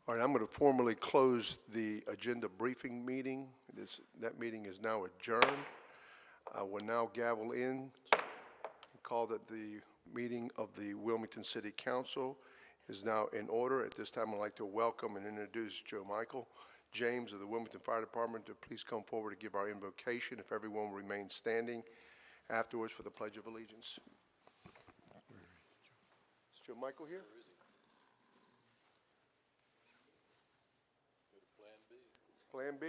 All right, I'm going to formally close the agenda briefing meeting. That meeting is now adjourned. I will now gavel in and call that the meeting of the Wilmington City Council is now in order. At this time, I'd like to welcome and introduce Joe Michael James of the Wilmington Fire Department to please come forward to give our invocation, if everyone will remain standing afterwards for the Pledge of Allegiance. Is Joe Michael here? Plan B.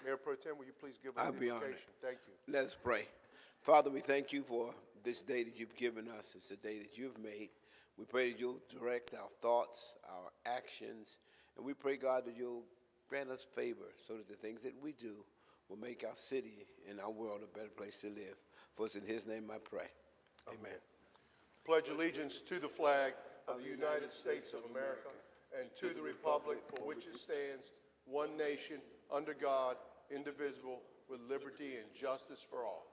Mayor Pro Tem, will you please give us the invocation? Thank you. Let's pray. Father, we thank you for this day that you've given us. It's a day that you've made. We pray that you'll direct our thoughts, our actions, and we pray, God, that you'll grant us favor so that the things that we do will make our city and our world a better place to live. For it's in his name I pray. Amen. Pledge allegiance to the flag of the United States of America and to the republic for which it stands, one nation, under God, indivisible, with liberty and justice for all.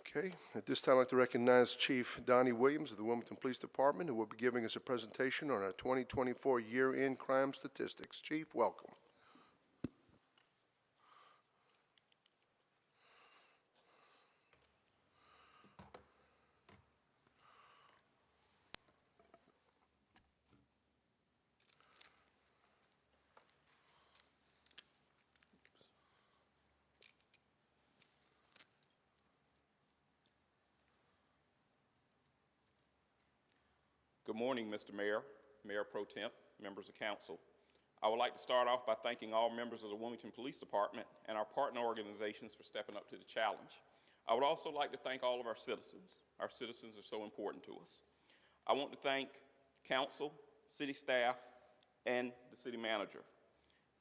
Okay, at this time I'd like to recognize Chief Donnie Williams of the Wilmington Police Department, who will be giving us a presentation on our 2024 year-end crime statistics. Chief, welcome. Good morning, Mr. Mayor, Mayor Pro Tem, members of council. I would like to start off by thanking all members of the Wilmington Police Department and our partner organizations for stepping up to the challenge. I would also like to thank all of our citizens. Our citizens are so important to us. I want to thank council, city staff, and the city manager.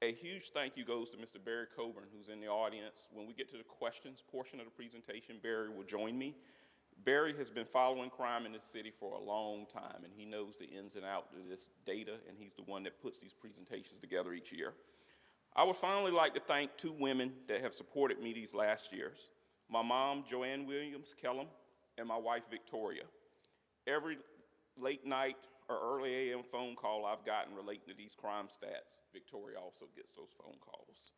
A huge thank you goes to Mr. Barry Coburn, who's in the audience. When we get to the questions portion of the presentation, Barry will join me. Barry has been following crime in this city for a long time, and he knows the ins and outs of this data, and he's the one that puts these presentations together each year. I would finally like to thank two women that have supported me these last years. My mom, Joanne Williams Kellum, and my wife, Victoria. Every late night or early AM phone call I've gotten relating to these crime stats, Victoria also gets those phone calls.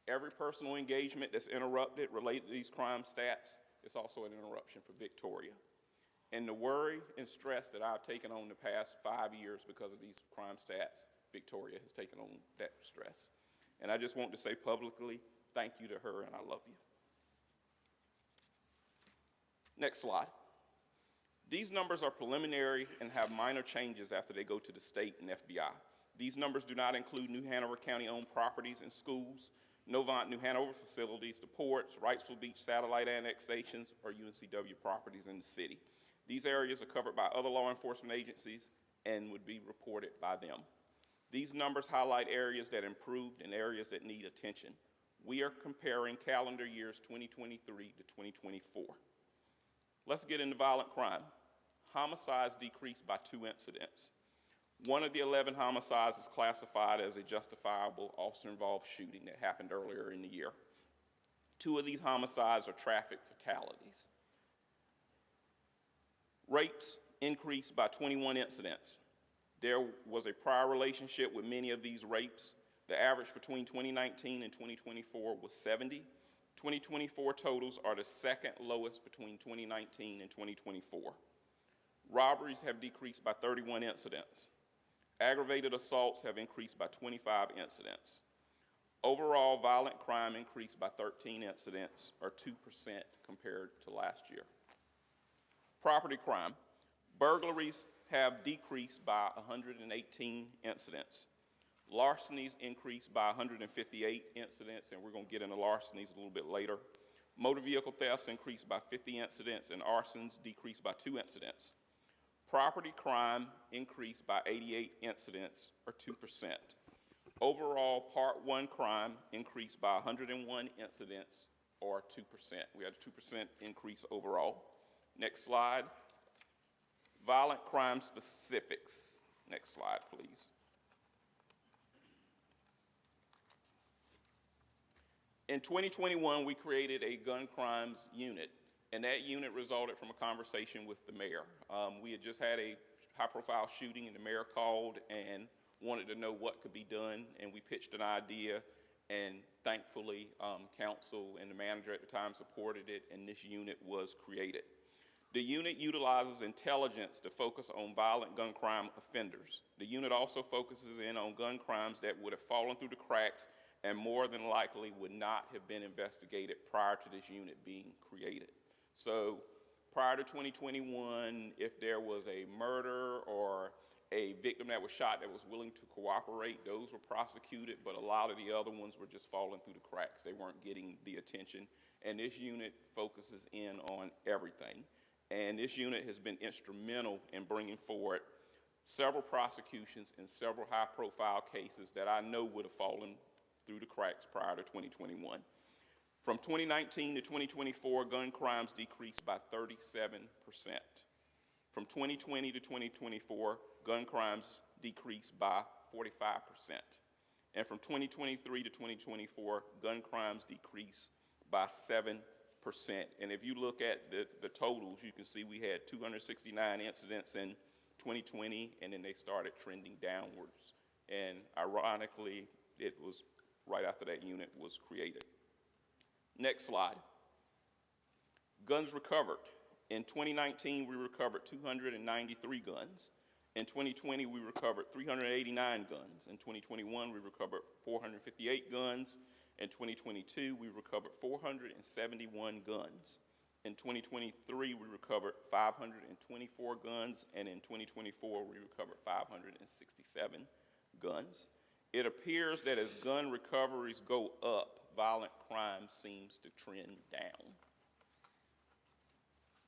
Every personal engagement that's interrupted related to these crime stats, it's also an interruption for Victoria. And the worry and stress that I've taken on the past 5 years because of these crime stats, Victoria has taken on that stress. And I just want to say publicly, thank you to her, and I love you. Next slide. These numbers are preliminary and have minor changes after they go to the state and FBI. These numbers do not include New Hanover County-owned properties and schools, Novant New Hanover facilities, the ports, Wrightsville Beach satellite annexations, or UNCW properties in the city. These areas are covered by other law enforcement agencies and would be reported by them. These numbers highlight areas that improved and areas that need attention. We are comparing calendar years 2023 to 2024. Let's get into violent crime. Homicides decreased by 2 incidents. One of the 11 homicides is classified as a justifiable officer-involved shooting that happened earlier in the year. 2 of these homicides are traffic fatalities. Rapes increased by 21 incidents. There was a prior relationship with many of these rapes. The average between 2019 and 2024 was 70. 2024 totals are the second lowest between 2019 and 2024. Robberies have decreased by 31 incidents. Aggravated assaults have increased by 25 incidents. Overall, violent crime increased by 13 incidents, or 2% compared to last year. Property crime. Burglaries have decreased by 118 incidents. Larcenies increased by 158 incidents, and we're going to get into larcenies a little bit later. Motor vehicle thefts increased by 50 incidents, and arsons decreased by 2 incidents. Property crime increased by 88 incidents, or 2%. Overall, Part 1 crime increased by 101 incidents, or 2%. We had a 2% increase overall. Next slide. Violent crime specifics. Next slide, please. In 2021, we created a gun crimes unit, and that unit resulted from a conversation with the mayor. We had just had a high-profile shooting, and the mayor called and wanted to know what could be done, and we pitched an idea, and thankfully, council and the manager at the time supported it, and this unit was created. The unit utilizes intelligence to focus on violent gun crime offenders. The unit also focuses in on gun crimes that would have fallen through the cracks and more than likely would not have been investigated prior to this unit being created. So prior to 2021, if there was a murder or a victim that was shot that was willing to cooperate, those were prosecuted, but a lot of the other ones were just falling through the cracks. They weren't getting the attention, and this unit focuses in on everything. And this unit has been instrumental in bringing forward several prosecutions and several high-profile cases that I know would have fallen through the cracks prior to 2021. From 2019 to 2024, gun crimes decreased by 37%. From 2020 to 2024, gun crimes decreased by 45%. And from 2023 to 2024, gun crimes decreased by 7%. And if you look at the totals, you can see we had 269 incidents in 2020, and then they started trending downwards. And ironically, it was right after that unit was created. Next slide. Guns recovered. In 2019, we recovered 293 guns. In 2020, we recovered 389 guns. In 2021, we recovered 458 guns. In 2022, we recovered 471 guns. In 2023, we recovered 524 guns, and in 2024, we recovered 567 guns. It appears that as gun recoveries go up, violent crime seems to trend down.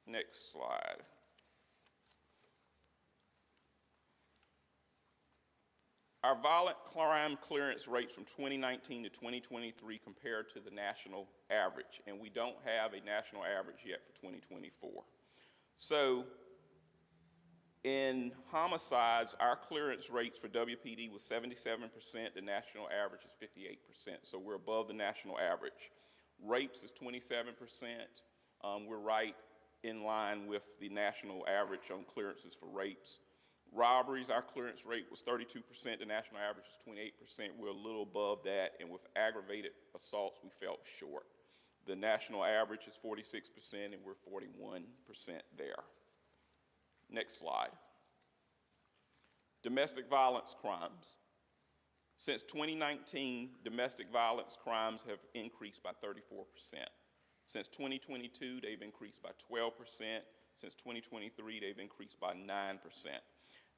Next slide. Our violent crime clearance rates from 2019 to 2023 compared to the national average, and we don't have a national average yet for 2024. So in homicides, our clearance rates for WPD was 77%, the national average is 58%, so we're above the national average. Rapes is 27%, we're right in line with the national average on clearances for rapes. Robberies, our clearance rate was 32%, the national average is 28%, we're a little above that, and with aggravated assaults, we fell short. The national average is 46%, and we're 41% there. Next slide. Domestic violence crimes. Since 2019, domestic violence crimes have increased by 34%. Since 2022, they've increased by 12%. Since 2023, they've increased by 9%.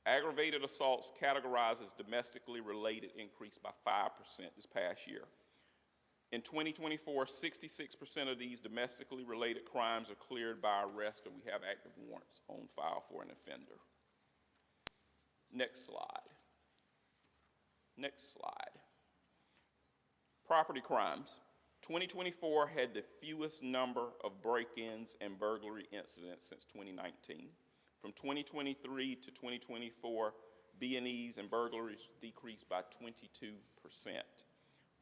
Aggravated assaults categorized as domestically related increased by 5% this past year. In 2024, 66% of these domestically related crimes are cleared by arrest, or we have active warrants on file for an offender. Next slide. Next slide. Property crimes. 2024 had the fewest number of break-ins and burglary incidents since 2019. From 2023 to 2024, B&Es and burglaries decreased by 22%.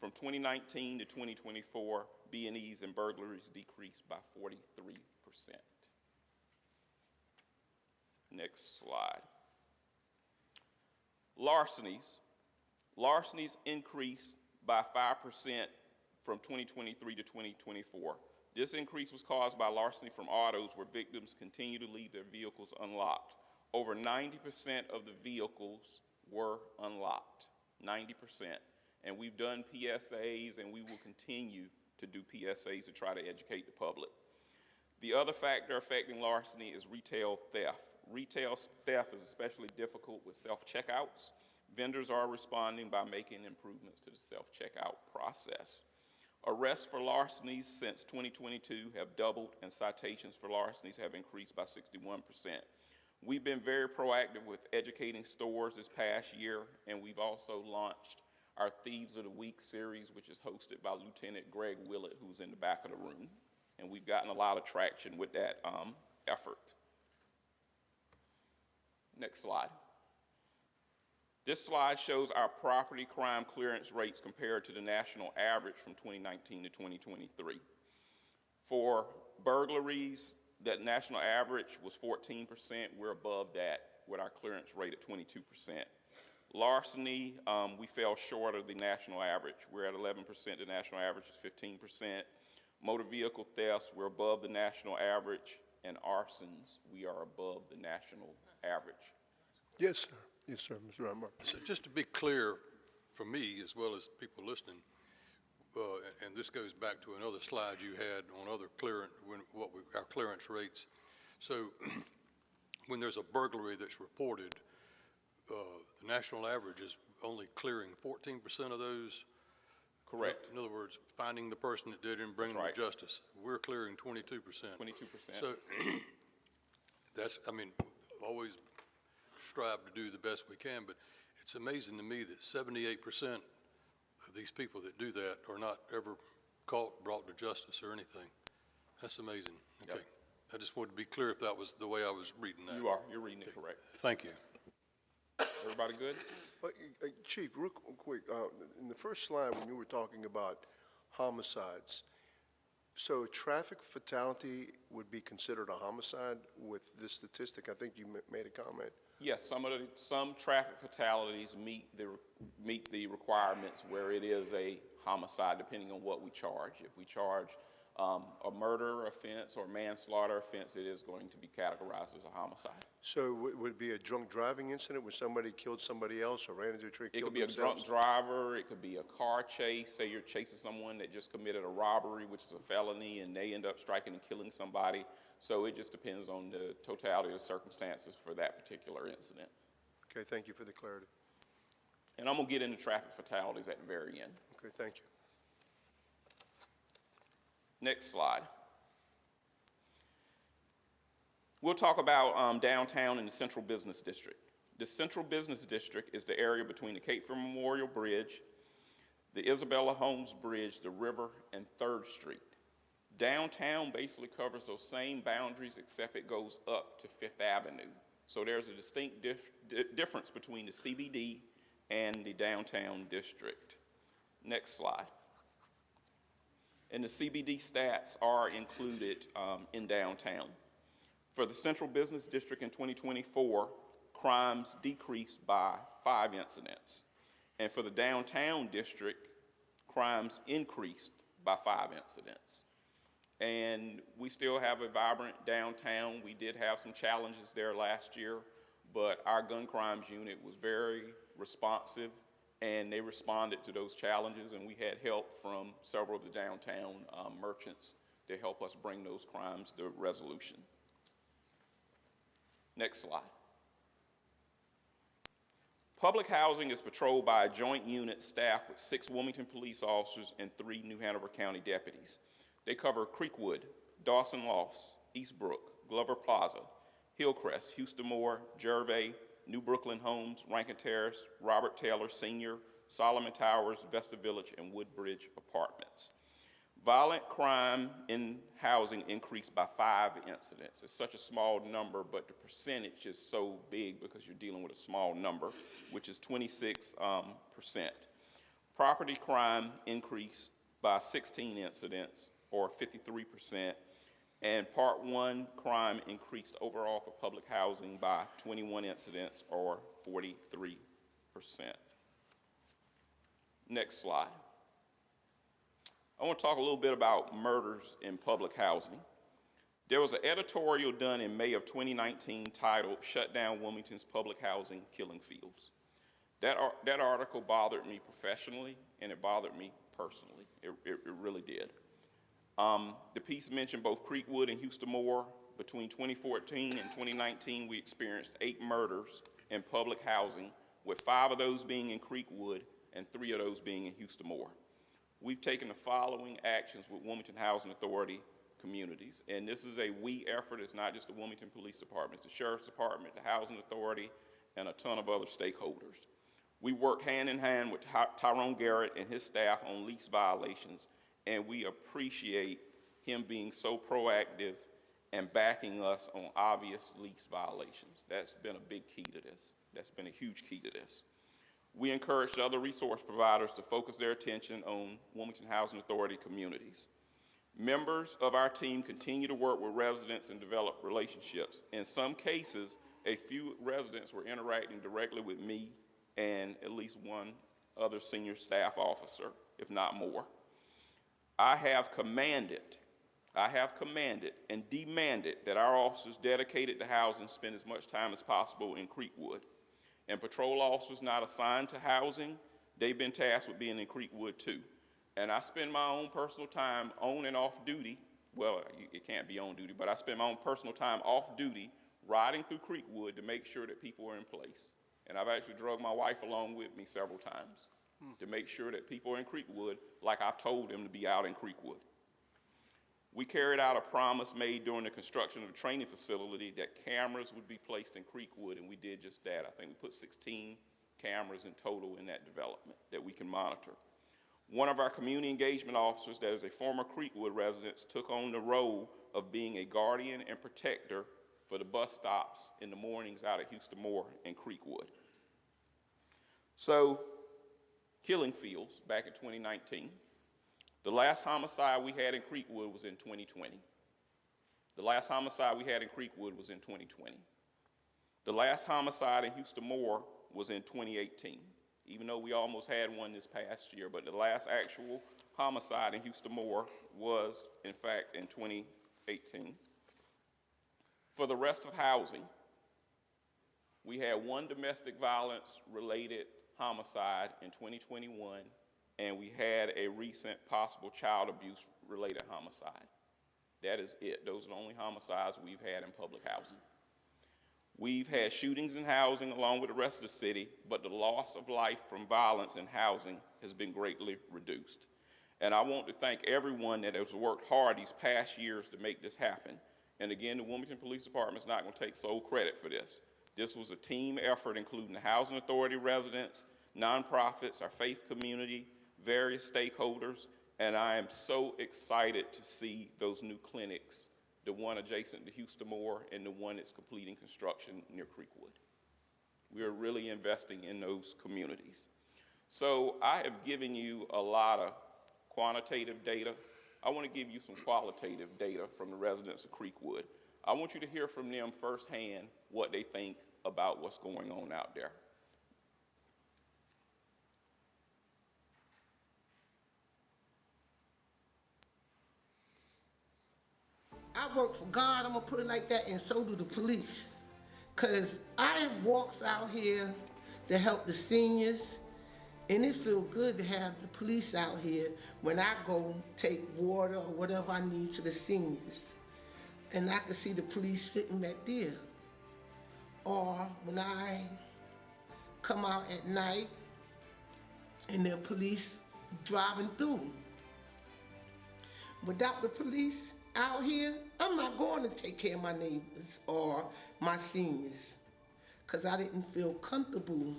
From 2019 to 2024, B&Es and burglaries decreased by 43%. Next slide. Larcenies. Larcenies increased by 5% from 2023 to 2024. This increase was caused by larceny from autos where victims continue to leave their vehicles unlocked. Over 90% of the vehicles were unlocked, 90%. And we've done PSAs, and we will continue to do PSAs to try to educate the public. The other factor affecting larceny is retail theft. Retail theft is especially difficult with self-checkouts. Vendors are responding by making improvements to the self-checkout process. Arrests for larcenies since 2022 have doubled, and citations for larcenies have increased by 61%. We've been very proactive with educating stores this past year, and we've also launched our Thieves of the Week series, which is hosted by Lieutenant Greg Willett, who's in the back of the room. And we've gotten a lot of traction with that effort. Next slide. This slide shows our property crime clearance rates compared to the national average from 2019 to 2023. For burglaries, that national average was 14%. We're above that with our clearance rate at 22%. Larceny, we fell short of the national average. We're at 11%. The national average is 15%. Motor vehicle thefts, we're above the national average. And arsons, we are above the national average. Yes, sir. Yes, sir, Mr. Rambar. So just to be clear for me, as well as people listening, and this goes back to another slide you had on other clearance, our clearance rates. So when there's a burglary that's reported, the national average is only clearing 14% of those. Correct. In other words, finding the person that did it and bringing them to justice. We're clearing 22%. 22%. So that's, I mean, always strive to do the best we can, but it's amazing to me that 78% of these people that do that are not ever caught, brought to justice or anything. That's amazing. Okay. Yep. I just wanted to be clear if that was the way I was reading that. You are. You're reading it correct. Thank you. Everybody good? Chief, real quick, in the first slide when you were talking about homicides, so traffic fatality would be considered a homicide with this statistic? I think you made a comment. Yes, some traffic fatalities meet the requirements where it is a homicide, depending on what we charge. If we charge a murder offense or manslaughter offense, it is going to be categorized as a homicide. So would it be a drunk driving incident where somebody killed somebody else or ran into a tree, It killed could be themselves? a drunk driver. It could be a car chase. Say you're chasing someone that just committed a robbery, which is a felony, and they end up striking and killing somebody. So it just depends on the totality of the circumstances for that particular incident. Okay, thank you for the clarity. And I'm going to get into traffic fatalities at the very end. Okay, thank you. Next slide. We'll talk about downtown and the Central Business District. The Central Business District is the area between the Cape Fear Memorial Bridge, the Isabella Holmes Bridge, the river, and 3rd Street. Downtown basically covers those same boundaries, except it goes up to 5th Avenue. So there's a distinct difference between the CBD and the downtown district. Next slide. And the CBD stats are included in downtown. For the Central Business District in 2024, crimes decreased by 5 incidents. And for the downtown district, crimes increased by 5 incidents. And we still have a vibrant downtown. We did have some challenges there last year, but our gun crimes unit was very responsive, and they responded to those challenges, and we had help from several of the downtown merchants to help us bring those crimes to resolution. Next slide. Public housing is patrolled by a joint unit staffed with 6 Wilmington police officers and 3 New Hanover County deputies. They cover Creekwood, Dawson Lofts, Eastbrook, Glover Plaza, Hillcrest, Houston Moore, Gervais, New Brooklyn Homes, Rankin Terrace, Robert Taylor Sr., Solomon Towers, Vesta Village, and Woodbridge Apartments. Violent crime in housing increased by 5 incidents. It's such a small number, but the percentage is so big because you're dealing with a small number, which is 26%. Property crime increased by 16 incidents, or 53%, and Part 1 crime increased overall for public housing by 21 incidents, or 43%. Next slide. I want to talk a little bit about murders in public housing. There was an editorial done in May of 2019 titled, "Shut Down Wilmington's Public Housing Killing Fields." That article bothered me professionally, and it bothered me personally. It really did. The piece mentioned both Creekwood and Houston Moore. Between 2014 and 2019, we experienced 8 murders in public housing, with 5 of those being in Creekwood and 3 of those being in Houston Moore. We've taken the following actions with Wilmington Housing Authority communities, and this is a we effort. It's not just the Wilmington Police Department. It's the Sheriff's Department, the Housing Authority, and a ton of other stakeholders. We work hand in hand with Tyrone Garrett and his staff on lease violations, and we appreciate him being so proactive and backing us on obvious lease violations. That's been a big key to this. That's been a huge key to this. We encouraged other resource providers to focus their attention on Wilmington Housing Authority communities. Members of our team continue to work with residents and develop relationships. In some cases, a few residents were interacting directly with me and at least one other senior staff officer, if not more. I have commanded and demanded that our officers dedicated to housing spend as much time as possible in Creekwood. And patrol officers not assigned to housing, they've been tasked with being in Creekwood too. And I spend my own personal time on and off duty. Well, it can't be on duty, but I spend my own personal time off duty riding through Creekwood to make sure that people are in place. And I've actually drugged my wife along with me several times to make sure that people are in Creekwood like I've told them to be out in Creekwood. We carried out a promise made during the construction of the training facility that cameras would be placed in Creekwood, and we did just that. I think we put 16 cameras in total in that development that we can monitor. One of our community engagement officers that is a former Creekwood resident took on the role of being a guardian and protector for the bus stops in the mornings out at Houston Moore and Creekwood. So, killing fields back in 2019. The last homicide we had in Creekwood was in 2020. The last homicide we had in Creekwood was in 2020. The last homicide in Houston Moore was in 2018, even though we almost had one this past year, but the last actual homicide in Houston Moore was, in fact, in 2018. For the rest of housing, we had one domestic violence related homicide in 2021, and we had a recent possible child abuse related homicide. That is it. Those are the only homicides we've had in public housing. We've had shootings in housing along with the rest of the city, but the loss of life from violence in housing has been greatly reduced. And I want to thank everyone that has worked hard these past years to make this happen. And again, the Wilmington Police Department is not going to take sole credit for this. This was a team effort including the Housing Authority residents, nonprofits, our faith community, various stakeholders, and I am so excited to see those new clinics, the one adjacent to Houston Moore and the one that's completing construction near Creekwood. We are really investing in those communities. So I have given you a lot of quantitative data. I want to give you some qualitative data from the residents of Creekwood. I want you to hear from them firsthand what they think about what's going on out there. I work for God, I'm gonna put it like that, and so do the police. Cause I have walks out here to help the seniors, and it feels good to have the police out here when I go take water or whatever I need to the seniors. And I can see the police sitting back there. Or when I come out at night and the police driving through. Without the police out here, I'm not going to take care of my neighbors or my seniors, because I didn't feel comfortable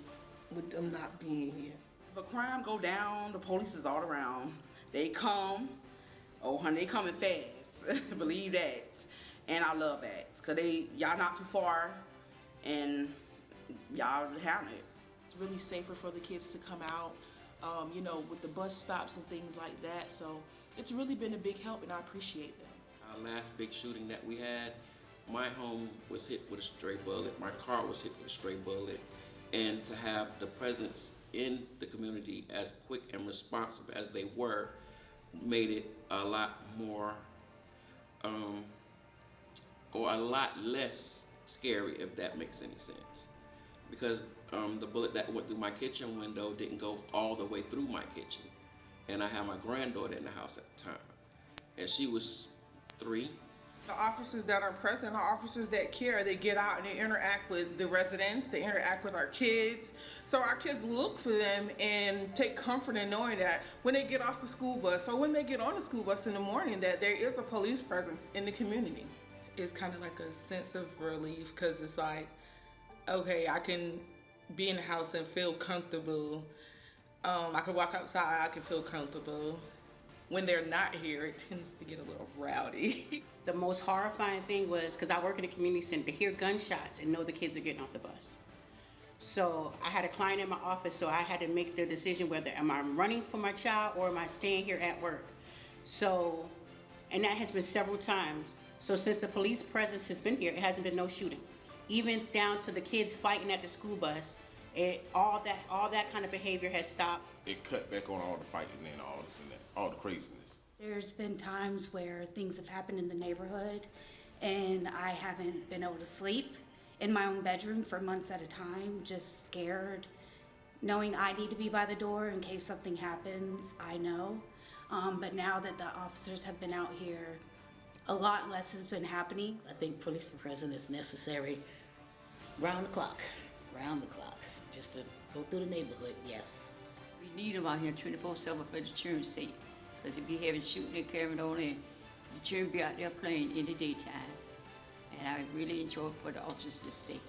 with them not being here. If a crime go down, the police is all around. They come, oh honey, they coming fast, believe that. And I love that, because y'all not too far, and y'all handle it. It's really safer for the kids to come out, you know, with the bus stops and things like that. So it's really been a big help, and I appreciate them. Our last big shooting that we had, my home was hit with a stray bullet, my car was hit with a stray bullet, and to have the presence in the community as quick and responsive as they were made it a lot more, or a lot less scary, if that makes any sense. Because the bullet that went through my kitchen window didn't go all the way through my kitchen. And I had my granddaughter in the house at the time, and she was 3. The officers that are present are officers that care. They get out and they interact with the residents, they interact with our kids. So our kids look for them and take comfort in knowing that when they get off the school bus or when they get on the school bus in the morning, that there is a police presence in the community. It's kind of like a sense of relief, because it's like, okay, I can be in the house and feel comfortable. I can walk outside, I can feel comfortable. When they're not here, it tends to get a little rowdy. The most horrifying thing was, because I work in a community center, to hear gunshots and know the kids are getting off the bus. So I had a client in my office, so I had to make the decision whether am I running for my child or am I staying here at work. So, and that has been several times. So since the police presence has been here, it hasn't been no shooting. Even down to the kids fighting at the school bus, all that kind of behavior has stopped. It cut back on all the fighting and all this and that, all the craziness. There's been times where things have happened in the neighborhood and I haven't been able to sleep in my own bedroom for months at a time, just scared, knowing I need to be by the door in case something happens, I know. But now that the officers have been out here, a lot less has been happening. I think police presence is necessary round the clock, just to go through the neighborhood, yes. We need them out here 24/7 for the children's sake. Because if you having shooting and carrying on in, the children be out there playing in the daytime. And I really enjoy for the officers to stay.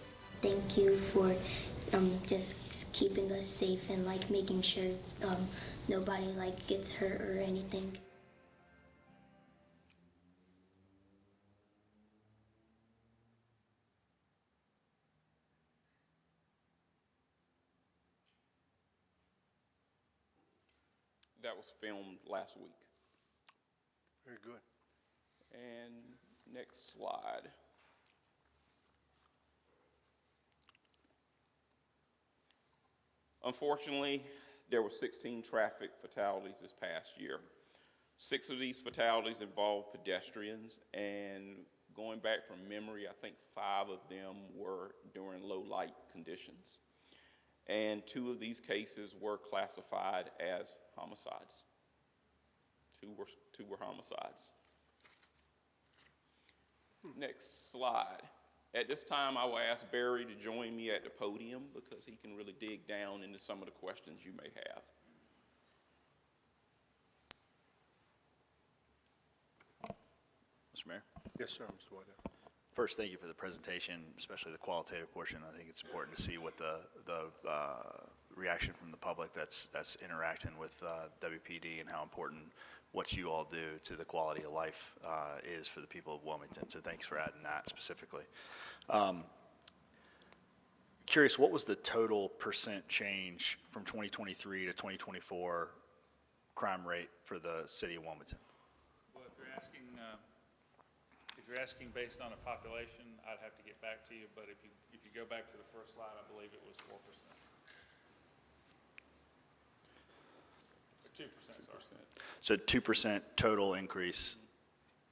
Thank you for just keeping us safe and like making sure nobody like gets hurt or anything. That was filmed last week. Very good. And next slide. Unfortunately, there were 16 traffic fatalities this past year. 6 of these fatalities involved pedestrians, and going back from memory, I think 5 of them were during low light conditions. And 2 of these cases were classified as homicides. Two were homicides. Next slide. At this time, I will ask Barry to join me at the podium because he can really dig down into some of the questions you may have. Mr. Mayor? Yes, sir, Mr. Waddell. First, thank you for the presentation, especially the qualitative portion. I think it's important to see what the reaction from the public that's interacting with WPD and how important what you all do to the quality of life is for the people of Wilmington. So thanks for adding that specifically. Curious, what was the total percent change from 2023 to 2024 crime rate for the city of Wilmington? Well, if you're asking based on a population, I'd have to get back to you. But if you go back to the first slide, I believe it was 4%. 2%, sorry. So 2% total increase.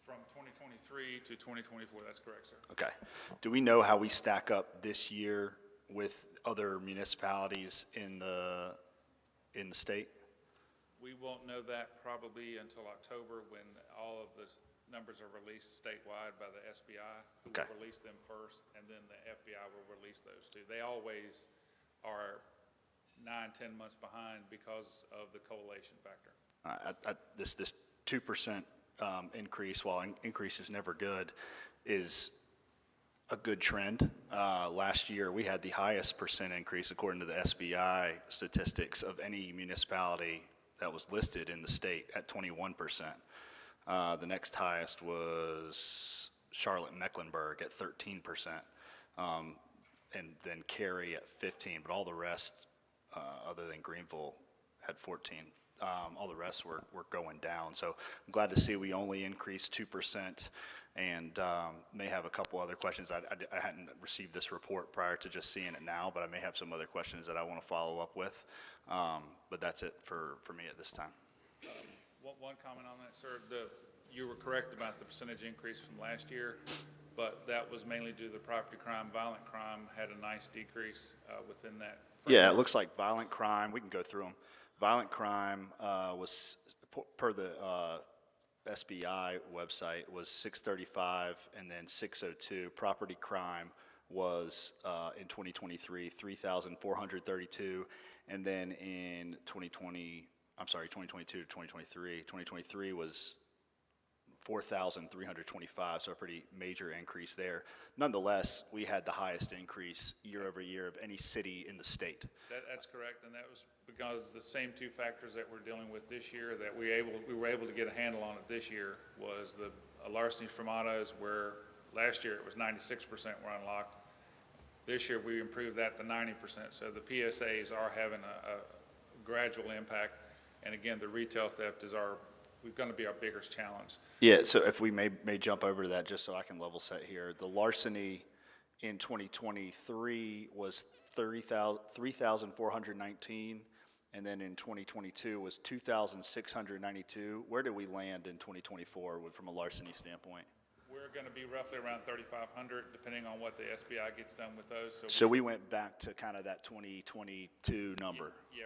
From 2023 to 2024, that's correct, sir. Okay. Do we know how we stack up this year with other municipalities in the state? We won't know that probably until October when all of the numbers are released statewide by the SBI, who Okay. will release them first, and then the FBI will release those too. They always are 9-10 months behind because of the correlation factor. This 2% increase, while increase is never good, is a good trend. Last year, we had the highest percent increase, according to the SBI statistics, of any municipality that was listed in the state at 21%. The next highest was Charlotte-Mecklenburg at 13%, and then Cary at 15%, but all the rest, other than Greenville, had 14%. All the rest were going down. So I'm glad to see we only increased 2%, and may have a couple other questions. I hadn't received this report prior to just seeing it now, but I may have some other questions that I want to follow up with. But that's it for me at this time. One comment on that, sir. You were correct about the percentage increase from last year, but that was mainly due to the property crime. Violent crime had a nice decrease within that. Yeah, it looks like violent crime, we can go through them. Violent crime was, per the SBI website, was 635 and then 602. Property crime was in 2023, 3,432. And then in 2022 to 2023 was 4,325, so a pretty major increase there. Nonetheless, we had the highest increase year over year of any city in the state. That's correct, and that was because the same 2 factors that we're dealing with this year that we were able to get a handle on it this year was the larcenies from autos, where last year it was 96% were unlocked. This year, we improved that to 90%. So the PSAs are having a gradual impact. And again, the retail theft is going to be our biggest challenge. Yeah, so if we may jump over to that, just so I can level set here. The larceny in 2023 was 3,419, and then in 2022 was 2,692. Where did we land in 2024 from a larceny standpoint? We're going to be roughly around 3,500, depending on what the SBI gets done with those. So we went back to kind of that 2022 number. Yeah,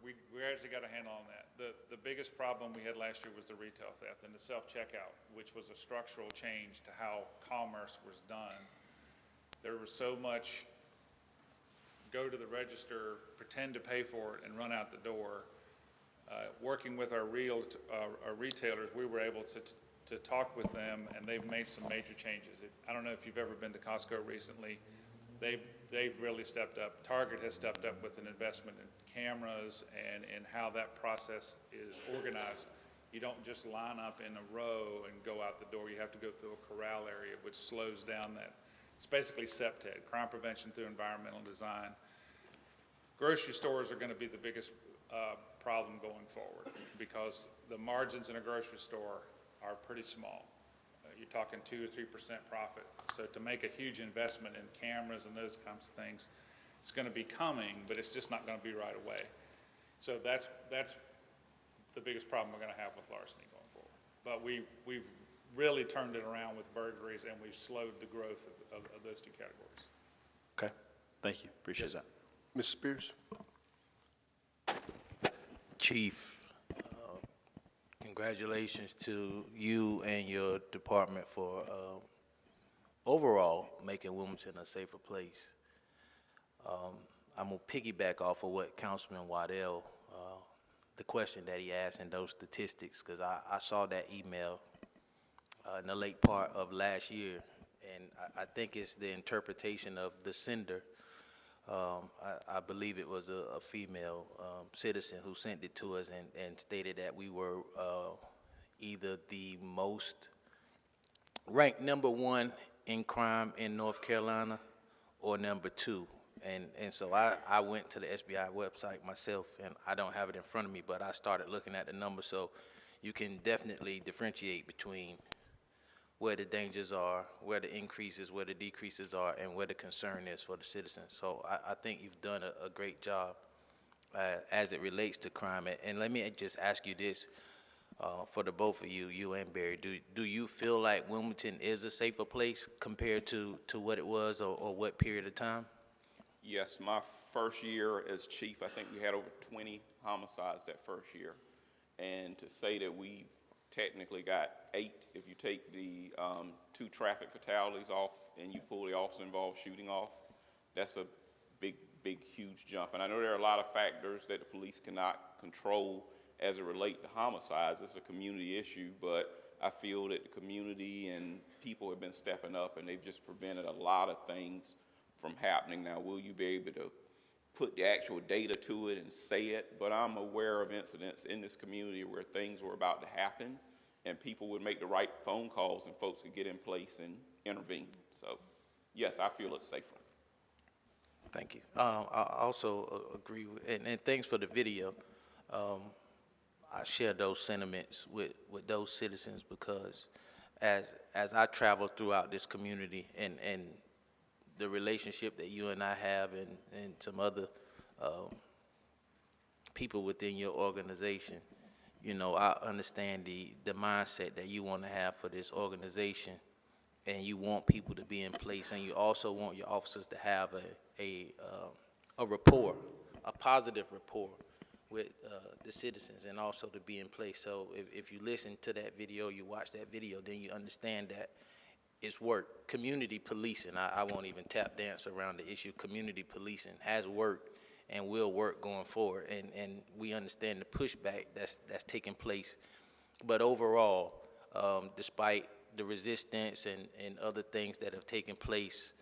we actually got a handle on that. The biggest problem we had last year was the retail theft and the self-checkout, which was a structural change to how commerce was done. There was so much go to the register, pretend to pay for it, and run out the door. Working with our retailers, we were able to talk with them, and they've made some major changes. I don't know if you've ever been to Costco recently. They've really stepped up. Target has stepped up with an investment in cameras and in how that process is organized. You don't just line up in a row and go out the door. You have to go through a corral area, which slows down that. It's basically CPTED, crime prevention through environmental design. Grocery stores are going to be the biggest problem going forward because the margins in a grocery store are pretty small. You're talking 2 or 3% profit. So to make a huge investment in cameras and those kinds of things, it's going to be coming, but it's just not going to be right away. So that's the biggest problem we're going to have with larceny going forward. But we've really turned it around with burglaries, and we've slowed the growth of those two categories. Okay, thank you, appreciate that. Ms. Spears? Chief, congratulations to you and your department for overall making Wilmington a safer place. I'm going to piggyback off of what Councilman Waddell, the question that he asked and those statistics, because I saw that email in the late part of last year, and I think it's the interpretation of the sender. I believe it was a female citizen who sent it to us and stated that we were either the most ranked #1 in crime in North Carolina or #2. And so I went to the SBI website myself, and I don't have it in front of me, but I started looking at the numbers, so you can definitely differentiate between where the dangers are, where the increases, where the decreases are, and where the concern is for the citizens. So I think you've done a great job as it relates to crime. And let me just ask you this, for the both of you, you and Barry, do you feel like Wilmington is a safer place compared to what it was or what period of time? Yes, my first year as chief, I think we had over 20 homicides that first year. And to say that we technically got 8 if you take the 2 traffic fatalities off and you pull the officer involved shooting off, that's a big, huge jump. And I know there are a lot of factors that the police cannot control as it relates to homicides. It's a community issue, but I feel that the community and people have been stepping up, and they've just prevented a lot of things from happening. Now, will you be able to put the actual data to it and say it? But I'm aware of incidents in this community where things were about to happen and people would make the right phone calls and folks could get in place and intervene. So yes, I feel it's safer. Thank you. I also agree with, and thanks for the video. I share those sentiments with those citizens because as I travel throughout this community and the relationship that you and I have and some other people within your organization, you know, I understand the mindset that you want to have for this organization, and you want people to be in place, and you also want your officers to have a rapport, a positive rapport with the citizens, and also to be in place. So if you listen to that video, you watch that video, then you understand that it's work. Community policing, I won't even tap dance around the issue. Community policing has worked and will work going forward, and we understand the pushback that's taking place. But overall, despite the resistance and other things that have taken place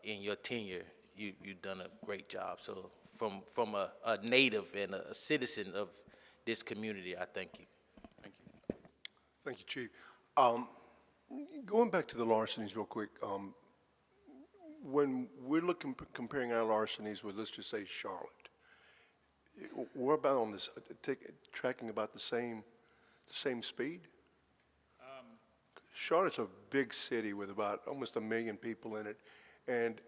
in your tenure, you've done a great job. So from a native and a citizen of this community, I thank you. Thank you. Thank you, Chief. Going back to the larcenies real quick, when we're looking, comparing our larcenies with, let's just say, Charlotte, we're about on this, tracking about the same speed? Charlotte's a big city with about almost 1 million people in it, and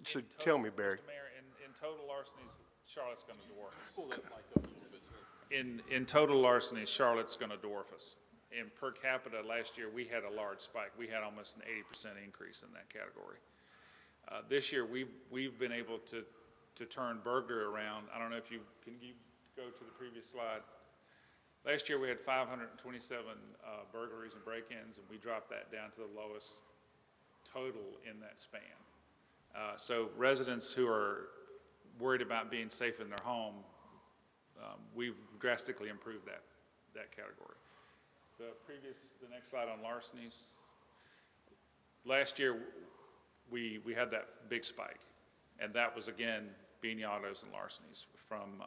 so tell me, Barry. Mr. Mayor, in total larcenies, Charlotte's going to dwarf us. In total larcenies, Charlotte's going to dwarf us. In per capita, last year, we had a large spike. We had almost an 80% increase in that category. This year, we've been able to turn burglary around. I don't know if can you go to the previous slide? Last year, we had 527 burglaries and break-ins, and we dropped that down to the lowest total in that span. So residents who are worried about being safe in their home, we've drastically improved that category. The next slide on larcenies. Last year, we had that big spike, and that was, again, beanie autos and larcenies from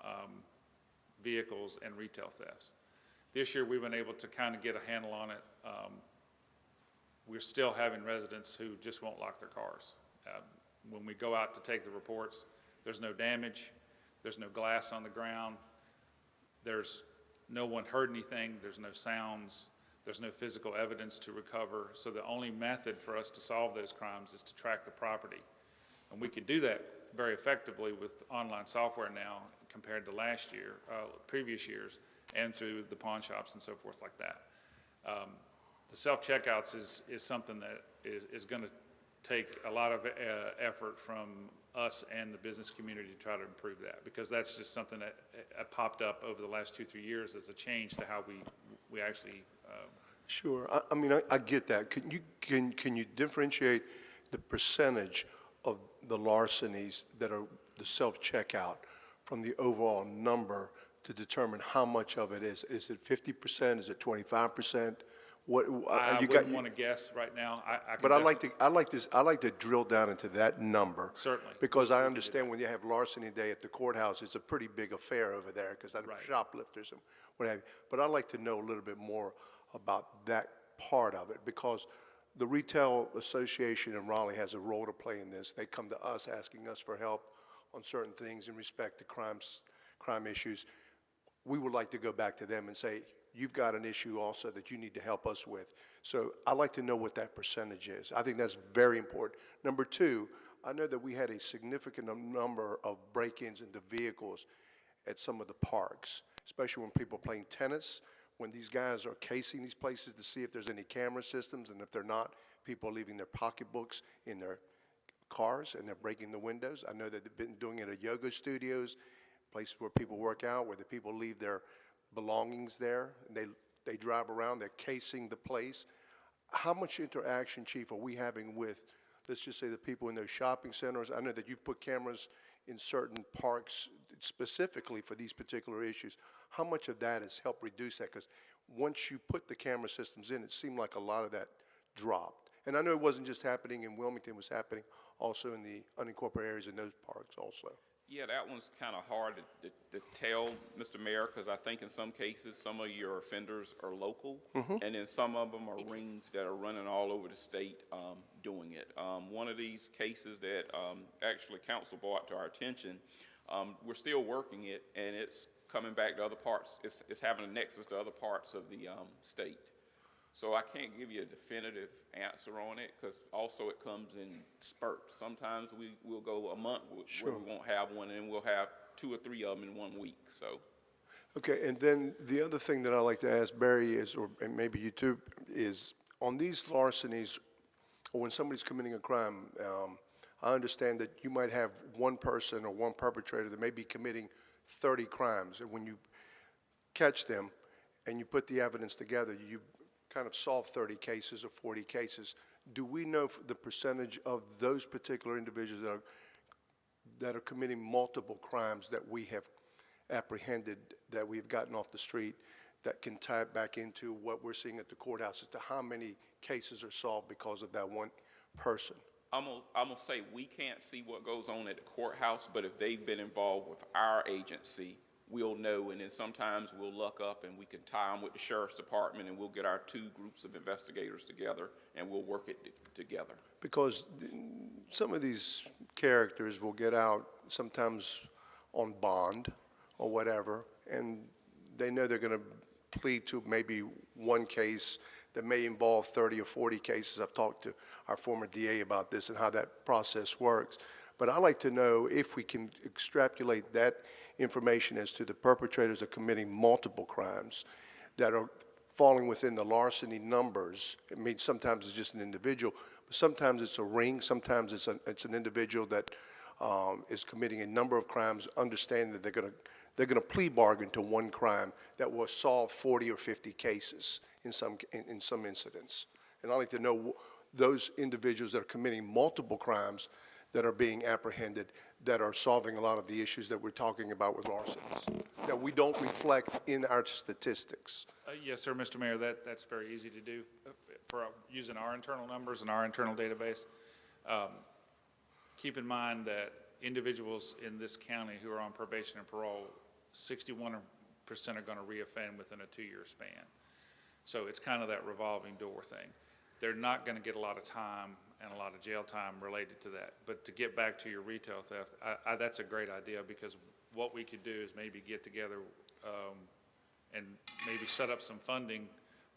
vehicles and retail thefts. This year, we've been able to kind of get a handle on it. We're still having residents who just won't lock their cars. When we go out to take the reports, there's no damage, there's no glass on the ground, there's no one heard anything, there's no sounds, there's no physical evidence to recover. So the only method for us to solve those crimes is to track the property. And we can do that very effectively with online software now compared to last year, previous years, and through the pawn shops and so forth like that. The self-checkouts is something that is going to take a lot of effort from us and the business community to try to improve that, because that's just something that popped up over the last 2-3 years as a change to how we actually. Sure. I mean, I get that. Can you differentiate the percentage of the larcenies that are the self-checkout from the overall number to determine how much of it is? Is it 50%? Is it 25%? What I wouldn't want to guess right now. But I like to drill down into that number. Certainly. Because I understand when you have larceny day at the courthouse, it's a pretty big affair over there because I know shoplifters and what have you. But I'd like to know a little bit more about that part of it, because the Retail Association in Raleigh has a role to play in this. They come to us asking us for help on certain things in respect to crime issues. We would like to go back to them and say, you've got an issue also that you need to help us with. So I'd like to know what that percentage is. I think that's very important. Number two, I know that we had a significant number of break-ins into vehicles at some of the parks, especially when people are playing tennis, when these guys are casing these places to see if there's any camera systems, and if they're not, people are leaving their pocketbooks in their cars and they're breaking the windows. I know that they've been doing it at yoga studios, places where people work out, where the people leave their belongings there, and they drive around, they're casing the place. How much interaction, Chief, are we having with, let's just say, the people in those shopping centers? I know that you've put cameras in certain parks specifically for these particular issues. How much of that has helped reduce that? Because once you put the camera systems in, it seemed like a lot of that dropped. And I know it wasn't just happening in Wilmington, it was happening also in the unincorporated areas in those parks also. Yeah, that one's kind of hard to tell, Mr. Mayor, because I think in some cases, some of your offenders are local, and then some of them are rings that are running all over the state doing it. One of these cases that actually council brought to our attention, we're still working it, and it's coming back to other parts. It's having a nexus to other parts of the state. So I can't give you a definitive answer on it, because also it comes in spurts. Sometimes we'll go a month where we won't have one, and we'll have 2 or 3 of them in 1 week. So. Okay, and then the other thing that I'd like to ask Barry is, or maybe you too, is on these larcenies, or when somebody's committing a crime, I understand that you might have one person or one perpetrator that may be committing 30 crimes, and when you catch them and you put the evidence together, you kind of solve 30 cases or 40 cases. Do we know the percentage of those particular individuals that are committing multiple crimes that we have apprehended, that we've gotten off the street, that can tie it back into what we're seeing at the courthouse as to how many cases are solved because of that one person? I'm gonna say we can't see what goes on at the courthouse, but if they've been involved with our agency, we'll know, and then sometimes we'll look up and we can tie them with the sheriff's department, and we'll get our 2 groups of investigators together and we'll work it together. Because some of these characters will get out sometimes on bond or whatever, and they know they're going to plead to maybe one case that may involve 30 or 40 cases. I've talked to our former DA about this and how that process works. But I'd like to know if we can extrapolate that information as to the perpetrators of committing multiple crimes that are falling within the larceny numbers. I mean, sometimes it's just an individual, but sometimes it's a ring, sometimes it's an individual that is committing a number of crimes, understanding that they're going to plea bargain to one crime that will solve 40 or 50 cases in some incidents. And I'd like to know those individuals that are committing multiple crimes that are being apprehended, that are solving a lot of the issues that we're talking about with larcenies, that we don't reflect in our statistics. Yes, sir, Mr. Mayor, that's very easy to do for using our internal numbers and our internal database. Keep in mind that individuals in this county who are on probation and parole, 61% are going to reoffend within a 2-year span. So it's kind of that revolving door thing. They're not going to get a lot of time and a lot of jail time related to that. But to get back to your retail theft, that's a great idea, because what we could do is maybe get together and maybe set up some funding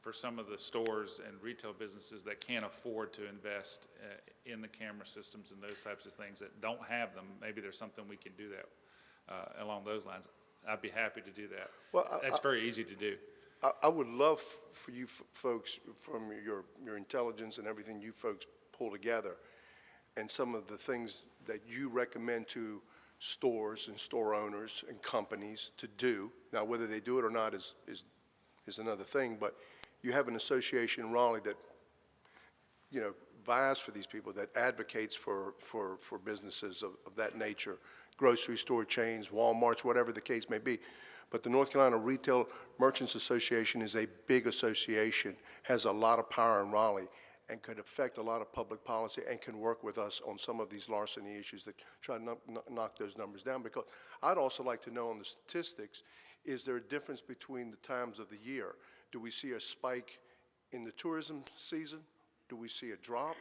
for some of the stores and retail businesses that can't afford to invest in the camera systems and those types of things that don't have them. Maybe there's something we can do that along those lines. I'd be happy to do that. Well, that's very easy to do. I would love for you folks, from your intelligence and everything you folks pull together, and some of the things that you recommend to stores and store owners and companies to do. Now, whether they do it or not is another thing, but you have an association in Raleigh that, you know, vies for these people, that advocates for businesses of that nature, grocery store chains, Walmarts, whatever the case may be. But the North Carolina Retail Merchants Association is a big association, has a lot of power in Raleigh, and could affect a lot of public policy, and can work with us on some of these larceny issues that try to knock those numbers down. Because I'd also like to know on the statistics, is there a difference between the times of the year? Do we see a spike in the tourism season? Do we see a drop?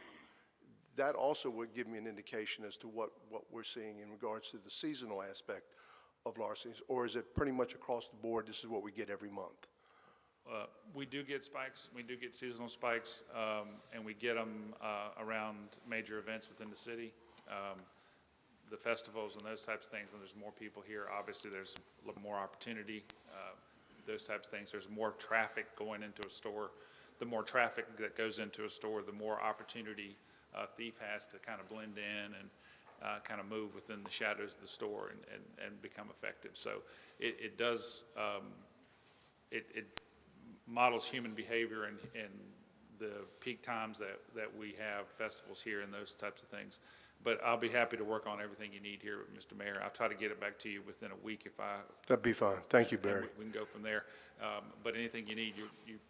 That also would give me an indication as to what we're seeing in regards to the seasonal aspect of larcenies, or is it pretty much across the board, this is what we get every month? We do get spikes. We do get seasonal spikes, and we get them around major events within the city. The festivals and those types of things, when there's more people here, obviously there's a little more opportunity. Those types of things, there's more traffic going into a store. The more traffic that goes into a store, the more opportunity a thief has to kind of blend in and kind of move within the shadows of the store and become effective. So it does, it models human behavior in the peak times that we have festivals here and those types of things. But I'll be happy to work on everything you need here, Mr. Mayor. I'll try to get it back to you within a week if I... That'd be fine. Thank you, Barry. We can go from there. But anything you need,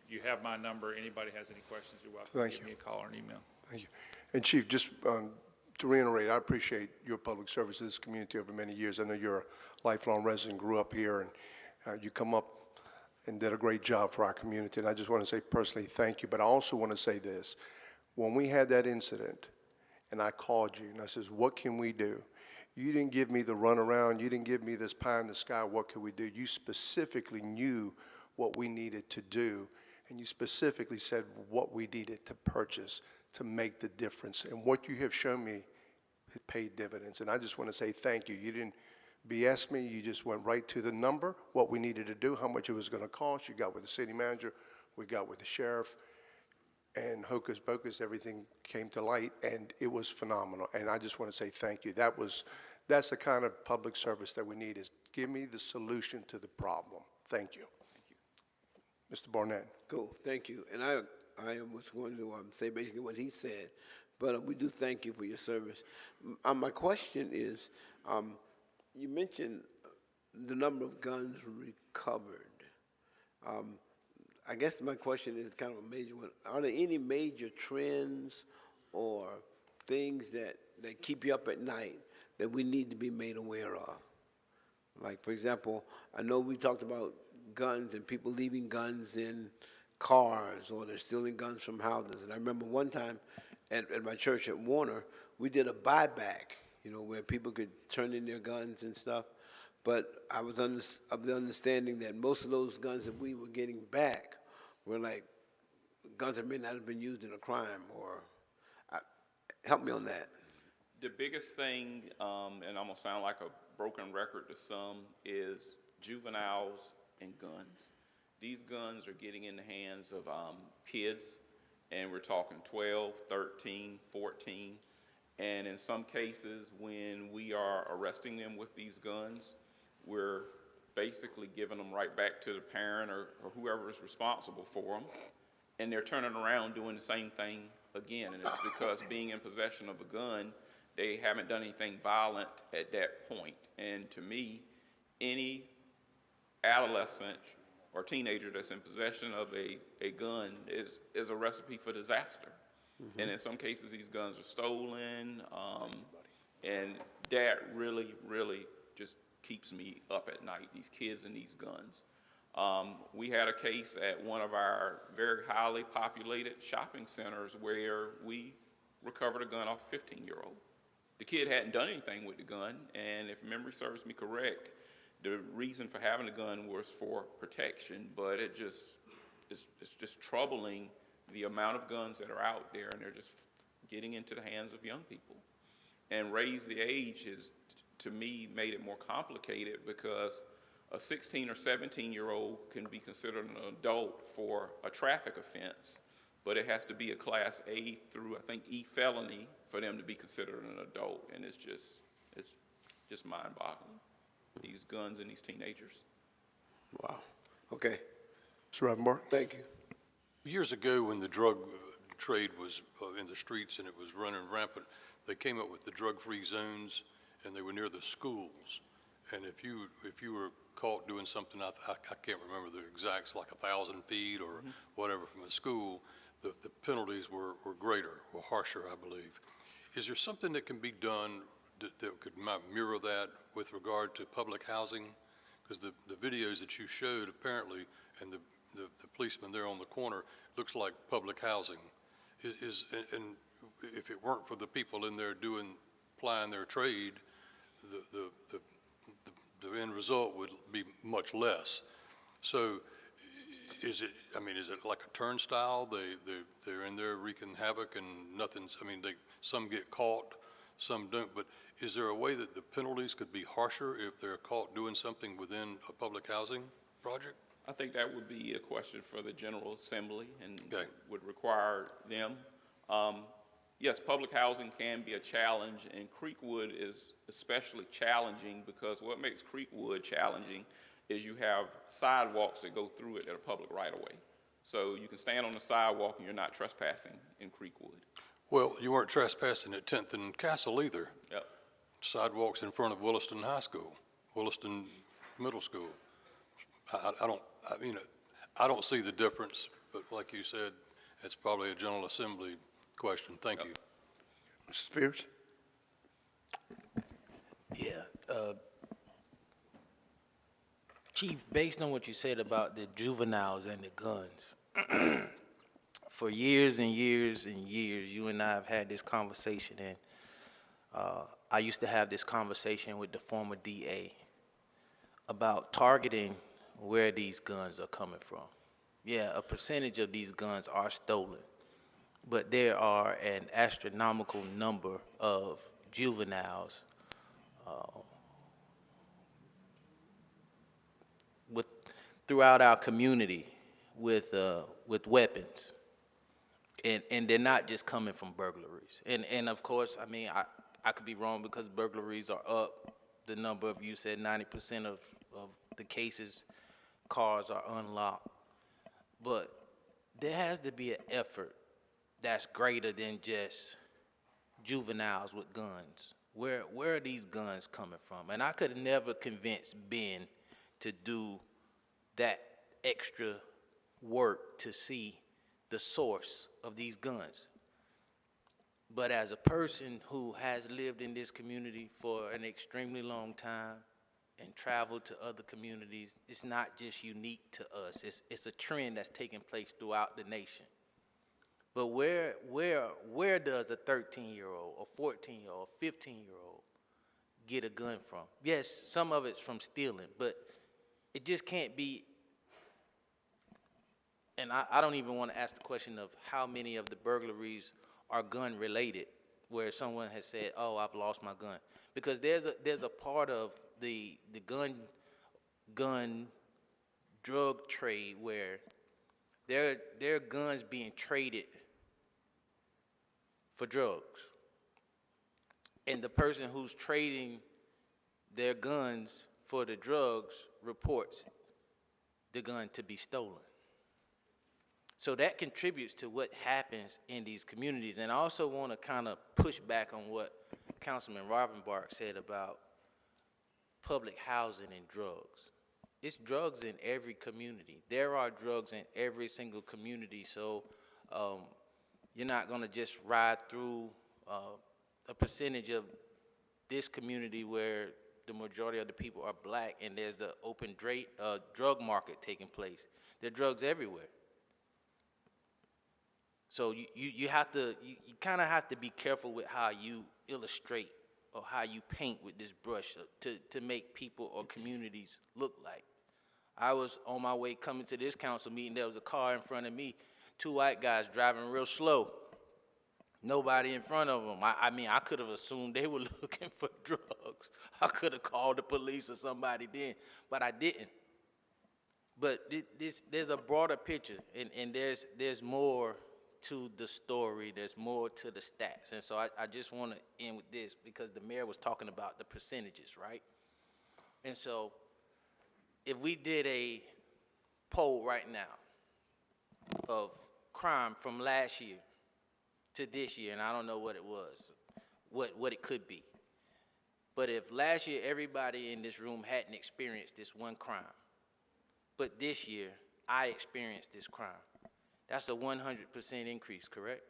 you have my number. Anybody has any questions, you're welcome to give me a call or an email. Thank you. And Chief, just to reiterate, I appreciate your public service to this community over many years. I know you're a lifelong resident, grew up here, and you come up and did a great job for our community. And I just want to say personally thank you. But I also want to say this. When we had that incident, and I called you, and I says, what can we do? You didn't give me the runaround. You didn't give me this pie in the sky, what can we do? You specifically knew what we needed to do, and you specifically said what we needed to purchase to make the difference. And what you have shown me, it paid dividends. And I just want to say thank you. You didn't BS me. You just went right to the number, what we needed to do, how much it was going to cost. You got with the city manager. We got with the sheriff. And hocus pocus, everything came to light, and it was phenomenal. And I just want to say thank you. That's the kind of public service that we need, is give me the solution to the problem. Thank you. Thank you. Mr. Barnett. Cool, thank you. And I was going to say basically what he said, but we do thank you for your service. My question is, you mentioned the number of guns recovered. I guess my question is kind of a major one. Are there any major trends or things that keep you up at night that we need to be made aware of? Like, for example, I know we talked about guns and people leaving guns in cars, or they're stealing guns from houses. And I remember one time at my church at Warner, we did a buyback, you know, where people could turn in their guns and stuff. But I was of the understanding that most of those guns that we were getting back were like guns that may not have been used in a crime, or help me on that. The biggest thing, and I'm gonna sound like a broken record to some, is juveniles and guns. These guns are getting in the hands of kids, and we're talking 12, 13, 14, and in some cases, when we are arresting them with these guns, we're basically giving them right back to the parent or whoever is responsible for them, and they're turning around doing the same thing again, and it's because being in possession of a gun, they haven't done anything violent at that point. And to me, any adolescent or teenager that's in possession of a gun is a recipe for disaster. Mm-hmm. And in some cases, these guns are stolen, and that really, really just keeps me up at night, these kids and these guns. We had a case at one of our very highly populated shopping centers where we recovered a gun off a 15-year-old. The kid hadn't done anything with the gun, and if memory serves me correct, the reason for having the gun was for protection, but it's just troubling the amount of guns that are out there, and they're just getting into the hands of young people. And raise the age has, to me, made it more complicated because a 16 or 17-year-old can be considered an adult for a traffic offense, but it has to be a Class A through, I think, E felony for them to be considered an adult, and it's just mind-boggling, these guns and these teenagers. Wow. Okay. Mr. Ravenbar? Thank you. Years ago, when the drug trade was in the streets and it was running rampant, they came up with the drug-free zones, and they were near the schools. And if you were caught doing something, I can't remember the exacts, like 1,000 feet or whatever from a school, the penalties were greater or harsher, I believe. Is there something that can be done that could mirror that with regard to public housing? Because the videos that you showed apparently, and the policeman there on the corner, looks like public housing. And if it weren't for the people in there plying their trade, the end result would be much less. So is it like a turnstile? They're in there wreaking havoc and nothing's, some get caught, some don't, but is there a way that the penalties could be harsher if they're caught doing something within a public housing project? I think that would be a question for the General Assembly and would require them. Yes, public housing can be a challenge, and Creekwood is especially challenging because what makes Creekwood challenging is you have sidewalks that go through it that are public right-of-way. So you can stand on the sidewalk and you're not trespassing in Creekwood. Well, you weren't trespassing at 10th and Castle either. Yep. Sidewalks in front of Williston High School, Williston Middle School. I don't see the difference, but like you said, it's probably a General Assembly question. Thank you. Mr. Spears? Yeah. Chief, based on what you said about the juveniles and the guns, for years and years and years, you and I have had this conversation, and I used to have this conversation with the former DA about targeting where these guns are coming from. Yeah, a percentage of these guns are stolen, but there are an astronomical number of juveniles throughout our community with weapons, and they're not just coming from burglaries. And of course, I could be wrong because burglaries are up. The number of, you said 90% of the cases, cars are unlocked. But there has to be an effort that's greater than just juveniles with guns. Where are these guns coming from? And I could never convince Ben to do that extra work to see the source of these guns. But as a person who has lived in this community for an extremely long time and traveled to other communities, it's not just unique to us. It's a trend that's taking place throughout the nation. But where does a 13-year-old, a 14-year-old, 15-year-old get a gun from? Yes, some of it's from stealing, but it just can't be. And I don't even want to ask the question of how many of the burglaries are gun related, where someone has said, "Oh, I've lost my gun," because there's a part of the gun drug trade where there are guns being traded for drugs, and the person who's trading their guns for the drugs reports the gun to be stolen. So that contributes to what happens in these communities. And I also want to kind of push back on what Councilman Robinbark said about public housing and drugs. It's drugs in every community. There are drugs in every single community. So you're not going to just ride through a percentage of this community where the majority of the people are black and there's an open drug market taking place. There are drugs everywhere. So you kind of have to be careful with how you illustrate or how you paint with this brush to make people or communities look like. I was on my way coming to this council meeting. There was a car in front of me, 2 white guys driving real slow. Nobody in front of them. I mean, I could have assumed they were looking for drugs. I could have called the police or somebody then, but I didn't. But there's a broader picture, and there's more to the story, there's more to the stats. And so I just want to end with this because the mayor was talking about the percentages, right? And so if we did a poll right now of crime from last year to this year, and I don't know what it was, what it could be. But if last year everybody in this room hadn't experienced this one crime, but this year I experienced this crime, that's a 100% increase, correct?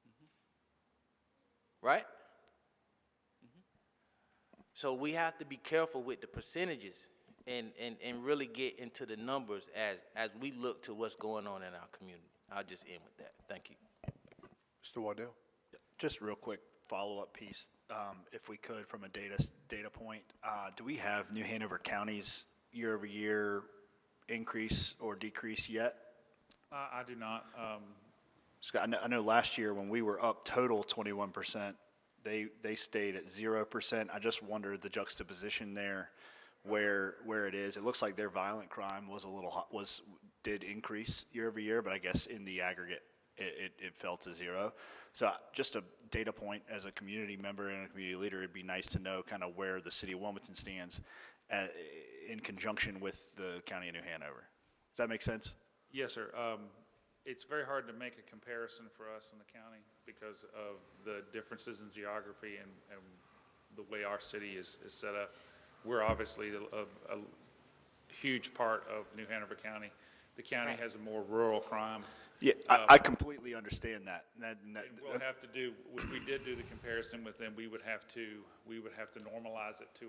Mm-hmm. Right? Mm-hmm. So we have to be careful with the percentages and really get into the numbers as we look to what's going on in our community. I'll just end with that. Thank you. Mr. Waddell? Just real quick follow-up piece, if we could, from a data point. Do we have New Hanover County's year-over-year increase or decrease yet? I do not. Scott, I know last year when we were up total 21%, they stayed at 0%. I just wondered the juxtaposition there, where it is. It looks like their violent crime did increase year over year, but I guess in the aggregate it fell to 0. So just a data point as a community member and a community leader, it'd be nice to know kind of where the city of Wilmington stands in conjunction with the county of New Hanover. Does that make sense? Yes, sir. It's very hard to make a comparison for us in the county because of the differences in geography and the way our city is set up. We're obviously a huge part of New Hanover County. The county has a more rural crime. Yeah, I completely understand that. And we'll have to do. If we did do the comparison with them, we would have to normalize it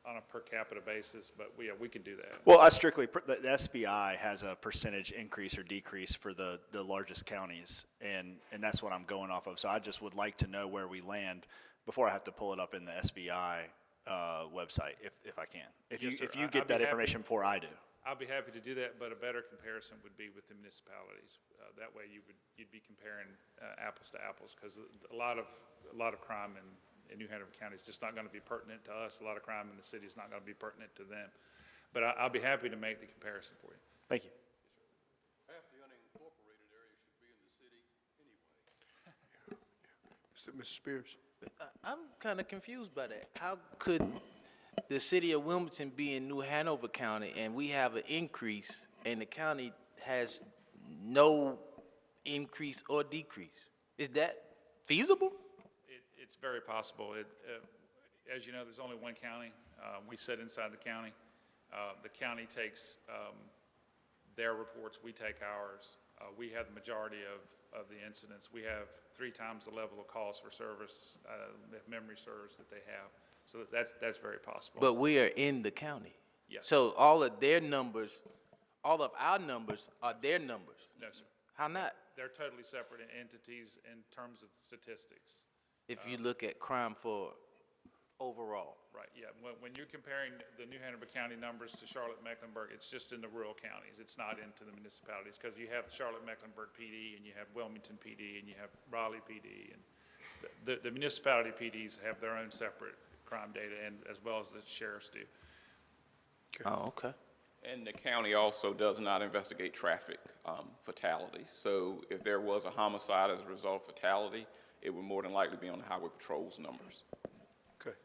on a per capita basis. But we can do that. Well, the SBI has a percentage increase or decrease for the largest counties, and that's what I'm going off of. So I just would like to know where we land before I have to pull it up in the SBI website, if I can. If you get that information before I do. I'll be happy to do that, but a better comparison would be with the municipalities. That way, you'd be comparing apples to apples, because a lot of crime in New Hanover County is just not going to be pertinent to us. A lot of crime in the city is not going to be pertinent to them. But I'll be happy to make the comparison for you. Thank you. Half the unincorporated area should be in the city anyway. Mr. Spears? I'm kind of confused by that. How could the city of Wilmington be in New Hanover County and we have an increase and the county has no increase or decrease? Is that feasible? It's very possible. As you know, there's only one county. We sit inside the county. The county takes their reports. We take ours. We have the majority of the incidents. We have 3 times the level of calls for service, if memory serves, that they have. So that's very possible. But we are in the county. Yes. So all of our numbers are their numbers. No, sir. How not? They're totally separate entities in terms of statistics. If you look at crime for overall. Right, yeah. When you're comparing the New Hanover County numbers to Charlotte-Mecklenburg, it's just in the rural counties. It's not into the municipalities, because you have Charlotte-Mecklenburg PD, and you have Wilmington PD, and you have Raleigh PD, and the municipality PDs have their own separate crime data, and as well as the sheriffs do. Oh, okay. And the county also does not investigate traffic fatalities. So if there was a homicide as a result of fatality, it would more than likely be on the highway patrol's numbers. Okay.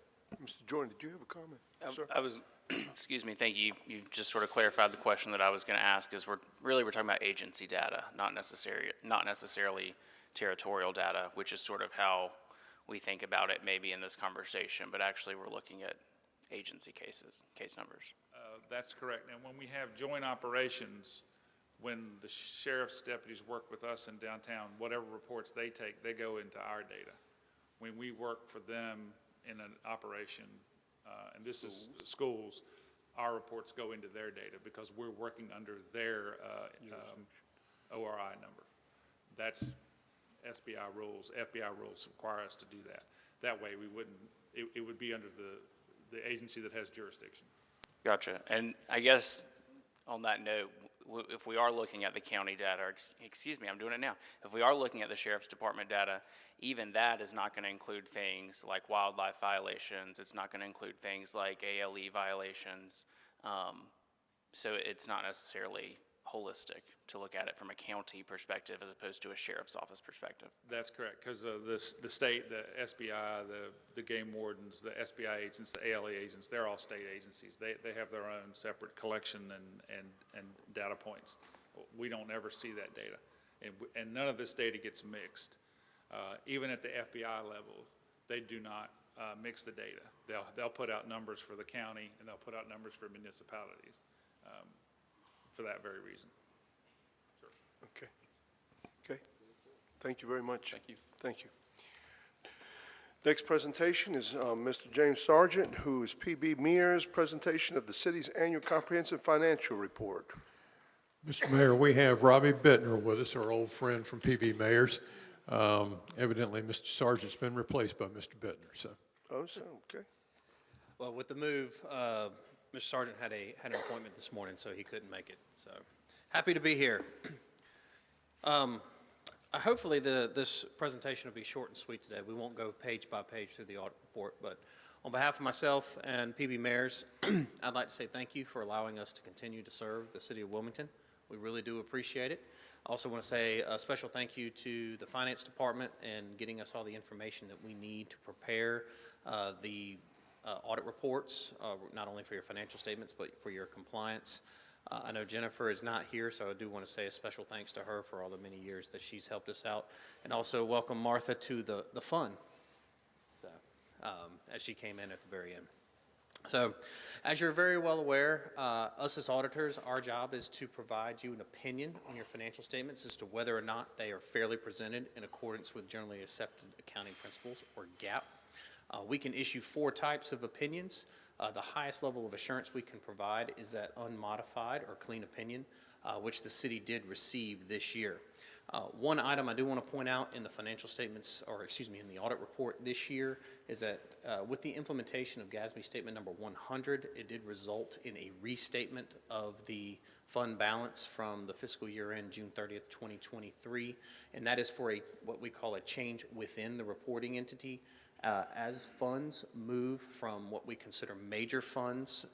Mr. Jordan, did you have a comment, sir? I was, excuse me, thank you. You just sort of clarified the question that I was going to ask. Is we're talking about agency data, not necessarily territorial data, which is sort of how we think about it maybe in this conversation. But actually, we're looking at agency case numbers. That's correct. And when we have joint operations, when the sheriff's deputies work with us in downtown, whatever reports they take, they go into our data. When we work for them in an operation, and this is schools, our reports go into their data because we're working under their ORI number. That's SBI rules. FBI rules require us to do that. That way we wouldn't, it would be under the agency that has jurisdiction. Gotcha. And I guess on that note, if we are looking at the county data, or excuse me, I'm doing it now. If we are looking at the Sheriff's Department data, even that is not going to include things like wildlife violations. It's not going to include things like ALE violations. So it's not necessarily holistic to look at it from a county perspective as opposed to a sheriff's office perspective. That's correct, because the state, the SBI, the game wardens, the SBI agents, the ALE agents, they're all state agencies. They have their own separate collection and data points. We don't ever see that data, and none of this data gets mixed. Even at the FBI level, they do not mix the data. They'll put out numbers for the county, and they'll put out numbers for municipalities for that very reason. Sure. Okay. Okay. Thank you very much. Thank you. Thank you. Next presentation is Mr. James Sargent, who is PB Mears' presentation of the city's annual comprehensive financial report. Mr. Mayor, we have Robbie Bittner with us, our old friend from PB Mayors. Evidently, Mr. Sargent's been replaced by Mr. Bittner, so. Oh, so, okay. Well, with the move, Mr. Sargent had an appointment this morning, so he couldn't make it. So happy to be here. Hopefully this presentation will be short and sweet today. We won't go page by page through the audit report, but on behalf of myself and PB Mayors, I'd like to say thank you for allowing us to continue to serve the city of Wilmington. We really do appreciate it. I also want to say a special thank you to the Finance Department and getting us all the information that we need to prepare the audit reports, not only for your financial statements, but for your compliance. I know Jennifer is not here, so I do want to say a special thanks to her for all the many years that she's helped us out. And also welcome Martha to the fun, so, as she came in at the very end. So, as you're very well aware, us as auditors, our job is to provide you an opinion on your financial statements as to whether or not they are fairly presented in accordance with generally accepted accounting principles, or GAAP. We can issue 4 types of opinions. The highest level of assurance we can provide is that unmodified or clean opinion, which the city did receive this year. One item I do want to point out in the financial statements, or excuse me, in the audit report this year, is that with the implementation of GASB statement number 100, it did result in a restatement of the fund balance from the fiscal year end June 30th, 2023, and that is for what we call a change within the reporting entity. As funds move from what we consider major funds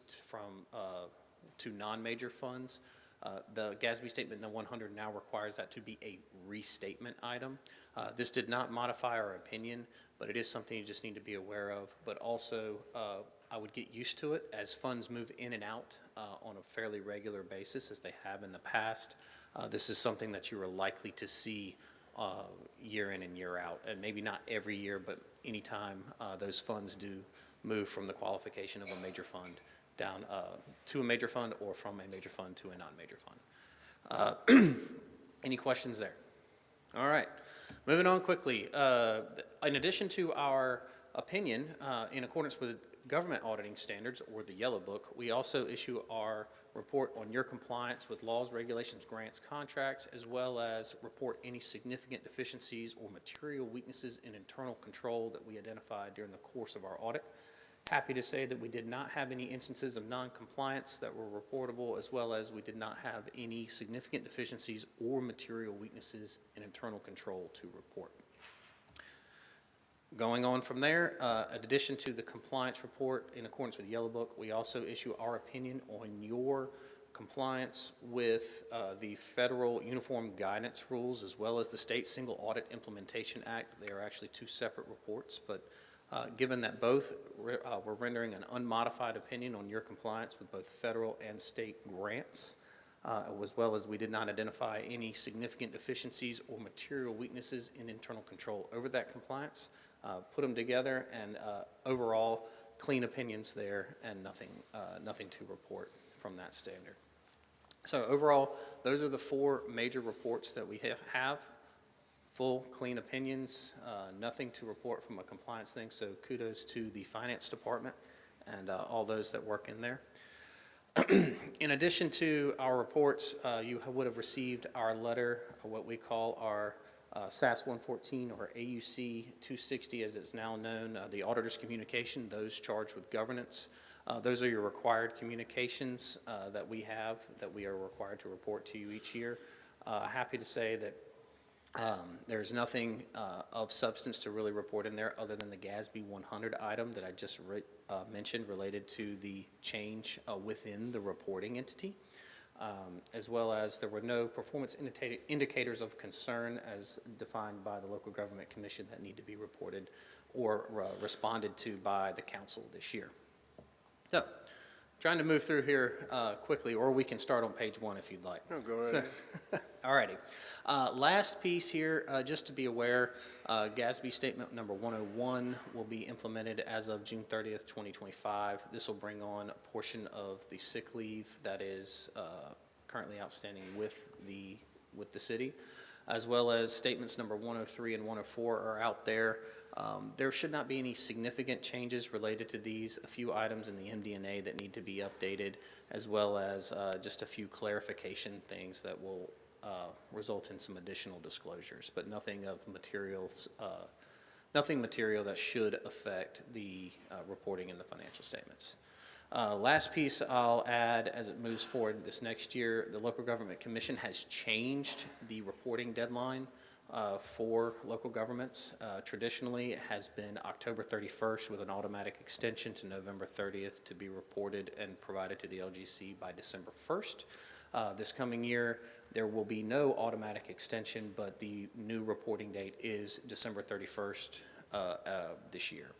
to non-major funds, the GASB statement 100 now requires that to be a restatement item. This did not modify our opinion, but it is something you just need to be aware of. But also, I would get used to it as funds move in and out on a fairly regular basis, as they have in the past. This is something that you are likely to see year in and year out, and maybe not every year, but anytime those funds do move from the qualification of a major fund down to a major fund, or from a major fund to a non-major fund. Any questions there? All right, moving on quickly. In addition to our opinion, in accordance with government auditing standards, or the Yellow Book, we also issue our report on your compliance with laws, regulations, grants, contracts, as well as report any significant deficiencies or material weaknesses in internal control that we identified during the course of our audit. Happy to say that we did not have any instances of non-compliance that were reportable, as well as we did not have any significant deficiencies or material weaknesses in internal control to report. Going on from there, in addition to the compliance report in accordance with Yellow Book, we also issue our opinion on your compliance with the federal uniform guidance rules, as well as the State Single Audit Implementation Act. They are actually two separate reports, but given that both we're rendering an unmodified opinion on your compliance with both federal and state grants, as well as we did not identify any significant deficiencies or material weaknesses in internal control over that compliance, put them together, and overall clean opinions there, and nothing to report from that standard. So overall, those are the four major reports that we have. Full, clean opinions, nothing to report from a compliance thing, so kudos to the finance department and all those that work in there. In addition to our reports, you would have received our letter, what we call our SAS 114 or AUC 260 as it's now known, the auditor's communication, those charged with governance. Those are your required communications that we have, that we are required to report to you each year. Happy to say that there's nothing of substance to really report in there other than the GASB 100 item that I just mentioned related to the change within the reporting entity, as well as there were no performance indicators of concern as defined by the local government commission that need to be reported or responded to by the council this year. So, trying to move through here quickly, or we can start on page 1 if you'd like. No, go ahead. Alrighty. Last piece here, just to be aware, GASB statement number 101 will be implemented as of June 30th, 2025. This will bring on a portion of the sick leave that is currently outstanding with the city, as well as statements number 103 and 104 are out there. There should not be any significant changes related to these. A few items in the MD&A that need to be updated, as well as just a few clarification things that will result in some additional disclosures, but nothing of materials, nothing material that should affect the reporting in the financial statements. Last piece I'll add as it moves forward this next year, the Local Government Commission has changed the reporting deadline for local governments. Traditionally, it has been October 31st with an automatic extension to November 30th to be reported and provided to the LGC by December 1st. This coming year, there will be no automatic extension, but the new reporting date is December 31st this year.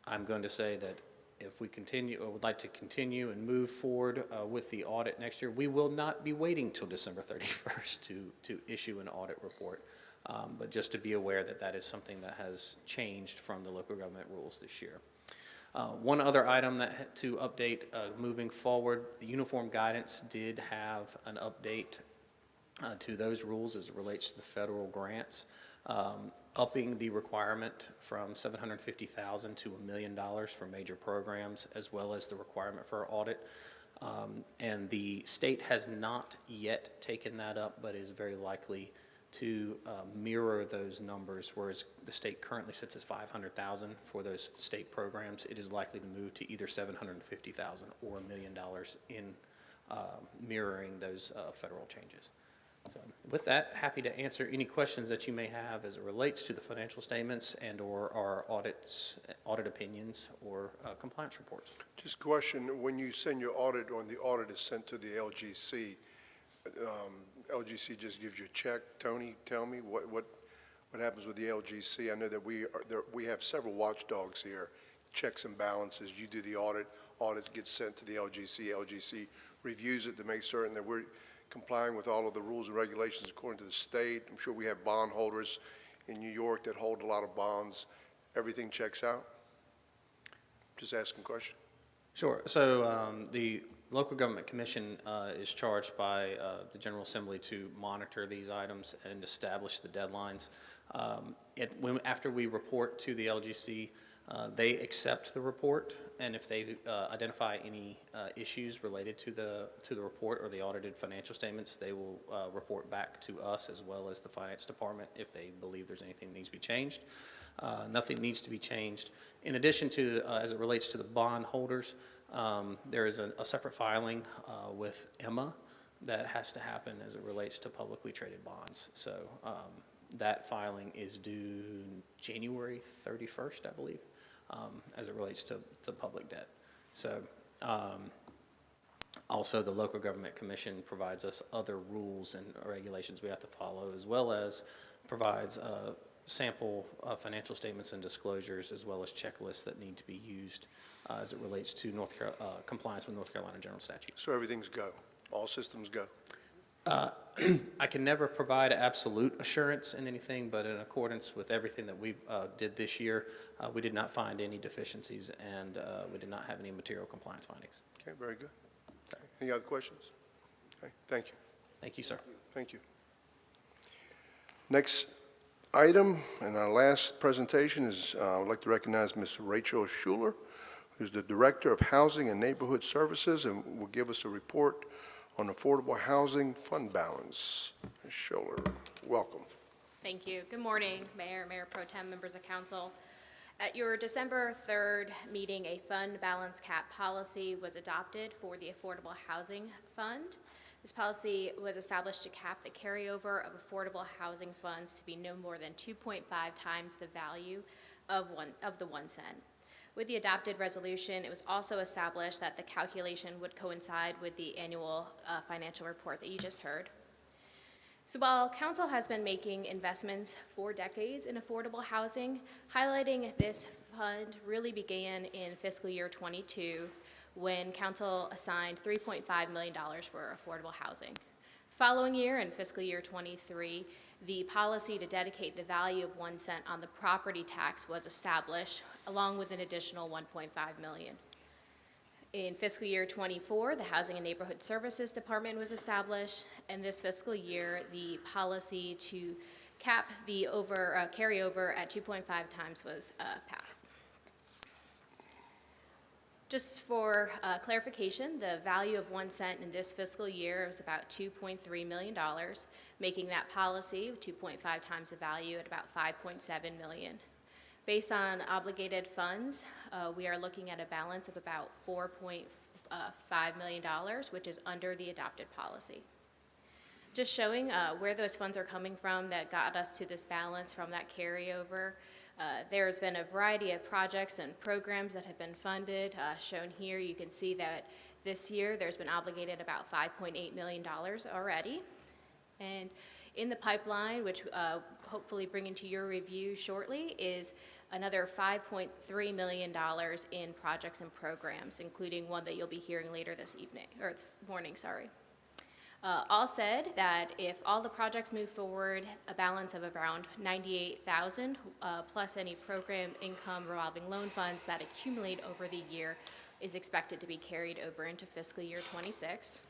I'm going to say that if we continue, or would like to continue and move forward with the audit next year, we will not be waiting till December 31st to issue an audit report. But just to be aware that that is something that has changed from the local government rules this year. One other item that to update moving forward, the uniform guidance did have an update to those rules as it relates to the federal grants, upping the requirement from $750,000 to $1 million for major programs, as well as the requirement for audit. And the state has not yet taken that up, but is very likely to mirror those numbers, whereas the state currently sits as $500,000 for those state programs. It is likely to move to either $750,000 or $1 million in mirroring those federal changes. So with that, happy to answer any questions that you may have as it relates to the financial statements and or our audit opinions or compliance reports. Just a question, when you send your audit or the audit is sent to the LGC, LGC just gives you a check. Tony, tell me what happens with the LGC. I know that we have several watchdogs here, checks and balances. You do the audit gets sent to the LGC. LGC reviews it to make certain that we're complying with all of the rules and regulations according to the state. I'm sure we have bond holders in New York that hold a lot of bonds. Everything checks out? Just asking a question. Sure. So the Local Government Commission is charged by the General Assembly to monitor these items and establish the deadlines. After we report to the LGC, They accept the report, and if they identify any issues related to the report or the audited financial statements, they will report back to us as well as the finance department if they believe there's anything that needs to be changed. Nothing needs to be changed. In addition to, as it relates to the bond holders, there is a separate filing with Emma that has to happen as it relates to publicly traded bonds. So that filing is due January 31st, I believe, as it relates to public debt. So also the Local Government Commission provides us other rules and regulations we have to follow, as well as provides sample financial statements and disclosures, as well as checklists that need to be used as it relates to compliance with North Carolina general statutes. So everything's go, all systems go? I can never provide absolute assurance in anything, but in accordance with everything that we did this year, we did not find any deficiencies, and we did not have any material compliance findings. Okay, very good. Okay. Any other questions? Okay, thank you. Thank you, sir. Thank you. Next item, and our last presentation is, I would like to recognize Ms. Rachel Schuler, who's the Director of Housing and Neighborhood Services, and will give us a report on affordable housing fund balance. Ms. Schuler, welcome. Thank you. Good morning, Mayor, Mayor Pro Tem, members of council. At your December 3rd meeting, a fund balance cap policy was adopted for the Affordable Housing Fund. This policy was established to cap the carryover of affordable housing funds to be no more than 2.5 times the value of the 1 cent. With the adopted resolution, it was also established that the calculation would coincide with the annual financial report that you just heard. So while council has been making investments for decades in affordable housing, highlighting this fund really began in fiscal year 22 when council assigned $3.5 million for affordable housing. Following year, in fiscal year 23, the policy to dedicate the value of 1 cent on the property tax was established, along with an additional $1.5 million. In fiscal year 24, the Housing and Neighborhood Services Department was established, and this fiscal year, the policy to cap the carryover at 2.5 times was passed. Just for clarification, the value of 1 cent in this fiscal year was about $2.3 million, making that policy 2.5 times the value at about $5.7 million. Based on obligated funds, we are looking at a balance of about $4.5 million, which is under the adopted policy. Just showing where those funds are coming from that got us to this balance from that carryover. There's been a variety of projects and programs that have been funded. Shown here, you can see that this year there's been obligated about $5.8 million already. And in the pipeline, which hopefully bringing to your review shortly, is another $5.3 million in projects and programs, including one that you'll be hearing later this morning, sorry. All said that if all the projects move forward, a balance of around $98,000 plus any program income revolving loan funds that accumulate over the year is expected to be carried over into fiscal year 26.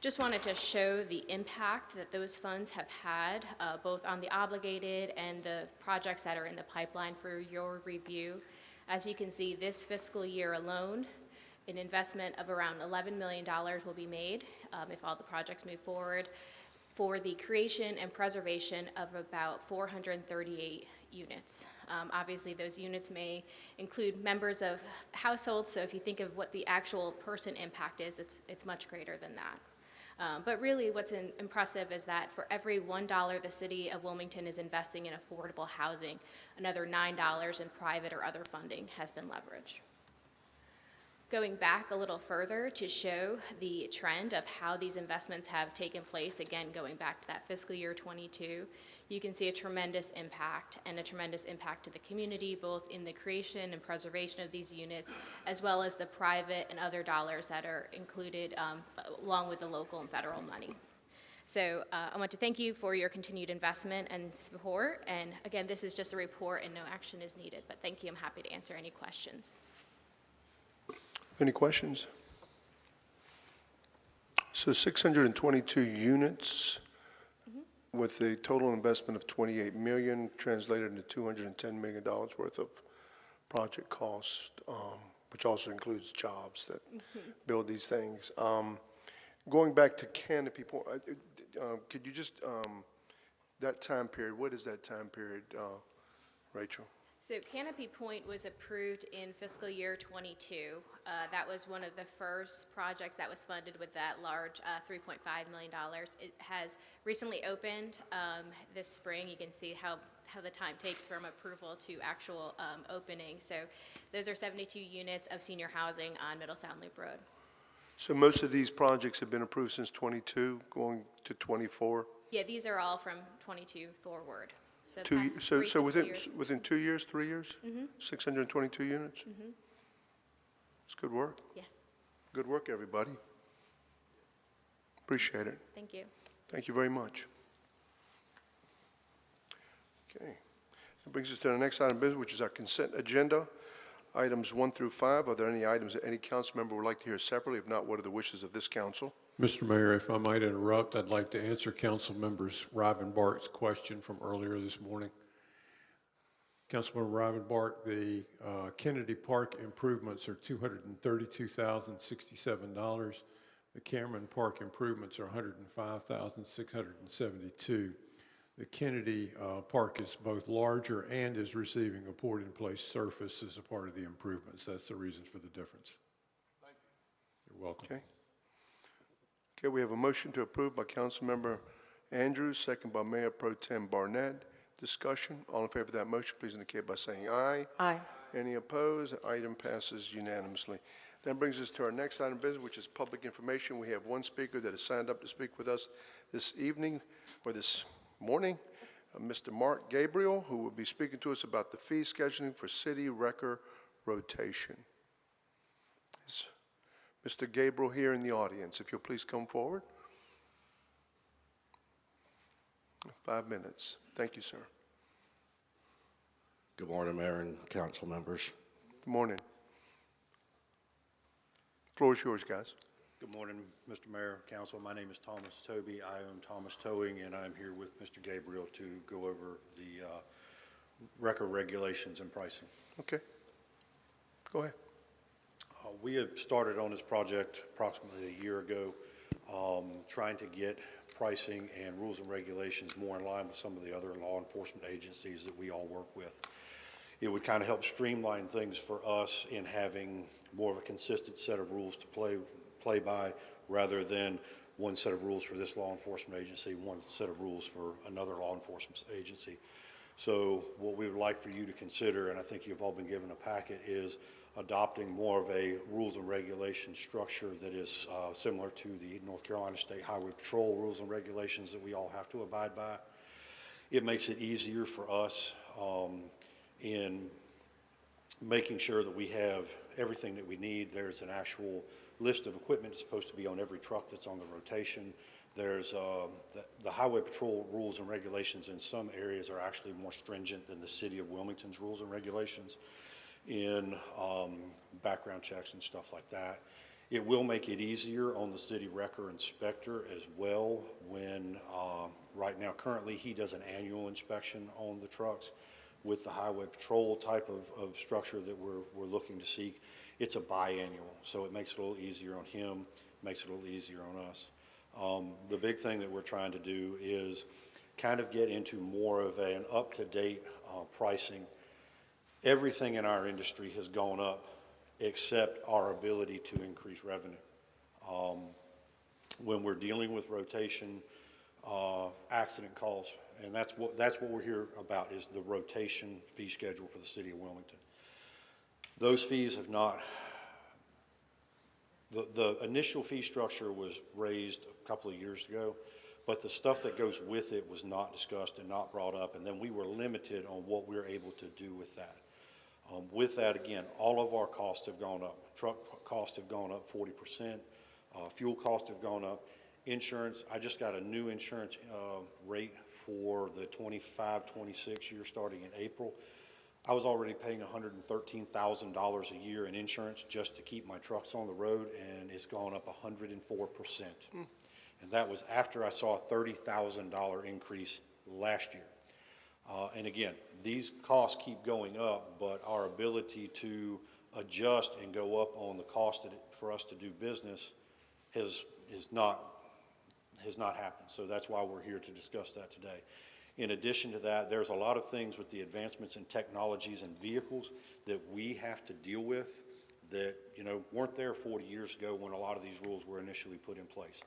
Just wanted to show the impact that those funds have had both on the obligated and the projects that are in the pipeline for your review. As you can see, this fiscal year alone, an investment of around $11 million will be made if all the projects move forward for the creation and preservation of about 438 units. Obviously, those units may include members of households, so if you think of what the actual person impact is, it's much greater than that. But really what's impressive is that for every $1 the city of Wilmington is investing in affordable housing, another $9 in private or other funding has been leveraged. Going back a little further to show the trend of how these investments have taken place, again, going back to that fiscal year 22, you can see a tremendous impact to the community, both in the creation and preservation of these units, as well as the private and other dollars that are included along with the local and federal money. So I want to thank you for your continued investment and support. And again, this is just a report and no action is needed, but thank you. I'm happy to answer any questions. Any questions? So 622 units with a total investment of $28 million, translated into $210 million worth of project cost, which also includes jobs that build these things. Going back to Canopy Point, could you just, that time period, what is that time period, Rachel? So Canopy Point was approved in fiscal year '22. That was one of the first projects that was funded with that large $3.5 million. It has recently opened this spring. You can see how the time takes from approval to actual opening. So those are 72 units of senior housing on Middle Sound Loop Road. So most of these projects have been approved since '22, going to '24? Yeah, these are all from '22 forward. So So past so three fiscal within years. 2 years, 3 years? Mhm. 622 units? It's good work. Yes, Good work, everybody. Appreciate it. thank you. Thank you very much. Okay. That brings us to the next item of business, which is our consent agenda. Items 1 through 5. Are there any items that any council member would like to hear separately? If not, what are the wishes of this council? Mr. Mayor, if I might interrupt, I'd like to answer Councilmember Rivenbark's question from earlier this morning. Councilmember Rivenbark, the Kennedy Park improvements are $232,067. The Cameron Park improvements are $105,672. The Kennedy Park is both larger and is receiving a poured-in-place surface as a part of the improvements. That's the reason for the difference. Thank you. You're welcome. Okay. Okay, we have a motion to approve by Councilmember Andrews, second by Mayor Pro Tem Barnett. Discussion. All in favor of that motion, please indicate by saying aye. Aye. Any opposed? The item passes unanimously. That brings us to our next item of business, which is public information. We have one speaker that has signed up to speak with us this evening, or this morning, Mr. Mark Gabriel, who will be speaking to us about the fee scheduling for city wrecker rotation. Is Mr. Gabriel here in the audience? If you'll please come forward. 5 minutes. Thank you, sir. Good morning, Mayor and council members. Good morning. Floor is yours, guys. Good morning, Mr. Mayor, council. My name is Thomas Toby. I own Thomas Towing, and I'm here with Mr. Gabriel to go over the wrecker regulations and pricing. Okay. Go ahead. We have started on this project approximately a year ago, trying to get pricing and rules and regulations more in line with some of the other law enforcement agencies that we all work with. It would kind of help streamline things for us in having more of a consistent set of rules to play by, rather than one set of rules for this law enforcement agency, one set of rules for another law enforcement agency. So what we would like for you to consider, and I think you've all been given a packet, is adopting more of a rules and regulation structure that is similar to the North Carolina State Highway Patrol rules and regulations that we all have to abide by. It makes it easier for us in making sure that we have everything that we need. There's an actual list of equipment that's supposed to be on every truck that's on the rotation. There's the Highway Patrol rules and regulations in some areas are actually more stringent than the City of Wilmington's rules and regulations in background checks and stuff like that. It will make it easier on the city wrecker inspector as well when right now currently he does an annual inspection on the trucks. With the Highway Patrol type of structure that we're looking to seek, it's a biannual, so it makes it a little easier on him, makes it a little easier on us. The big thing that we're trying to do is kind of get into more of an up-to-date pricing. Everything in our industry has gone up except our ability to increase revenue. When we're dealing with rotation, accident calls, and that's what we're here about, is the rotation fee schedule for the City of Wilmington. Those fees have not, the initial fee structure was raised a couple of years ago, but the stuff that goes with it was not discussed and not brought up, and then we were limited on what we're able to do with that. With that, again, all of our costs have gone up. Truck costs have gone up 40%. Fuel costs have gone up. Insurance, I just got a new insurance rate for the 25-26 year starting in April. I was already paying $113,000 a year in insurance just to keep my trucks on the road, and it's gone up 104%. And that was after I saw a $30,000 increase last year. And again, these costs keep going up, but our ability to adjust and go up on the cost for us to do business has not happened. So that's why we're here to discuss that today. In addition to that, there's a lot of things with the advancements in technologies and vehicles that we have to deal with that, weren't there 40 years ago when a lot of these rules were initially put in place.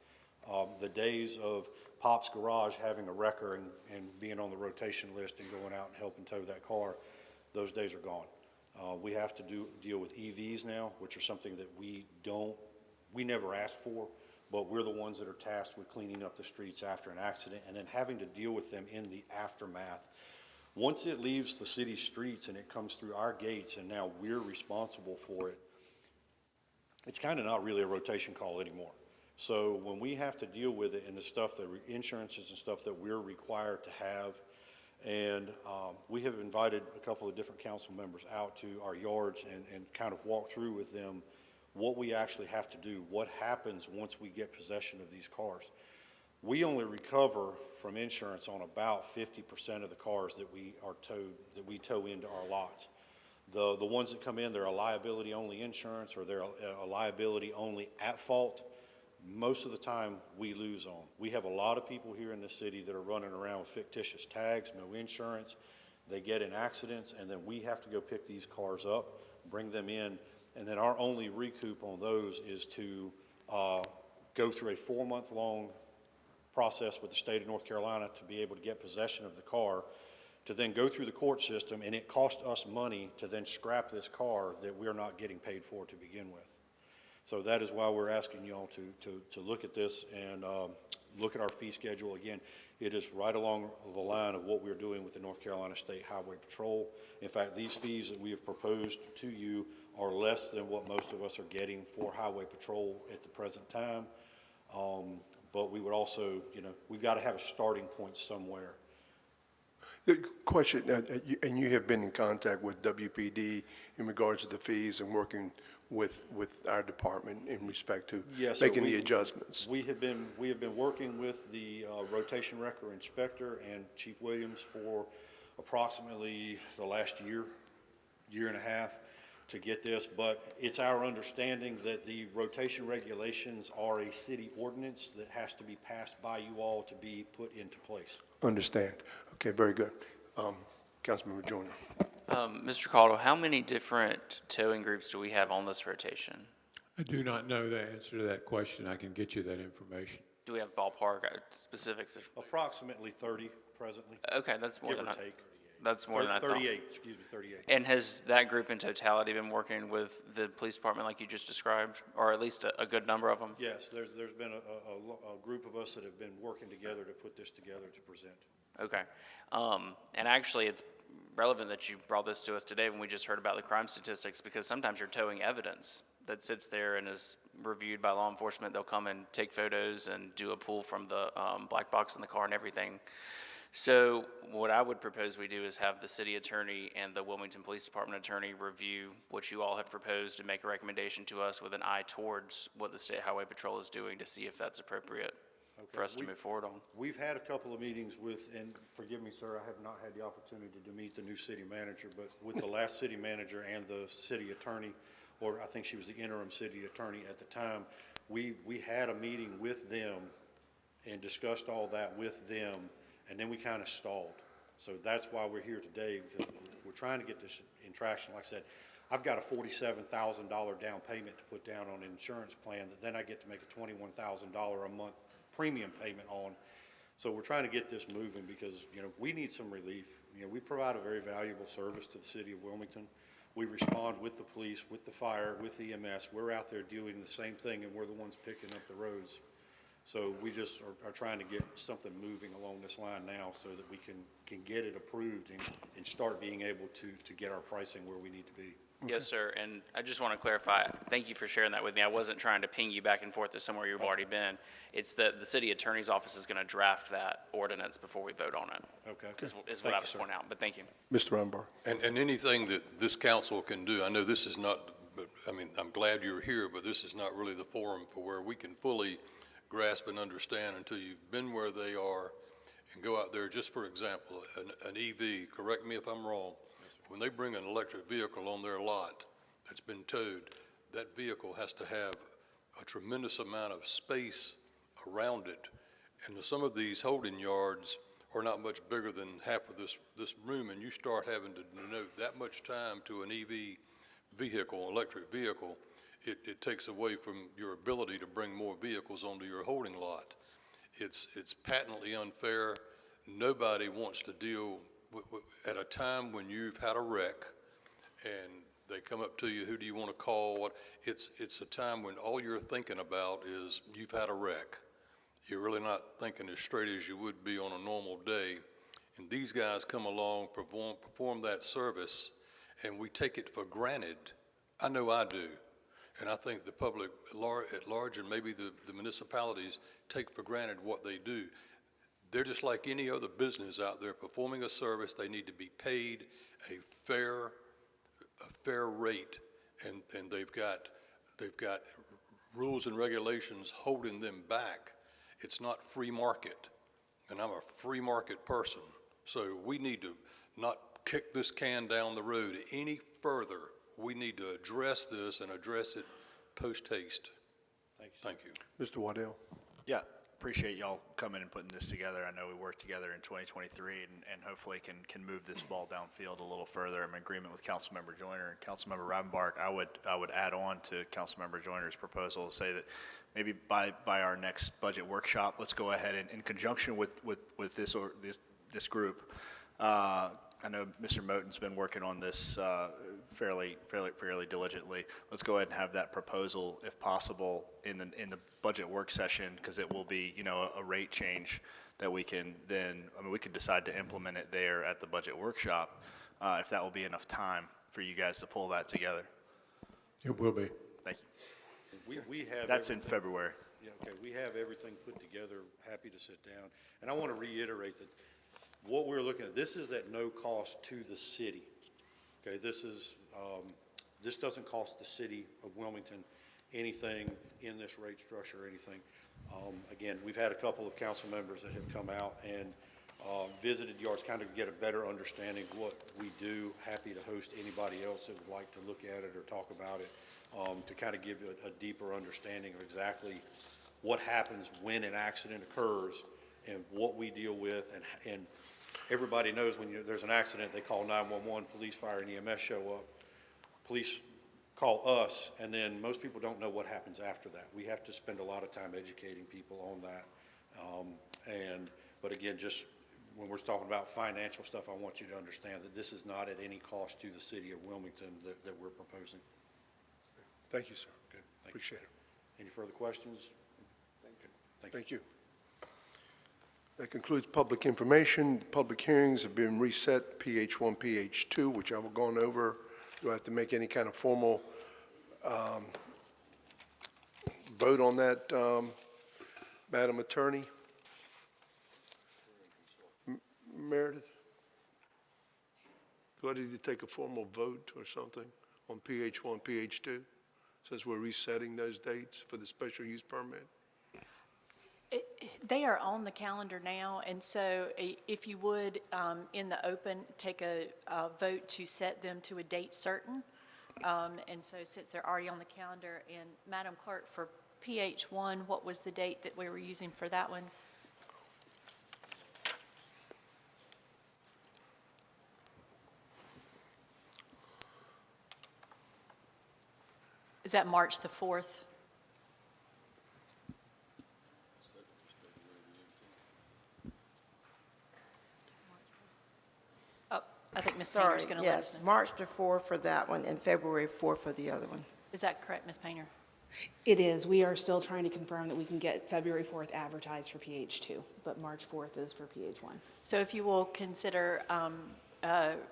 The days of Pop's Garage having a wrecker and being on the rotation list and going out and helping tow that car, those days are gone. We have to deal with EVs now, which are something that we never asked for, but we're the ones that are tasked with cleaning up the streets after an accident and then having to deal with them in the aftermath. Once it leaves the city streets and it comes through our gates and now we're responsible for it, it's kind of not really a rotation call anymore. So when we have to deal with it and the stuff that insurances and stuff that we're required to have, and we have invited a couple of different council members out to our yards and kind of walk through with them what we actually have to do, what happens once we get possession of these cars. We only recover from insurance on about 50% of the cars that we tow into our lots. The ones that come in, they're a liability only insurance or they're a liability only at fault. Most of the time we lose on. We have a lot of people here in the city that are running around with fictitious tags, no insurance. They get in accidents and then we have to go pick these cars up, bring them in, and then our only recoup on those is to go through a 4-month-long process with the state of North Carolina to be able to get possession of the car, to then go through the court system, and it costs us money to then scrap this car that we're not getting paid for to begin with. So that is why we're asking you all to look at this and look at our fee schedule. Again, it is right along the line of what we're doing with the North Carolina State Highway Patrol. In fact, these fees that we have proposed to you are less than what most of us are getting for Highway Patrol at the present time. But we would also, we've got to have a starting point somewhere. The question, and you have been in contact with WPD in regards to the fees and working with our department in respect to making the adjustments. We have been working with the rotation wrecker inspector and Chief Williams for approximately the last year and a half to get this, but it's our understanding that the rotation regulations are a city ordinance that has to be passed by you all to be put into place. Understand. Okay, very good. Councilmember Joyner. Mr. Caldwell, how many different towing groups do we have on this rotation? I do not know the answer to that question. I can get you that information. Do we have ballpark specifics? Approximately 30 presently. Okay, that's more than I thought. That's more than I thought. 38, excuse me, 38. And has that group in totality been working with the police department like you just described, or at least a good number of them? Yes, there's been a group of us that have been working together to put this together to present. Okay. And actually, it's relevant that you brought this to us today when we just heard about the crime statistics, because sometimes you're towing evidence that sits there and is reviewed by law enforcement. They'll come and take photos and do a pull from the black box in the car and everything. So what I would propose we do is have the city attorney and the Wilmington Police Department attorney review what you all have proposed and make a recommendation to us with an eye towards what the State Highway Patrol is doing to see if that's appropriate for us to move forward on. We've had a couple of meetings with, and forgive me, sir, I have not had the opportunity to meet the new city manager, but with the last city manager and the city attorney, or I think she was the interim city attorney at the time, we had a meeting with them and discussed all that with them, and then we kind of stalled. So that's why we're here today, because we're trying to get this in traction. Like I said, I've got a $47,000 down payment to put down on an insurance plan that then I get to make a $21,000 a month premium payment on. So we're trying to get this moving because, we need some relief. We provide a very valuable service to the city of Wilmington. We respond with the police, with the fire, with EMS. We're out there doing the same thing, and we're the ones picking up the roads. So we just are trying to get something moving along this line now so that we can get it approved and start being able to get our pricing where we need to be. Yes, sir. And I just want to clarify, thank you for sharing that with me. I wasn't trying to ping you back and forth to somewhere you've already been. It's that the city attorney's office is going to draft that ordinance before we vote on it. Okay. Is what I was pointing out, but thank you. Mr. Unbar. And anything that this council can do, I know this is not, but I mean, I'm glad you're here, but this is not really the forum for where we can fully grasp and understand until you've been where they are and go out there, just for example, an EV, correct me if I'm wrong, when they bring an electric vehicle on their lot that's been towed, that vehicle has to have a tremendous amount of space around it. And some of these holding yards are not much bigger than half of this room, and you start having to devote that much time to an EV vehicle, electric vehicle, it takes away from your ability to bring more vehicles onto your holding lot. It's patently unfair. Nobody wants to deal at a time when you've had a wreck and they come up to you, who do you want to call? It's a time when all you're thinking about is you've had a wreck. You're really not thinking as straight as you would be on a normal day. And these guys come along, perform that service, and we take it for granted. I know I do. And I think the public at large and maybe the municipalities take for granted what they do. They're just like any other business out there performing a service. They need to be paid a fair rate, and they've got rules and regulations holding them back. It's not free market, and I'm a free market person. So we need to not kick this can down the road any further. We need to address this and address it post haste. Thank you. Mr. Waddell. Yeah, appreciate y'all coming and putting this together. I know we worked together in 2023 and hopefully can move this ball downfield a little further. I'm in agreement with Councilmember Joyner and Councilmember Rivenbark. I would add on to Councilmember Joyner's proposal to say that maybe by our next budget workshop, let's go ahead and in conjunction with this group. I know Mr. Moten's been working on this fairly diligently. Let's go ahead and have that proposal, if possible, in the budget work session, because it will be, a rate change that we can then, we could decide to implement it there at the budget workshop, if that will be enough time for you guys to pull that together. It will be. Thank you. We have. That's in February. Yeah, okay, we have everything put together, happy to sit down. And I want to reiterate that what we're looking at, this is at no cost to the city. Okay, this doesn't cost the city of Wilmington anything in this rate structure or anything. Again, we've had a couple of council members that have come out and visited yards, kind of get a better understanding of what we do. Happy to host anybody else that would like to look at it or talk about it, to kind of give you a deeper understanding of exactly what happens when an accident occurs and what we deal with. And everybody knows when there's an accident, they call 911, police, fire, and EMS show up. Police call us, and then most people don't know what happens after that. We have to spend a lot of time educating people on that. But again, just when we're talking about financial stuff, I want you to understand that this is not at any cost to the city of Wilmington that we're proposing. Thank you, sir. Good. Appreciate it. Any further questions? Thank you. That concludes public information. Public hearings have been reset, PH1, PH2, which I've gone over. Do I have to make any kind of formal vote on that, Madam Attorney? Meredith? Do I need to take a formal vote or something on PH1, PH2, since we're resetting those dates for the special use permit? They are on the calendar now, and so if you would, in the open, take a vote to set them to a date certain. And so since they're already on the calendar, and Madam Clerk, for PH1, what was the date that we were using for that one? Is that March the 4th? I think Ms. Painter's going to let us know. Yes, March the 4th for that one and February 4th for the other one. Is that correct, Ms. Painter? It is. We are still trying to confirm that we can get February 4th advertised for PH2, but March 4th is for PH1. So if you will consider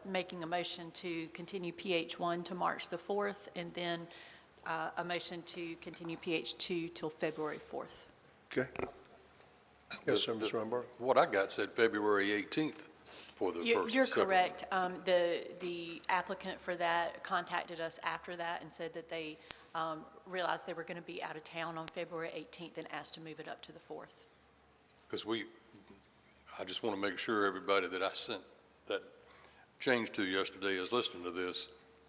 making a motion to continue PH1 to March the 4th, and then a motion to continue PH2 till February 4th. Okay. Yes, sir, Ms. Rumbar. What I got said February 18th for the first. You're correct. The applicant for that contacted us after that and said that they realized they were going to be out of town on February 18th and asked to move it up to the 4th. Because I just want to make sure everybody that I sent that change to yesterday is listening to this,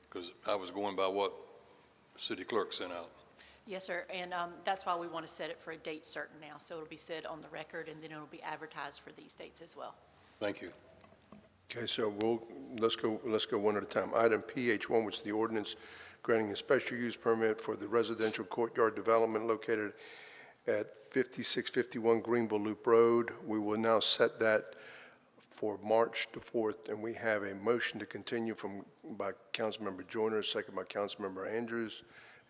because I was going by what the city clerk sent out. Yes, sir, and that's why we want to set it for a date certain now, so it'll be said on the record, and then it'll be advertised for these dates as well. Thank you. Okay, so let's go one at a time. Item PH1, which is the ordinance granting a special use permit for the residential courtyard development located at 5651 Greenville Loop Road. We will now set that for March the 4th, and we have a motion to continue by Councilmember Joyner, second by Councilmember Andrews.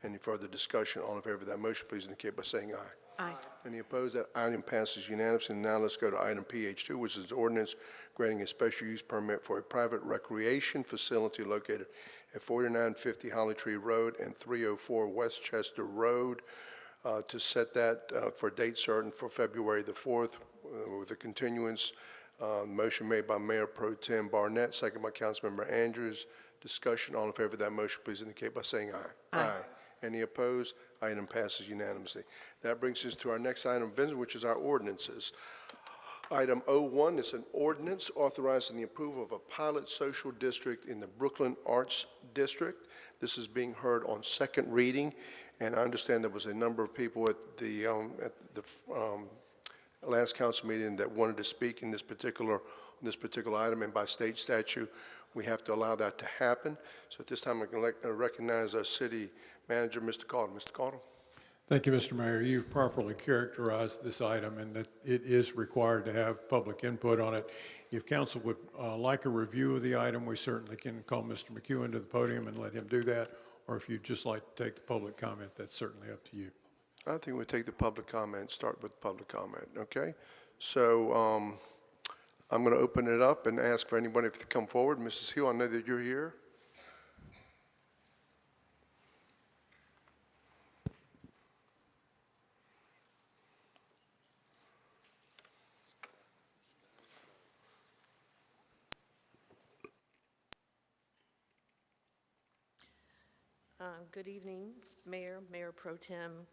Any further discussion? All in favor of that motion, please indicate by saying aye. Aye. Any opposed? That item passes unanimously. And now let's go to item PH2, which is the ordinance granting a special use permit for a private recreation facility located at 4950 Holly Tree Road and 304 Westchester Road, to set that for date certain for February the 4th with a continuance. Motion made by Mayor Pro Tem Barnett, second by Councilmember Andrews. Discussion. All in favor of that motion, please indicate by saying aye. Aye. Any opposed? Item passes unanimously. That brings us to our next item of business, which is our ordinances. Item 01 is an ordinance authorizing the approval of a pilot social district in the Brooklyn Arts District. This is being heard on second reading, and I understand there was a number of people at the last council meeting that wanted to speak in this particular item, and by state statute, we have to allow that to happen. So at this time, I'm going to recognize our city manager, Mr. Caldwell. Mr. Caldwell. Thank you, Mr. Mayor. You've properly characterized this item and that it is required to have public input on it. If council would like a review of the item, we certainly can call Mr. McEwen to the podium and let him do that. Or if you'd just like to take the public comment, that's certainly up to you. I think we'll take the public comment, start with public comment, okay? So I'm going to open it up and ask for anybody to come forward. Mrs. Hill, I know that you're here. Good evening, Mayor, Mayor Pro Tem,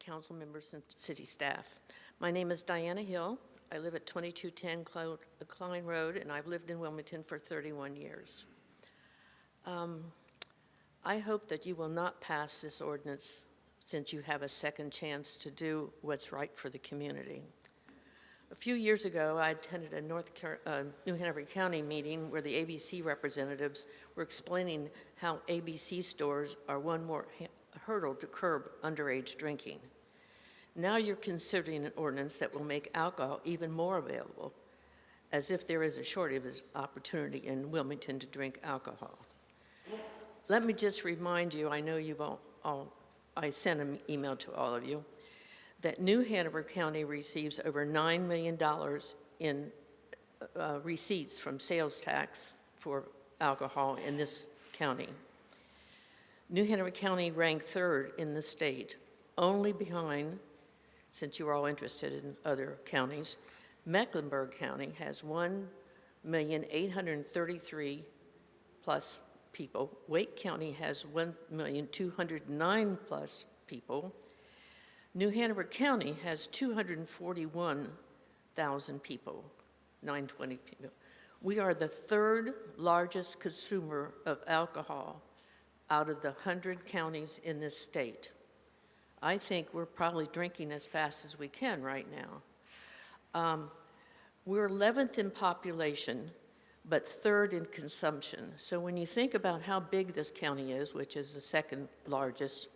council members, and city staff. My name is Diana Hill. I live at 2210 Klein Road, and I've lived in Wilmington for 31 years. I hope that you will not pass this ordinance since you have a second chance to do what's right for the community. A few years ago, I attended a New Hanover County meeting where the ABC representatives were explaining how ABC stores are one more hurdle to curb underage drinking. Now you're considering an ordinance that will make alcohol even more available, as if there is a shortage of opportunity in Wilmington to drink alcohol. Let me just remind you, I know you've I sent an email to all of you, that New Hanover County receives over $9 million in receipts from sales tax for alcohol in this county. New Hanover County ranked third in the state, only behind, since you are all interested in other counties, Mecklenburg County has 1,833,000 plus people. Wake County has 1,209,000 plus people. New Hanover County has 241,000 people, 920 people. We are the third largest consumer of alcohol out of the 100 counties in this state. I think we're probably drinking as fast as we can right now. We're 11th in population, but third in consumption. So when you think about how big this county is, which is the second largest,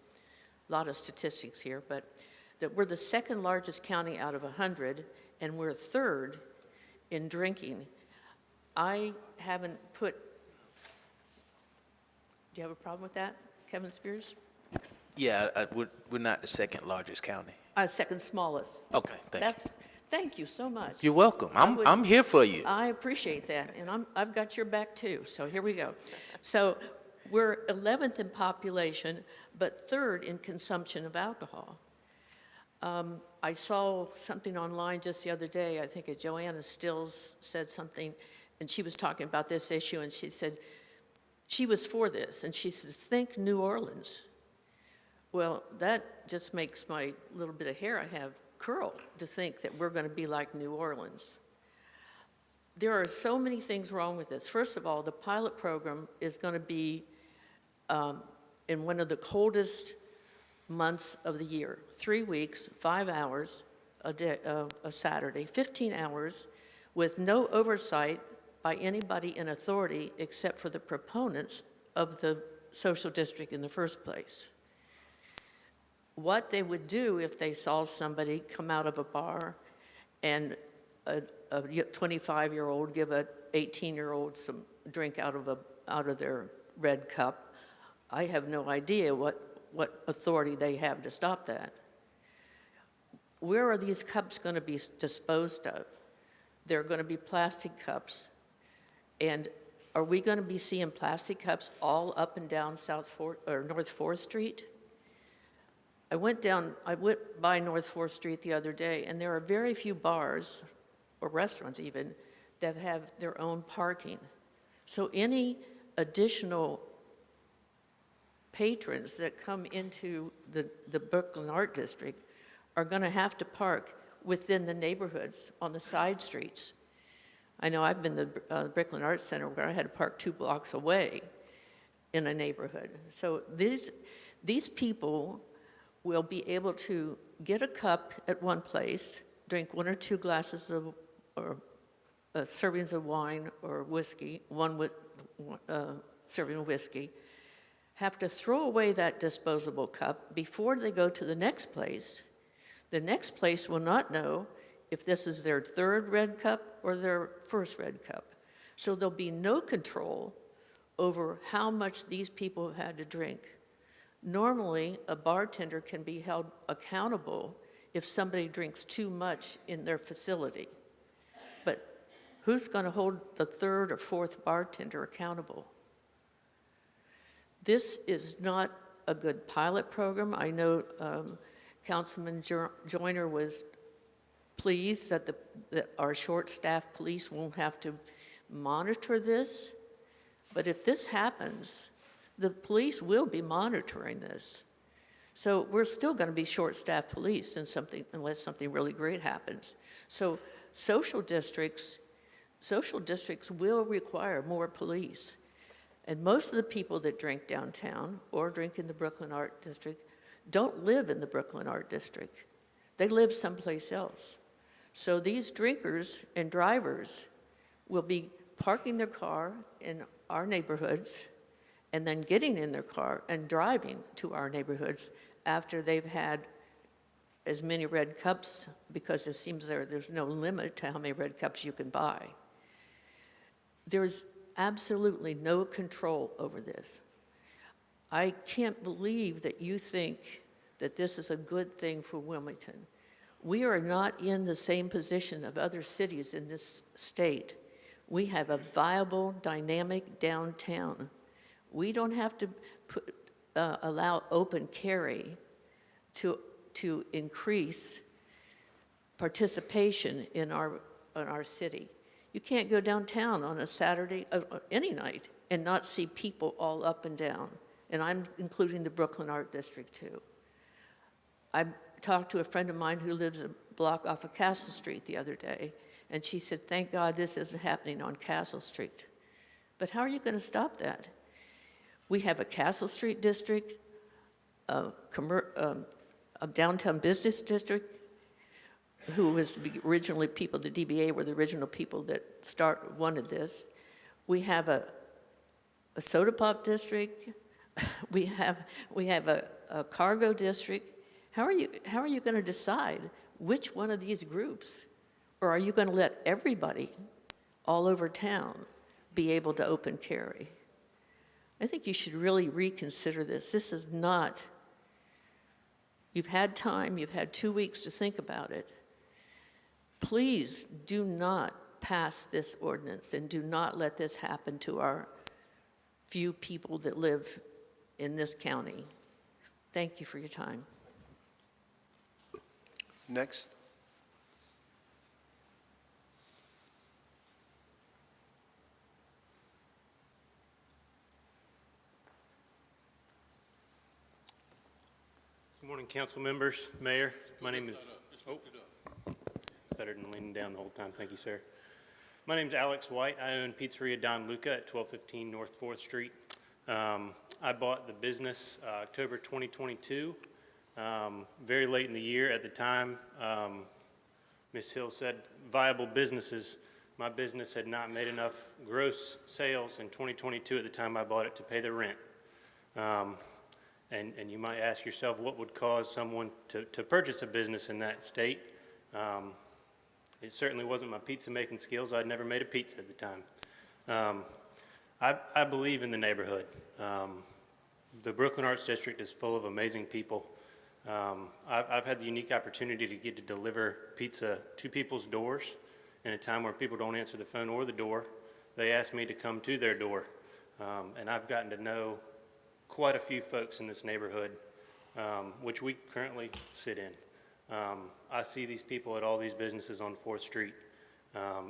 a lot of statistics here, but that we're the second largest county out of 100, and we're third in drinking. I haven't put, do you have a problem with that, Kevin Spears? Yeah, we're not the second largest county. Second smallest. Okay, thank you. Thank you so much. You're welcome. I'm here for you. I appreciate that, and I've got your back too, so here we go. So we're 11th in population, but third in consumption of alcohol. I saw something online just the other day, I think Joanna Stills said something, and she was talking about this issue, and she said she was for this, and she said, think New Orleans. Well, that just makes my little bit of hair I have curl to think that we're going to be like New Orleans. There are so many things wrong with this. First of all, the pilot program is going to be in one of the coldest months of the year. 3 weeks, 5 hours a day, a Saturday, 15 hours, with no oversight by anybody in authority except for the proponents of the social district in the first place. What they would do if they saw somebody come out of a bar and a 25-year-old give a 18-year-old some drink out of their red cup, I have no idea what authority they have to stop that. Where are these cups going to be disposed of? They're going to be plastic cups. And are we going to be seeing plastic cups all up and down North 4th Street? I went by North 4th Street the other day, and there are very few bars, or restaurants even, that have their own parking. So any additional patrons that come into the Brooklyn Art District are going to have to park within the neighborhoods on the side streets. I know I've been to the Brooklyn Arts Center where I had to park 2 blocks away in a neighborhood. So these people will be able to get a cup at one place, drink 1 or 2 glasses of, or servings of wine or whiskey, serving of whiskey, have to throw away that disposable cup before they go to the next place. The next place will not know if this is their 3rd red cup or their 1st red cup. So there'll be no control over how much these people have had to drink. Normally, a bartender can be held accountable if somebody drinks too much in their facility. But who's going to hold the 3rd or 4th bartender accountable? This is not a good pilot program. I know Councilman Joyner was pleased that our short-staffed police won't have to monitor this. But if this happens, the police will be monitoring this. So we're still going to be short-staffed police unless something really great happens. So social districts will require more police. And most of the people that drink downtown or drink in the Brooklyn Art District don't live in the Brooklyn Art District. They live someplace else. So these drinkers and drivers will be parking their car in our neighborhoods and then getting in their car and driving to our neighborhoods after they've had as many red cups, because it seems there's no limit to how many red cups you can buy. There's absolutely no control over this. I can't believe that you think that this is a good thing for Wilmington. We are not in the same position of other cities in this state. We have a viable, dynamic downtown. We don't have to allow open carry to increase participation in our city. You can't go downtown on a Saturday, any night, and not see people all up and down. And I'm including the Brooklyn Art District too. I talked to a friend of mine who lives a block off of Castle Street the other day, and she said, thank God this isn't happening on Castle Street. But how are you going to stop that? We have a Castle Street district, a downtown business district, who was originally people, the DBA were the original people that wanted this. We have a soda pop district. We have a cargo district. How are you going to decide which one of these groups, or are you going to let everybody all over town be able to open carry? I think you should really reconsider this. This is not, you've had time, you've had 2 weeks to think about it. Please do not pass this ordinance and do not let this happen to our few people that live in this county. Thank you for your time. Next. Good morning, council members, mayor. My name is, better than leaning down the whole time. Thank you, sir. My name's Alex White. I own Pizzeria Don Luca at 1215 North 4th Street. I bought the business October 2022, very late in the year. At the time, Ms. Hill said viable businesses. My business had not made enough gross sales in 2022 at the time I bought it to pay the rent. And you might ask yourself, what would cause someone to purchase a business in that state? It certainly wasn't my pizza making skills. I'd never made a pizza at the time. I believe in the neighborhood. The Brooklyn Arts District is full of amazing people. I've had the unique opportunity to get to deliver pizza to people's doors in a time where people don't answer the phone or the door. They ask me to come to their door. And I've gotten to know quite a few folks in this neighborhood, which we currently sit in. I see these people at all these businesses on 4th Street,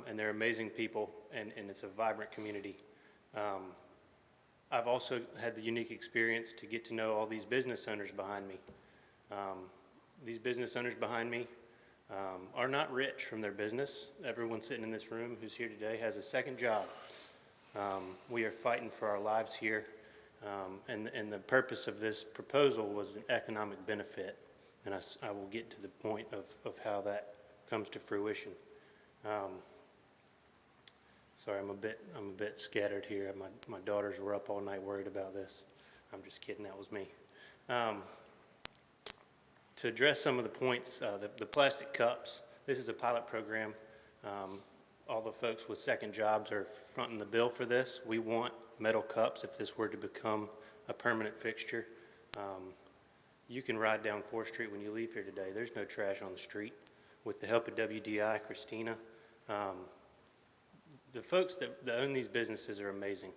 and they're amazing people, and it's a vibrant community. I've also had the unique experience to get to know all these business owners behind me. These business owners behind me are not rich from their business. Everyone sitting in this room who's here today has a second job. We are fighting for our lives here, and the purpose of this proposal was an economic benefit, and I will get to the point of how that comes to fruition. Sorry, I'm a bit scattered here. My daughters were up all night worried about this. I'm just kidding, that was me. To address some of the points, the plastic cups, this is a pilot program. All the folks with second jobs are fronting the bill for this. We want metal cups if this were to become a permanent fixture. You can ride down 4th Street when you leave here today. There's no trash on the street. With the help of WDI, Christina, the folks that own these businesses are amazing.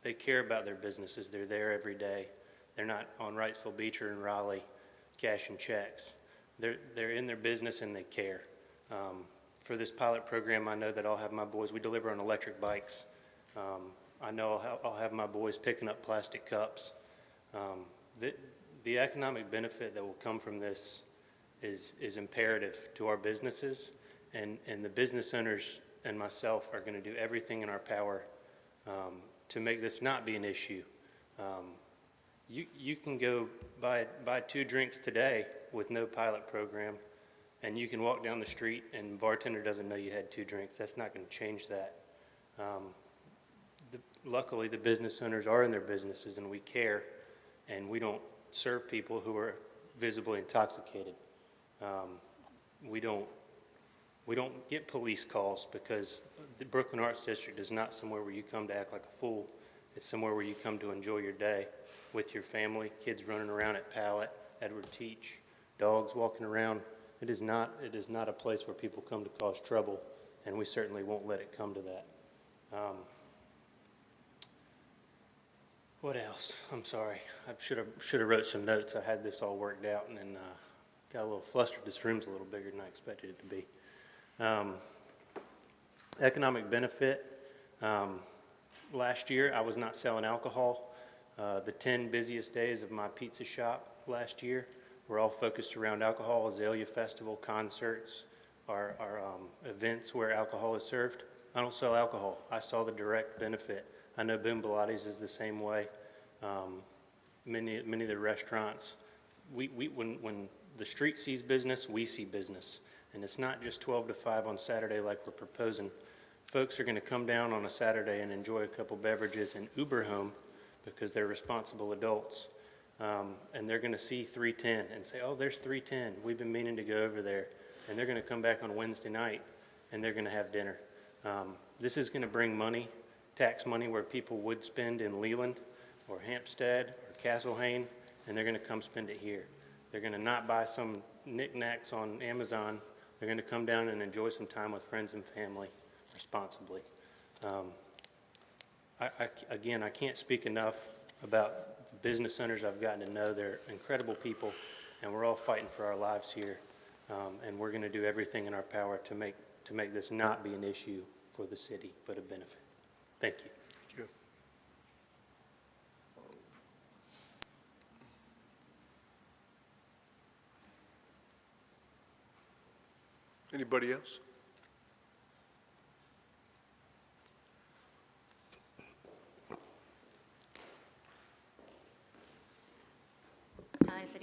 They care about their businesses. They're there every day. They're not on Wrightsville Beach or in Raleigh cashing checks. They're in their business and they care. For this pilot program, I know that I'll have my boys, we deliver on electric bikes. I know I'll have my boys picking up plastic cups. The economic benefit that will come from this is imperative to our businesses, and the business owners and myself are going to do everything in our power to make this not be an issue. You can go buy 2 drinks today with no pilot program, and you can walk down the street and the bartender doesn't know you had 2 drinks. That's not going to change that. Luckily, the business owners are in their businesses and we care, and we don't serve people who are visibly intoxicated. We don't get police calls because the Brooklyn Arts District is not somewhere where you come to act like a fool. It's somewhere where you come to enjoy your day with your family, kids running around at Pallet, Edward Teach, dogs walking around. It is not a place where people come to cause trouble, and we certainly won't let it come to that. What else? I'm sorry. I should have wrote some notes. I had this all worked out, and then got a little flustered. This room's a little bigger than I expected it to be. Economic benefit. Last year, I was not selling alcohol. The 10 busiest days of my pizza shop last year were all focused around alcohol, Azalea Festival, concerts, our events where alcohol is served. I don't sell alcohol. I saw the direct benefit. I know Boom Pilates is the same way. Many of the restaurants, when the street sees business, we see business. And it's not just 12 to 5 on Saturday like we're proposing. Folks are going to come down on a Saturday and enjoy a couple beverages and Uber home because they're responsible adults. And they're going to see 310 and say, oh, there's 310. We've been meaning to go over there. And they're going to come back on Wednesday night and they're going to have dinner. This is going to bring money, tax money where people would spend in Leland or Hampstead or Castlehane, and they're going to come spend it here. They're going to not buy some knickknacks on Amazon. They're going to come down and enjoy some time with friends and family responsibly. Again, I can't speak enough about the business owners I've gotten to know. They're incredible people, and we're all fighting for our lives here. And we're going to do everything in our power to make this not be an issue for the city, but a benefit. Thank you. Thank you. Anybody else?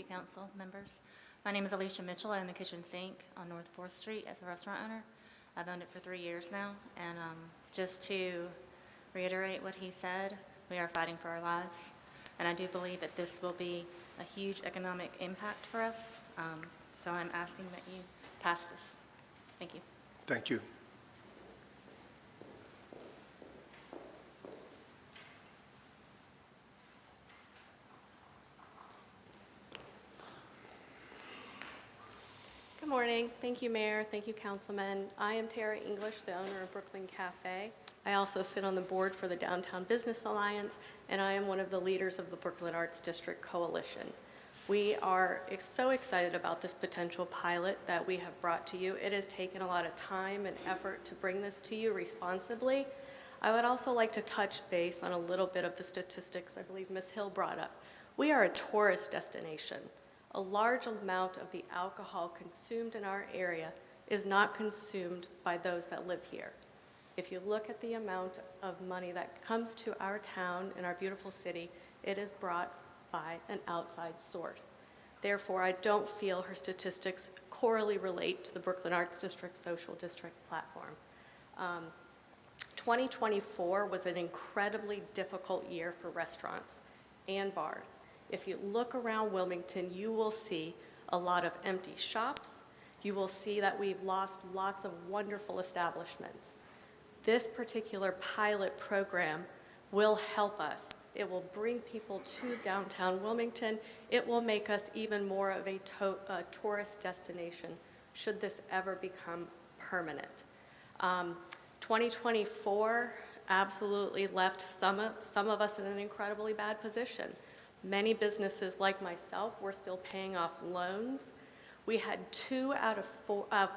council members. My name is Alicia Mitchell. I own the Kitchen Sink on North 4th Street as a restaurant owner. I've owned it for 3 years now, and just to reiterate what he said, we are fighting for our lives, and I do believe that this will be a huge economic impact for us, so I'm asking that you pass this. Thank you. Thank you. Good morning. Thank you, Mayor. Thank you, Councilman. I am Tara English, the owner of Brooklyn Cafe. I also sit on the board for the Downtown Business Alliance, and I am one of the leaders of the Brooklyn Arts District Coalition. We are so excited about this potential pilot that we have brought to you. It has taken a lot of time and effort to bring this to you responsibly. I would also like to touch base on a little bit of the statistics I believe Ms. Hill brought up. We are a tourist destination. A large amount of the alcohol consumed in our area is not consumed by those that live here. If you look at the amount of money that comes to our town and our beautiful city, it is brought by an outside source. Therefore, I don't feel her statistics correlate relate to the Brooklyn Arts District Social District platform. 2024 was an incredibly difficult year for restaurants and bars. If you look around Wilmington, you will see a lot of empty shops. You will see that we've lost lots of wonderful establishments. This particular pilot program will help us. It will bring people to downtown Wilmington. It will make us even more of a tourist destination should this ever become permanent. 2024 absolutely left some of us in an incredibly bad position. Many businesses like myself were still paying off loans. We had 2 out of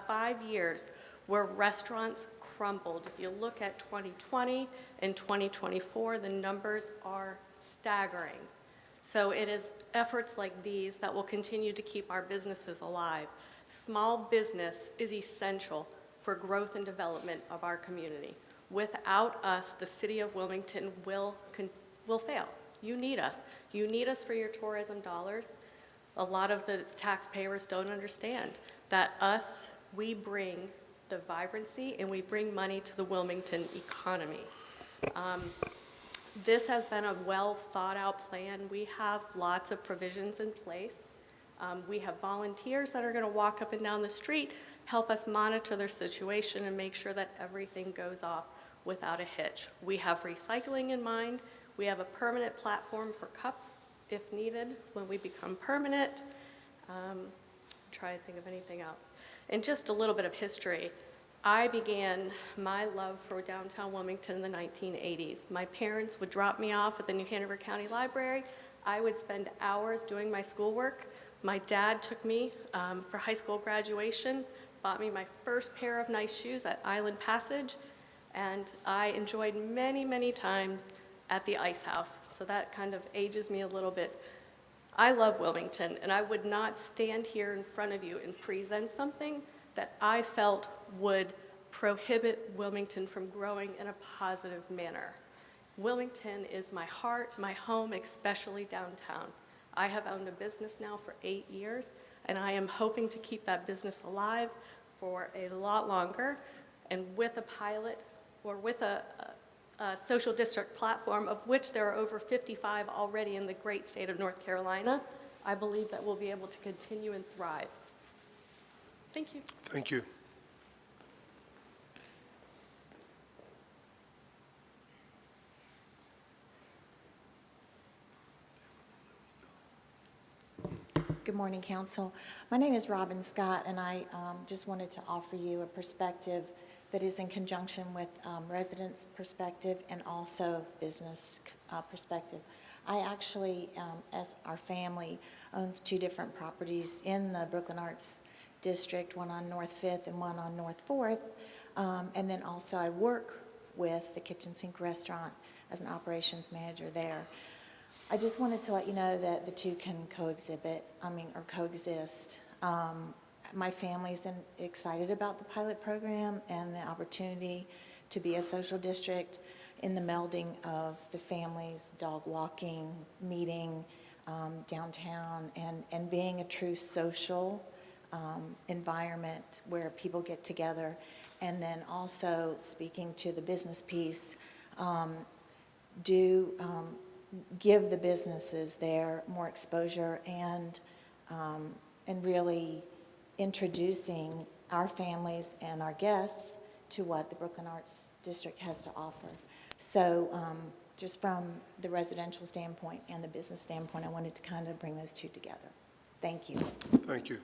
5 years where restaurants crumbled. If you look at 2020 and 2024, the numbers are staggering. So it is efforts like these that will continue to keep our businesses alive. Small business is essential for growth and development of our community. Without us, the city of Wilmington will fail. You need us. You need us for your tourism dollars. A lot of the taxpayers don't understand that we bring the vibrancy and we bring money to the Wilmington economy. This has been a well thought out plan. We have lots of provisions in place. We have volunteers that are going to walk up and down the street, help us monitor their situation and make sure that everything goes off without a hitch. We have recycling in mind. We have a permanent platform for cups if needed when we become permanent. Try to think of anything else. And just a little bit of history. I began my love for downtown Wilmington in the 1980s. My parents would drop me off at the New Hanover County Library. I would spend hours doing my schoolwork. My dad took me for high school graduation, bought me my first pair of nice shoes at Island Passage, and I enjoyed many, many times at the Ice House. So that kind of ages me a little bit. I love Wilmington, and I would not stand here in front of you and present something that I felt would prohibit Wilmington from growing in a positive manner. Wilmington is my heart, my home, especially downtown. I have owned a business now for 8 years, and I am hoping to keep that business alive for a lot longer. And with a pilot, or with a social district platform, of which there are over 55 already in the great state of North Carolina, I believe that we'll be able to continue and thrive. Thank you. Thank you. Good morning, Council. My name is Robin Scott, and I just wanted to offer you a perspective that is in conjunction with residents' perspective and also business perspective. I actually, as our family, owns 2 different properties in the Brooklyn Arts District, one on North 5th and one on North 4th. And then also I work with the Kitchen Sink restaurant as an operations manager there. I just wanted to let you know that the 2 can coexist. My family's excited about the pilot program and the opportunity to be a social district in the melding of the families, dog walking, meeting, downtown and being a true social environment where people get together. And then also speaking to the business piece, give the businesses there more exposure and really introducing our families and our guests to what the Brooklyn Arts District has to offer. So just from the residential standpoint and the business standpoint, I wanted to kind of bring those two together. Thank you. Thank you.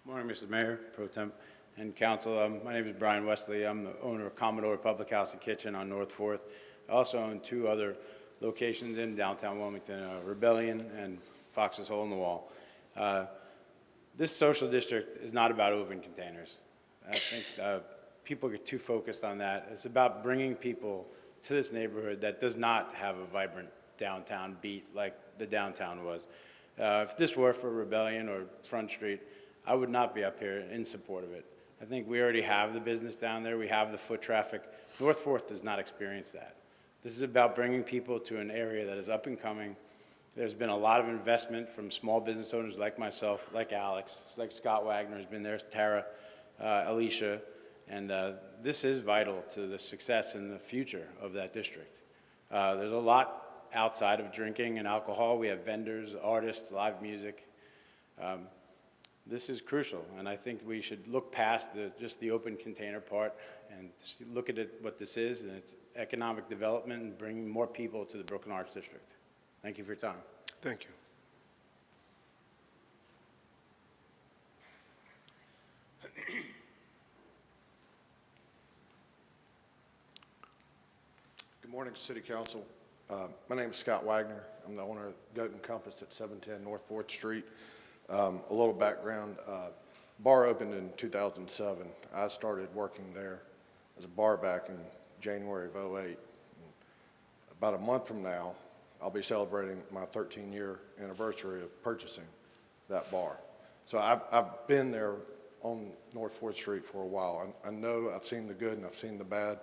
Morning, Mr. Mayor, Pro Temp, and Council. My name is Brian Wesley. I'm the owner of Commodore Public House and Kitchen on North 4th. I also own 2 other locations in downtown Wilmington, Rebellion and Fox's Hole in the Wall. This social district is not about open containers. I think people get too focused on that. It's about bringing people to this neighborhood that does not have a vibrant downtown beat like the downtown was. If this were for Rebellion or Front Street, I would not be up here in support of it. I think we already have the business down there. We have the foot traffic. North 4th does not experience that. This is about bringing people to an area that is up and coming. There's been a lot of investment from small business owners like myself, like Alex, like Scott Wagner has been there, Tara, Alicia, and this is vital to the success and the future of that district. There's a lot outside of drinking and alcohol. We have vendors, artists, live music. This is crucial, and I think we should look past just the open container part and look at what this is, and it's economic development and bringing more people to the Brooklyn Arts District. Thank you for your time. Thank you. Good morning, City Council. My name is Scott Wagner. I'm the owner of Goat and Compass at 710 North 4th Street. A little background, bar opened in 2007. I started working there as a bar back in January of 2008. About a month from now, I'll be celebrating my 13-year anniversary of purchasing that bar. So I've been there on North 4th Street for a while. I know I've seen the good and I've seen the bad.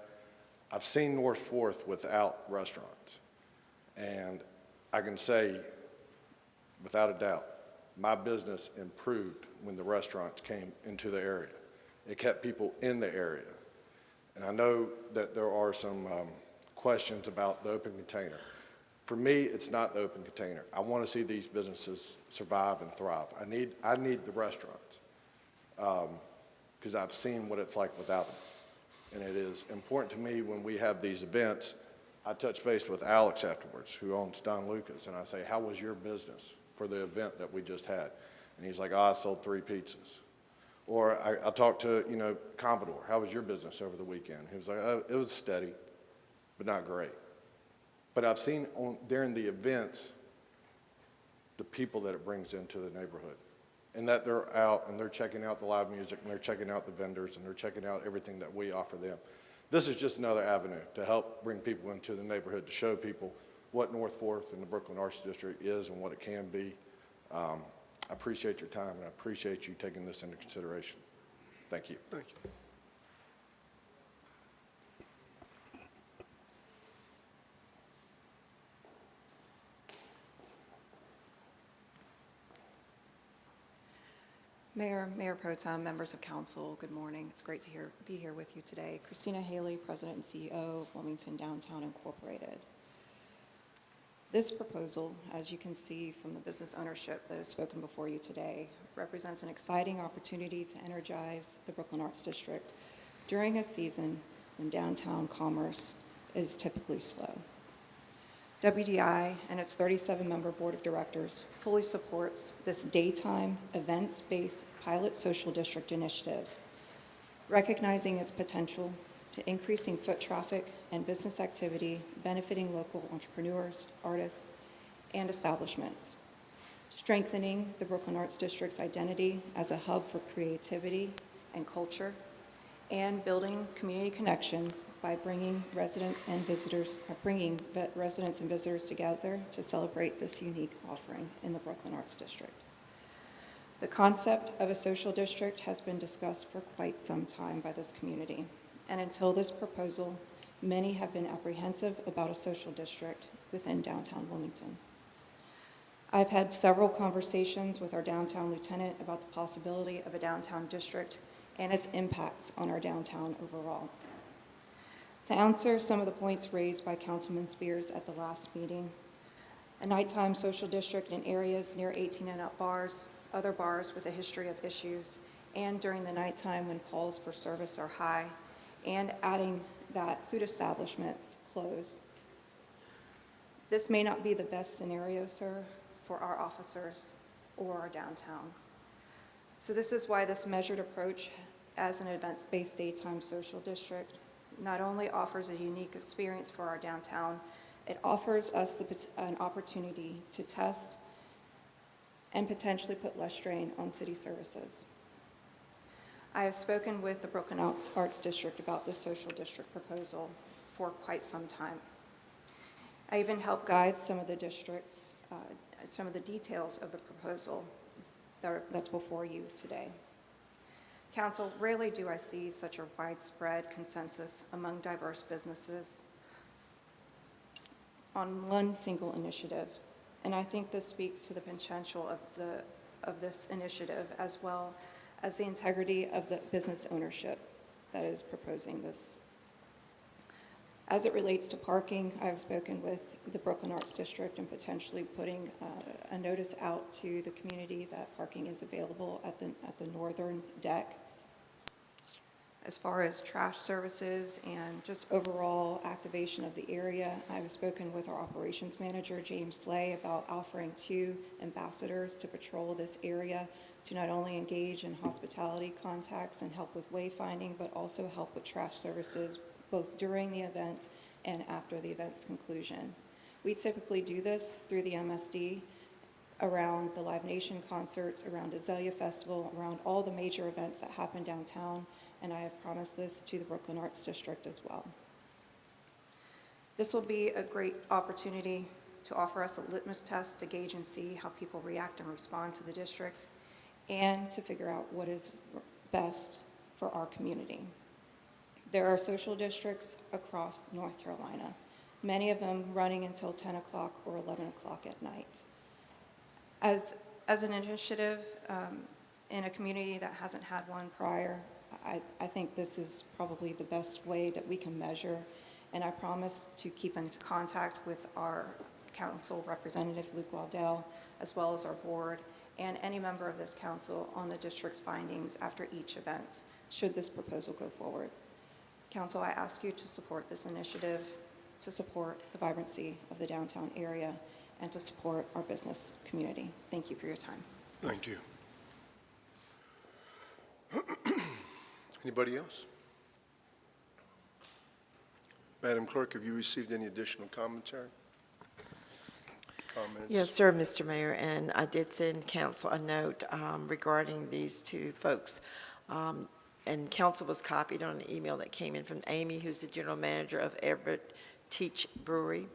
I've seen North 4th without restaurants. And I can say, without a doubt, my business improved when the restaurants came into the area. It kept people in the area. And I know that there are some questions about the open container. For me, it's not the open container. I want to see these businesses survive and thrive. I need the restaurants because I've seen what it's like without them. And it is important to me when we have these events. I touch base with Alex afterwards, who owns Don Lucas, and I say, how was your business for the event that we just had? And he's like, oh, I sold 3 pizzas. Or I talked to, Commodore, how was your business over the weekend? He was like, oh, it was steady, but not great. But I've seen during the events, the people that it brings into the neighborhood, and that they're out and they're checking out the live music and they're checking out the vendors and they're checking out everything that we offer them. This is just another avenue to help bring people into the neighborhood, to show people what North 4th and the Brooklyn Arts District is and what it can be. I appreciate your time, and I appreciate you taking this into consideration. Thank you. Thank you. Mayor Pro Tem, members of council, good morning. It's great to be here with you today. Christina Haley, President and CEO of Wilmington Downtown Incorporated. This proposal, as you can see from the business ownership that has spoken before you today, represents an exciting opportunity to energize the Brooklyn Arts District during a season when downtown commerce is typically slow. WDI and its 37-member board of directors fully supports this daytime events-based pilot social district initiative, recognizing its potential to increasing foot traffic and business activity benefiting local entrepreneurs, artists, and establishments, strengthening the Brooklyn Arts District's identity as a hub for creativity and culture, and building community connections by bringing residents and visitors together to celebrate this unique offering in the Brooklyn Arts District. The concept of a social district has been discussed for quite some time by this community, and until this proposal, many have been apprehensive about a social district within downtown Wilmington. I've had several conversations with our downtown lieutenant about the possibility of a downtown district and its impacts on our downtown overall. To answer some of the points raised by Councilman Spears at the last meeting, a nighttime social district in areas near 18 and up bars, other bars with a history of issues, and during the nighttime when calls for service are high, and adding that food establishments close. This may not be the best scenario, sir, for our officers or our downtown. So this is why this measured approach as an event-based daytime social district not only offers a unique experience for our downtown, it offers us an opportunity to test and potentially put less strain on city services. I have spoken with the Brooklyn Arts District about this social district proposal for quite some time. I even helped guide some of the districts, some of the details of the proposal that's before you today. Council, rarely do I see such a widespread consensus among diverse businesses on one single initiative, and I think this speaks to the potential of this initiative as well as the integrity of the business ownership that is proposing this. As it relates to parking, I've spoken with the Brooklyn Arts District and potentially putting a notice out to the community that parking is available at the northern deck. As far as trash services and just overall activation of the area, I've spoken with our operations manager, James Slay, about offering 2 ambassadors to patrol this area to not only engage in hospitality contacts and help with wayfinding, but also help with trash services both during the event and after the event's conclusion. We typically do this through the MSD around the Live Nation concerts, around Azalea Festival, around all the major events that happen downtown, and I have promised this to the Brooklyn Arts District as well. This will be a great opportunity to offer us a litmus test to gauge and see how people react and respond to the district, and to figure out what is best for our community. There are social districts across North Carolina, many of them running until 10 o'clock or 11 o'clock at night. As an initiative in a community that hasn't had one prior, I think this is probably the best way that we can measure, and I promise to keep in contact with our council representative, Luke Waddell, as well as our board, and any member of this council on the district's findings after each event, should this proposal go forward. Council, I ask you to support this initiative, to support the vibrancy of the downtown area, and to support our business community. Thank you for your time. Thank you. Anybody else? Madam Clerk, have you received any additional commentary? Comments? Yes, sir, Mr. Mayor, and I did send council a note regarding these 2 folks. And council was copied on an email that came in from Amy, who's the general manager of Everett Teach Brewery.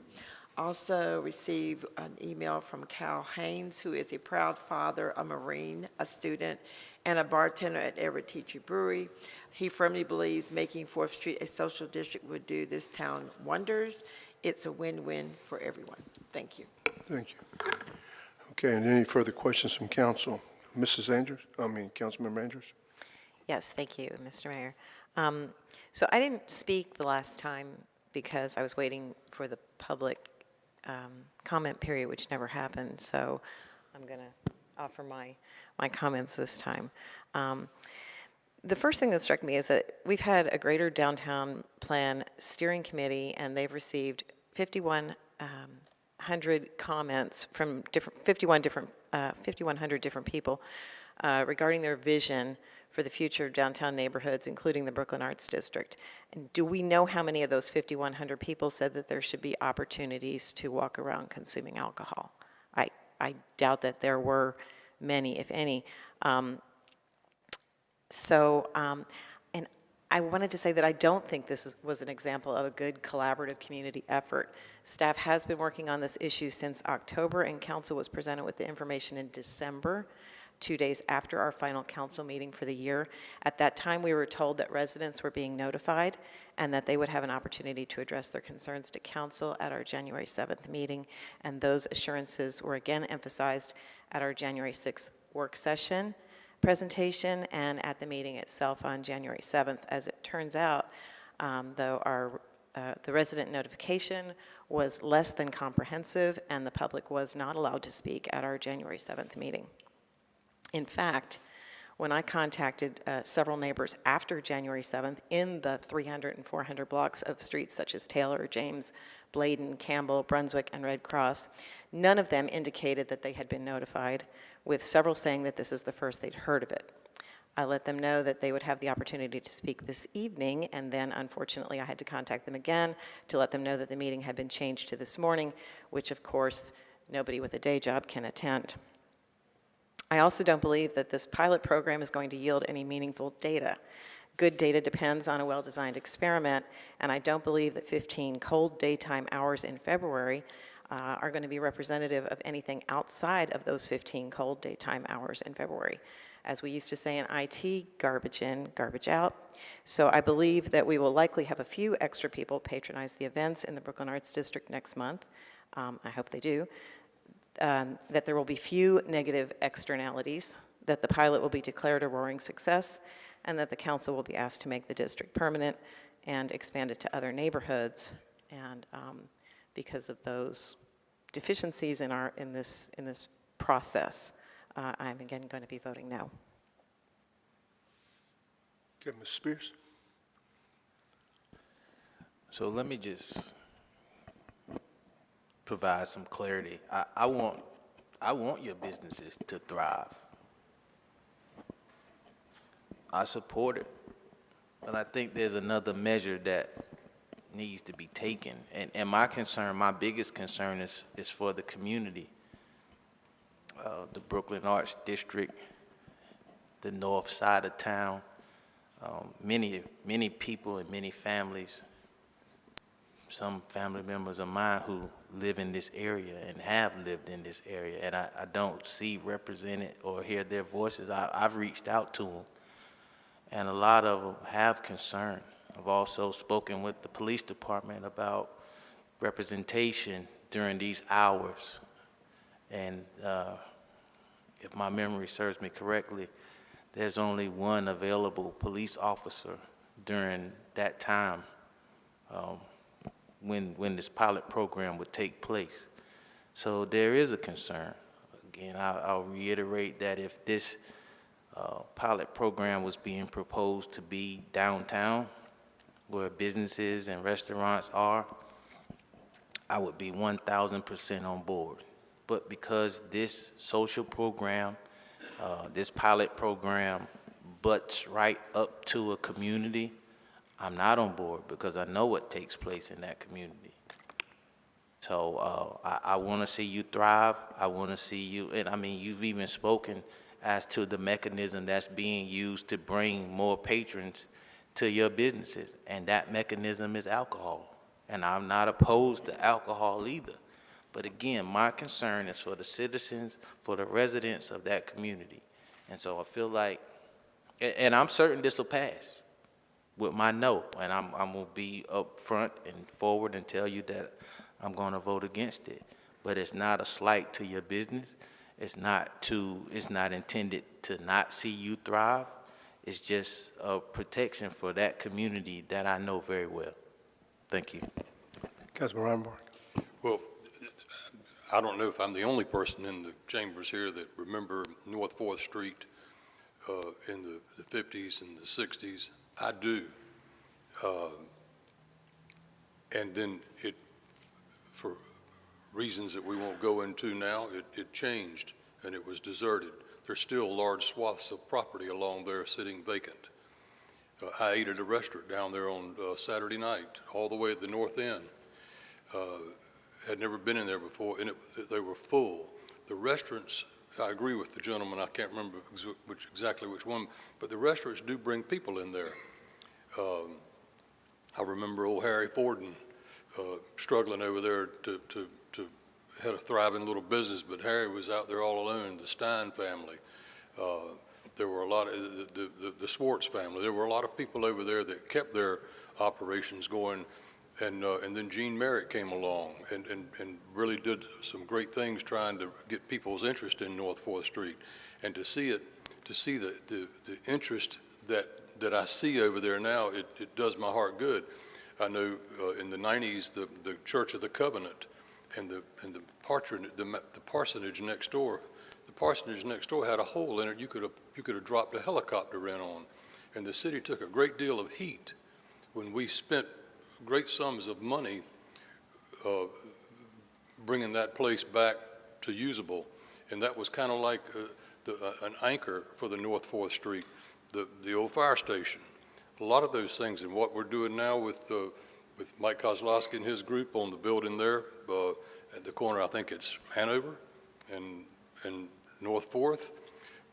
Also received an email from Cal Haynes, who is a proud father, a Marine, a student, and a bartender at Everett Teach Brewery. He firmly believes making 4th Street a social district would do this town wonders. It's a win-win for everyone. Thank you. Thank you. Okay, and any further questions from council? Councilmember Andrews? Yes, thank you, Mr. Mayor. So I didn't speak the last time because I was waiting for the public comment period, which never happened. So I'm going to offer my comments this time. The first thing that struck me is that we've had a Greater Downtown Plan Steering Committee, and they've received 5,100 comments from 5,100 different people regarding their vision for the future of downtown neighborhoods, including the Brooklyn Arts District. And do we know how many of those 5,100 people said that there should be opportunities to walk around consuming alcohol? I doubt that there were many, if any. And I wanted to say that I don't think this was an example of a good collaborative community effort. Staff has been working on this issue since October, and council was presented with the information in December. 2 days after our final council meeting for the year. At that time, we were told that residents were being notified and that they would have an opportunity to address their concerns to council at our January 7th meeting, and those assurances were again emphasized at our January 6th work session presentation and at the meeting itself on January 7th. As it turns out, though the resident notification was less than comprehensive, and the public was not allowed to speak at our January 7th meeting. In fact, when I contacted several neighbors after January 7th in the 300 and 400 blocks of streets such as Taylor, James, Bladen, Campbell, Brunswick, and Red Cross, none of them indicated that they had been notified, with several saying that this is the first they'd heard of it. I let them know that they would have the opportunity to speak this evening, and then unfortunately I had to contact them again to let them know that the meeting had been changed to this morning, which of course nobody with a day job can attend. I also don't believe that this pilot program is going to yield any meaningful data. Good data depends on a well-designed experiment, and I don't believe that 15 cold daytime hours in February are going to be representative of anything outside of those 15 cold daytime hours in February. As we used to say in IT, garbage in, garbage out. So I believe that we will likely have a few extra people patronize the events in the Brooklyn Arts District next month. I hope they do. That there will be few negative externalities, that the pilot will be declared a roaring success, and that the council will be asked to make the district permanent and expand it to other neighborhoods. And because of those deficiencies in this process, I'm again going to be voting no. Okay, Ms. Spears. So let me just provide some clarity. I want your businesses to thrive. I support it, but I think there's another measure that needs to be taken. And my concern, my biggest concern is for the community. The Brooklyn Arts District, the north side of town, many people and many families, some family members of mine who live in this area and have lived in this area, and I don't see represented or hear their voices. I've reached out to them, and a lot of them have concern. I've also spoken with the police department about representation during these hours, and if my memory serves me correctly, there's only one available police officer during that time when this pilot program would take place. So there is a concern. Again, I'll reiterate that if this pilot program was being proposed to be downtown, where businesses and restaurants are, I would be 1,000% on board. But because this social program, this pilot program butts right up to a community, I'm not on board because I know what takes place in that community. So I want to see you thrive. I want to see you, and I mean, you've even spoken as to the mechanism that's being used to bring more patrons to your businesses, and that mechanism is alcohol. And I'm not opposed to alcohol either. But again, my concern is for the citizens, for the residents of that community. And so I feel like, and I'm certain this will pass with my no, and I'm going to be up front and forward and tell you that I'm going to vote against it. But it's not a slight to your business. It's not intended to not see you thrive. It's just a protection for that community that I know very well. Thank you. Councilman Reinborn. Well, I don't know if I'm the only person in the chambers here that remember North 4th Street in the 50s and the 60s. I do. And then for reasons that we won't go into now, it changed and it was deserted. There's still large swaths of property along there sitting vacant. I ate at a restaurant down there on Saturday night, all the way at the north end. Had never been in there before, and they were full. The restaurants, I agree with the gentleman, I can't remember exactly which one, but the restaurants do bring people in there. I remember old Harry Forden struggling over there to had a thriving little business, but Harry was out there all alone, the Stein family. There were a lot of, the Swartz family, there were a lot of people over there that kept their operations going, and then Gene Merritt came along and really did some great things trying to get people's interest in North 4th Street. And to see the interest that I see over there now, it does my heart good. I know in the 90s, the Church of the Covenant and the parsonage next door, had a hole in it you could have dropped a helicopter in on. And the city took a great deal of heat when we spent great sums of money bringing that place back to usable. And that was kind of like an anchor for the North 4th Street, the old fire station. A lot of those things, and what we're doing now with Mike Kozlowski and his group on the building there at the corner, I think it's Hanover and North 4th,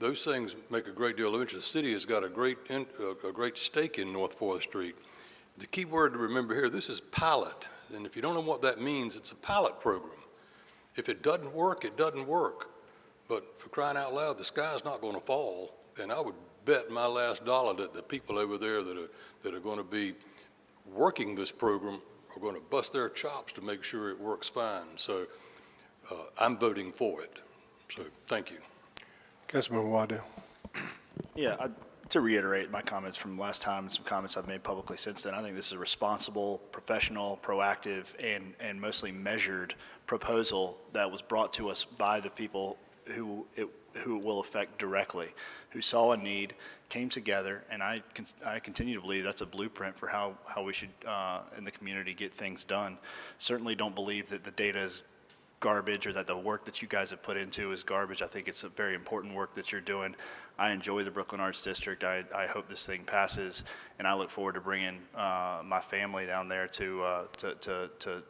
those things make a great deal of interest. The city has got a great stake in North 4th Street. The key word to remember here, this is pilot, and if you don't know what that means, it's a pilot program. If it doesn't work, it doesn't work. But for crying out loud, the sky's not going to fall, and I would bet my last dollar that the people over there that are going to be working this program are going to bust their chops to make sure it works fine. So I'm voting for it. So thank you. Councilmember Waddell. Yeah, to reiterate my comments from last time and some comments I've made publicly since then, I think this is a responsible, professional, proactive, and mostly measured proposal that was brought to us by the people who it will affect directly, who saw a need, came together, and I continue to believe that's a blueprint for how we should in the community get things done. Certainly don't believe that the data is garbage or that the work that you guys have put into is garbage. I think it's a very important work that you're doing. I enjoy the Brooklyn Arts District. I hope this thing passes, and I look forward to bringing my family down there to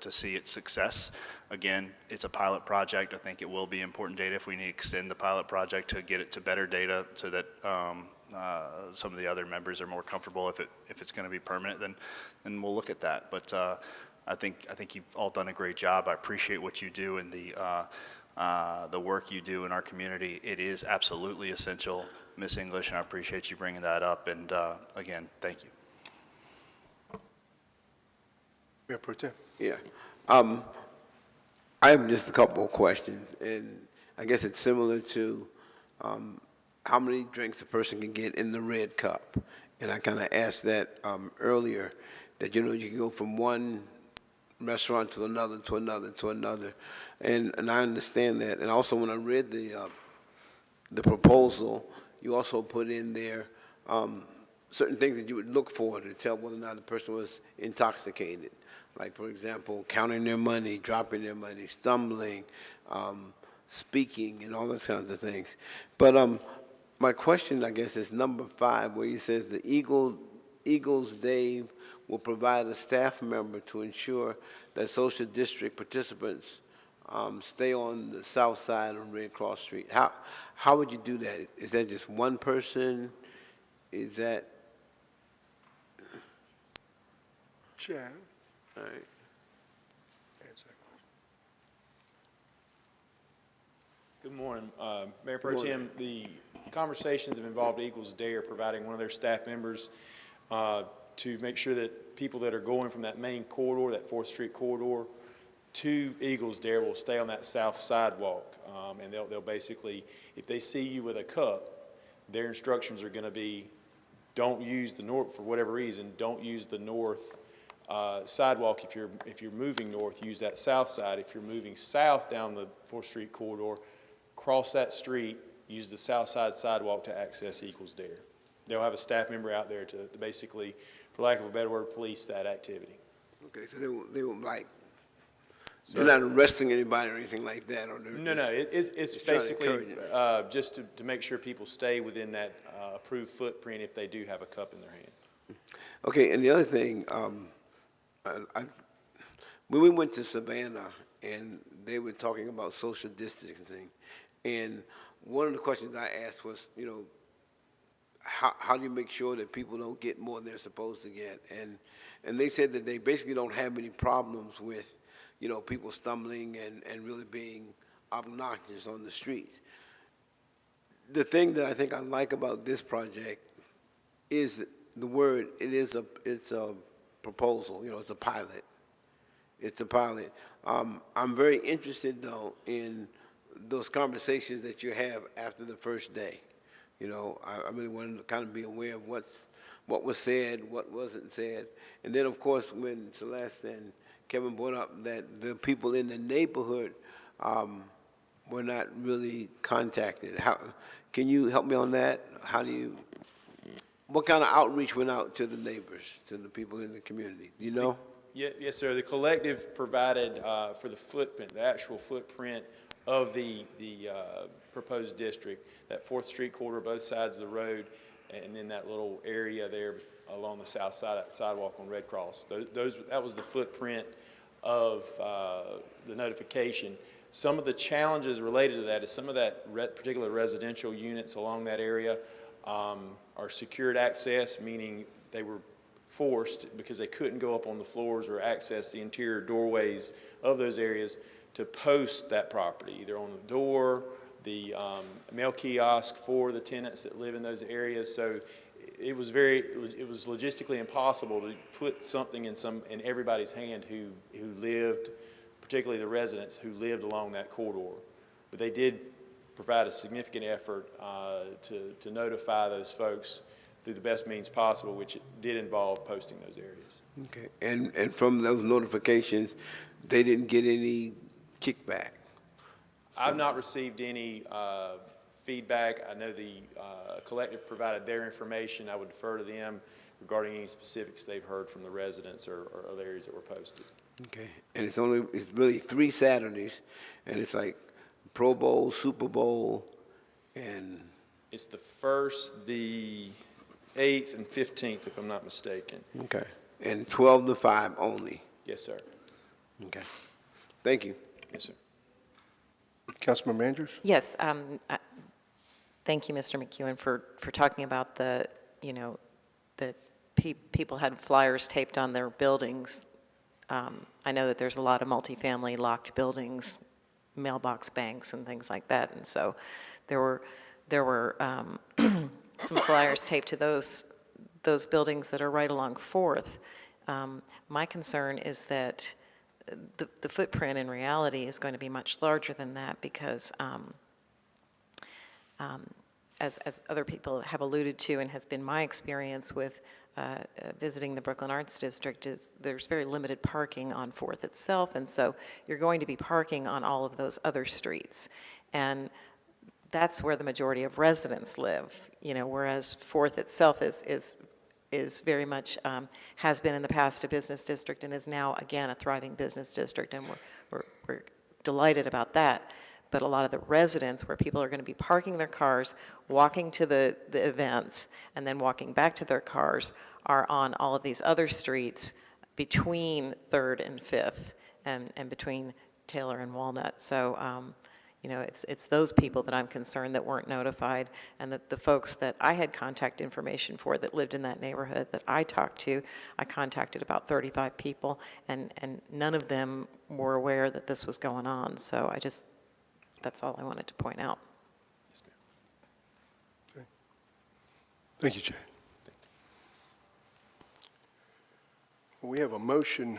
see its success. Again, it's a pilot project. I think it will be important data if we need to extend the pilot project to get it to better data so that some of the other members are more comfortable. If it's going to be permanent, then we'll look at that. But I think you've all done a great job. I appreciate what you do and the work you do in our community. It is absolutely essential, Ms. English, and I appreciate you bringing that up. And again, thank you. Mayor Pro Tem. Yeah. I have just a couple of questions, and I guess it's similar to how many drinks a person can get in the red cup. And I kind of asked that earlier, that, you know, you can go from one restaurant to another, to another, to another. And I understand that. And also when I read the proposal, you also put in there certain things that you would look for to tell whether or not the person was intoxicated. Like, for example, counting their money, dropping their money, stumbling, speaking, and all those kinds of things. But my question, I guess, is number 5, where he says the Eagles Dave will provide a staff member to ensure that social district participants stay on the south side of Red Cross Street. How would you do that? Is that just one person? Is that? Chad. All right. Answer that question. Good morning, Mayor Pro Tem. The conversations have involved Eagles Dare providing one of their staff members to make sure that people that are going from that main corridor, that 4th Street corridor, to Eagles Dare will stay on that south sidewalk. And they'll basically, if they see you with a cup, their instructions are going to be, don't use the north, for whatever reason, don't use the north sidewalk. If you're moving north, use that south side. If you're moving south down the 4th Street corridor, cross that street, use the south side sidewalk to access Eagles Dare. They'll have a staff member out there to basically, for lack of a better word, police that activity. Okay, so they will like, they're not arresting anybody or anything like that? Or No, it's basically just to make sure people stay within that approved footprint if they do have a cup in their hand. Okay, and the other thing, when we went to Savannah and they were talking about social distancing, and one of the questions I asked was, you know, how do you make sure that people don't get more than they're supposed to get? And they said that they basically don't have any problems with, you know, people stumbling and really being obnoxious on the streets. the thing that I think I like about this project is the word, it's a proposal, you know, it's a pilot. It's a pilot. I'm very interested, though, in those conversations that you have after the first day. You know, I really want to kind of be aware of what was said, what wasn't said. And then, of course, when Celeste and Kevin brought up that the people in the neighborhood were not really contacted. Can you help me on that? What kind of outreach went out to the neighbors, to the people in the community? Do you know? Yes, sir. The collective provided for the footprint, the actual footprint of the proposed district, that 4th Street corridor, both sides of the road, and then that little area there along the south side, that sidewalk on Red Cross. That was the footprint of the notification. Some of the challenges related to that is some of that particular residential units along that area are secured access, meaning they were forced because they couldn't go up on the floors or access the interior doorways of those areas to post that property, either on the door, the mail kiosk for the tenants that live in those areas. So it was logistically impossible to put something in everybody's hand who lived, particularly the residents who lived along that corridor. But they did provide a significant effort to notify those folks through the best means possible, which did involve posting those areas. Okay. And from those notifications, they didn't get any kickback? I've not received any feedback. I know the collective provided their information. I would defer to them regarding any specifics they've heard from the residents or other areas that were posted. Okay. And it's really 3 Saturdays, and it's like Pro Bowl, Super Bowl, and... It's the 1st, the 8th, and 15th, if I'm not mistaken. Okay. And 12 to 5 only? Yes, sir. Okay. Thank you. Yes, sir. Councilmember Andrews? Yes, thank you, Mr. McEwen, for talking about the, you know, that people had flyers taped on their buildings. I know that there's a lot of multifamily locked buildings, mailbox banks and things like that, and so there were some flyers taped to those buildings that are right along 4th. My concern is that the footprint in reality is going to be much larger than that because as other people have alluded to and has been my experience with visiting the Brooklyn Arts District, is there's very limited parking on 4th itself, and so you're going to be parking on all of those other streets. And that's where the majority of residents live, you know, whereas 4th itself is very much, has been in the past a business district and is now, again, a thriving business district, and we're delighted about that. But a lot of the residents, where people are going to be parking their cars, walking to the events, and then walking back to their cars, are on all of these other streets between 3rd and 5th, and between Taylor and Walnut. So, you know, it's those people that I'm concerned that weren't notified, and that the folks that I had contact information for that lived in that neighborhood that I talked to, I contacted about 35 people, and none of them were aware that this was going on. So that's all I wanted to point out. Yes, ma'am. Okay. Thank you, Jay. We have a motion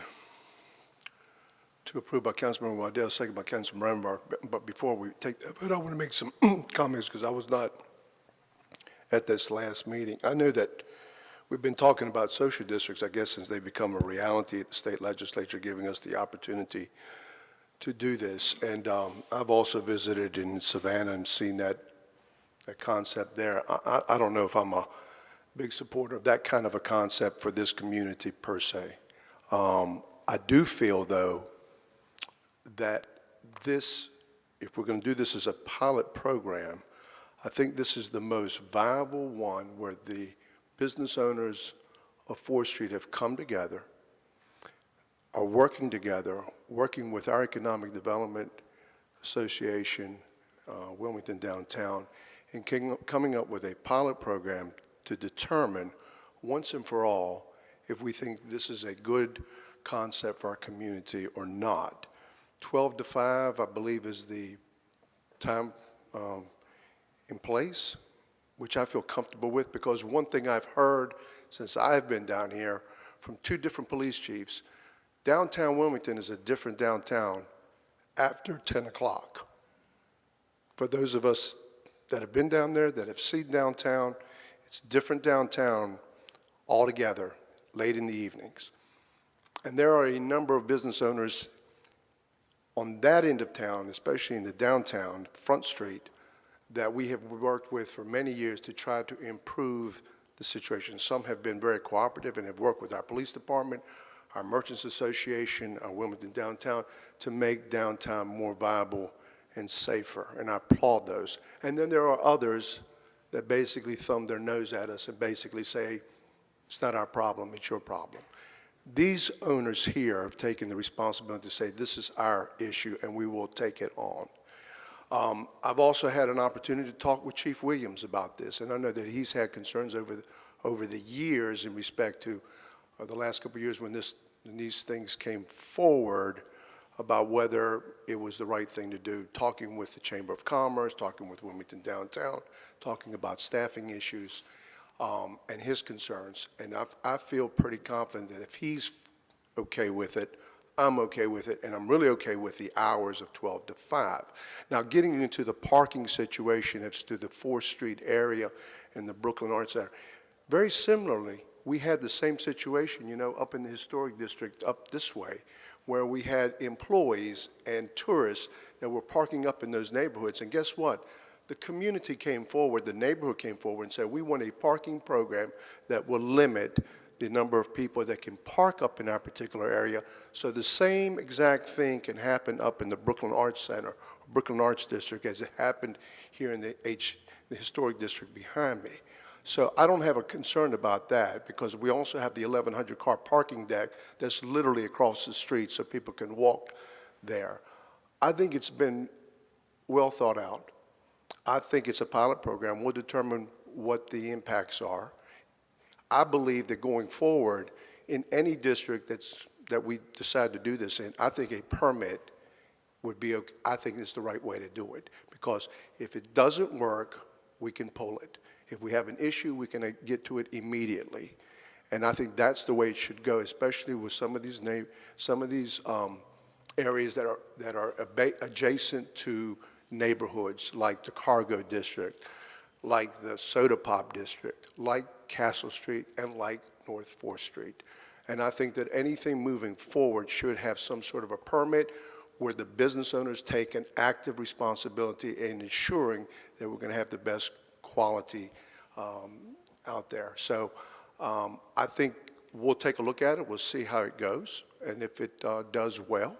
to approve by Councilmember Waddell, second by Councilmember Ravenbach. But before we take that vote, I want to make some comments because I was not at this last meeting. I know that we've been talking about social districts, I guess, since they've become a reality at the state legislature, giving us the opportunity to do this. And I've also visited in Savannah and seen that concept there. I don't know if I'm a big supporter of that kind of a concept for this community per se. I do feel, though, that this, if we're going to do this as a pilot program, I think this is the most viable one where the business owners of 4th Street have come together, are working together, working with our Economic Development Association, Wilmington Downtown, and coming up with a pilot program to determine once and for all if we think this is a good concept for our community or not. 12 to 5, I believe, is the time in place, which I feel comfortable with, because one thing I've heard since I've been down here from 2 different police chiefs, downtown Wilmington is a different downtown after 10 o'clock. For those of us that have been down there, that have seen downtown, it's different downtown altogether late in the evenings. And there are a number of business owners on that end of town, especially in the downtown, Front Street, that we have worked with for many years to try to improve the situation. Some have been very cooperative and have worked with our police department, our Merchants Association, our Wilmington Downtown, to make downtown more viable and safer, and I applaud those. And then there are others that basically thumb their nose at us and basically say, it's not our problem, it's your problem. These owners here have taken the responsibility to say, this is our issue and we will take it on. I've also had an opportunity to talk with Chief Williams about this, and I know that he's had concerns over the years in respect to the last couple of years when these things came forward about whether it was the right thing to do, talking with the Chamber of Commerce, talking with Wilmington Downtown, talking about staffing issues and his concerns. And I feel pretty confident that if he's okay with it, I'm okay with it, and I'm really okay with the hours of 12 to 5. Now, getting into the parking situation as to the 4th Street area and the Brooklyn Arts Center, very similarly, we had the same situation, you know, up in the historic district up this way, where we had employees and tourists that were parking up in those neighborhoods. And guess what? The community came forward, the neighborhood came forward and said, we want a parking program that will limit the number of people that can park up in our particular area. So the same exact thing can happen up in the Brooklyn Arts Center, Brooklyn Arts District, as it happened here in the historic district behind me. So I don't have a concern about that, because we also have the 1,100 car parking deck that's literally across the street so people can walk there. I think it's been well thought out. I think it's a pilot program. We'll determine what the impacts are. I believe that going forward, in any district that we decide to do this in, I think a permit would be, I think it's the right way to do it. Because if it doesn't work, we can pull it. If we have an issue, we can get to it immediately. And I think that's the way it should go, especially with some of these areas that are adjacent to neighborhoods, like the Cargo District, like the Soda Pop District, like Castle Street, and like North 4th Street. And I think that anything moving forward should have some sort of a permit where the business owners take an active responsibility in ensuring that we're going to have the best quality out there. So I think we'll take a look at it. We'll see how it goes. And if it does well,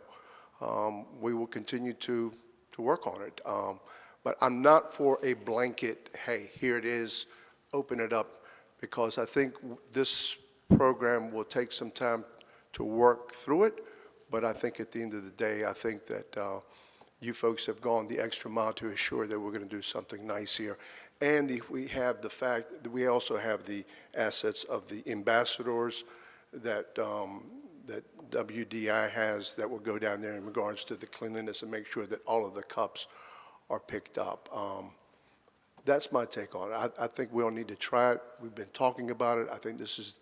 we will continue to work on it. But I'm not for a blanket, hey, here it is, open it up, because I think this program will take some time to work through it. But I think at the end of the day, I think that you folks have gone the extra mile to assure that we're going to do something nice here. And we have the fact that we also have the assets of the ambassadors that that WDI has that will go down there in regards to the cleanliness and make sure that all of the cups are picked up. That's my take on it. I think we'll need to try it. We've been talking about it. I think this is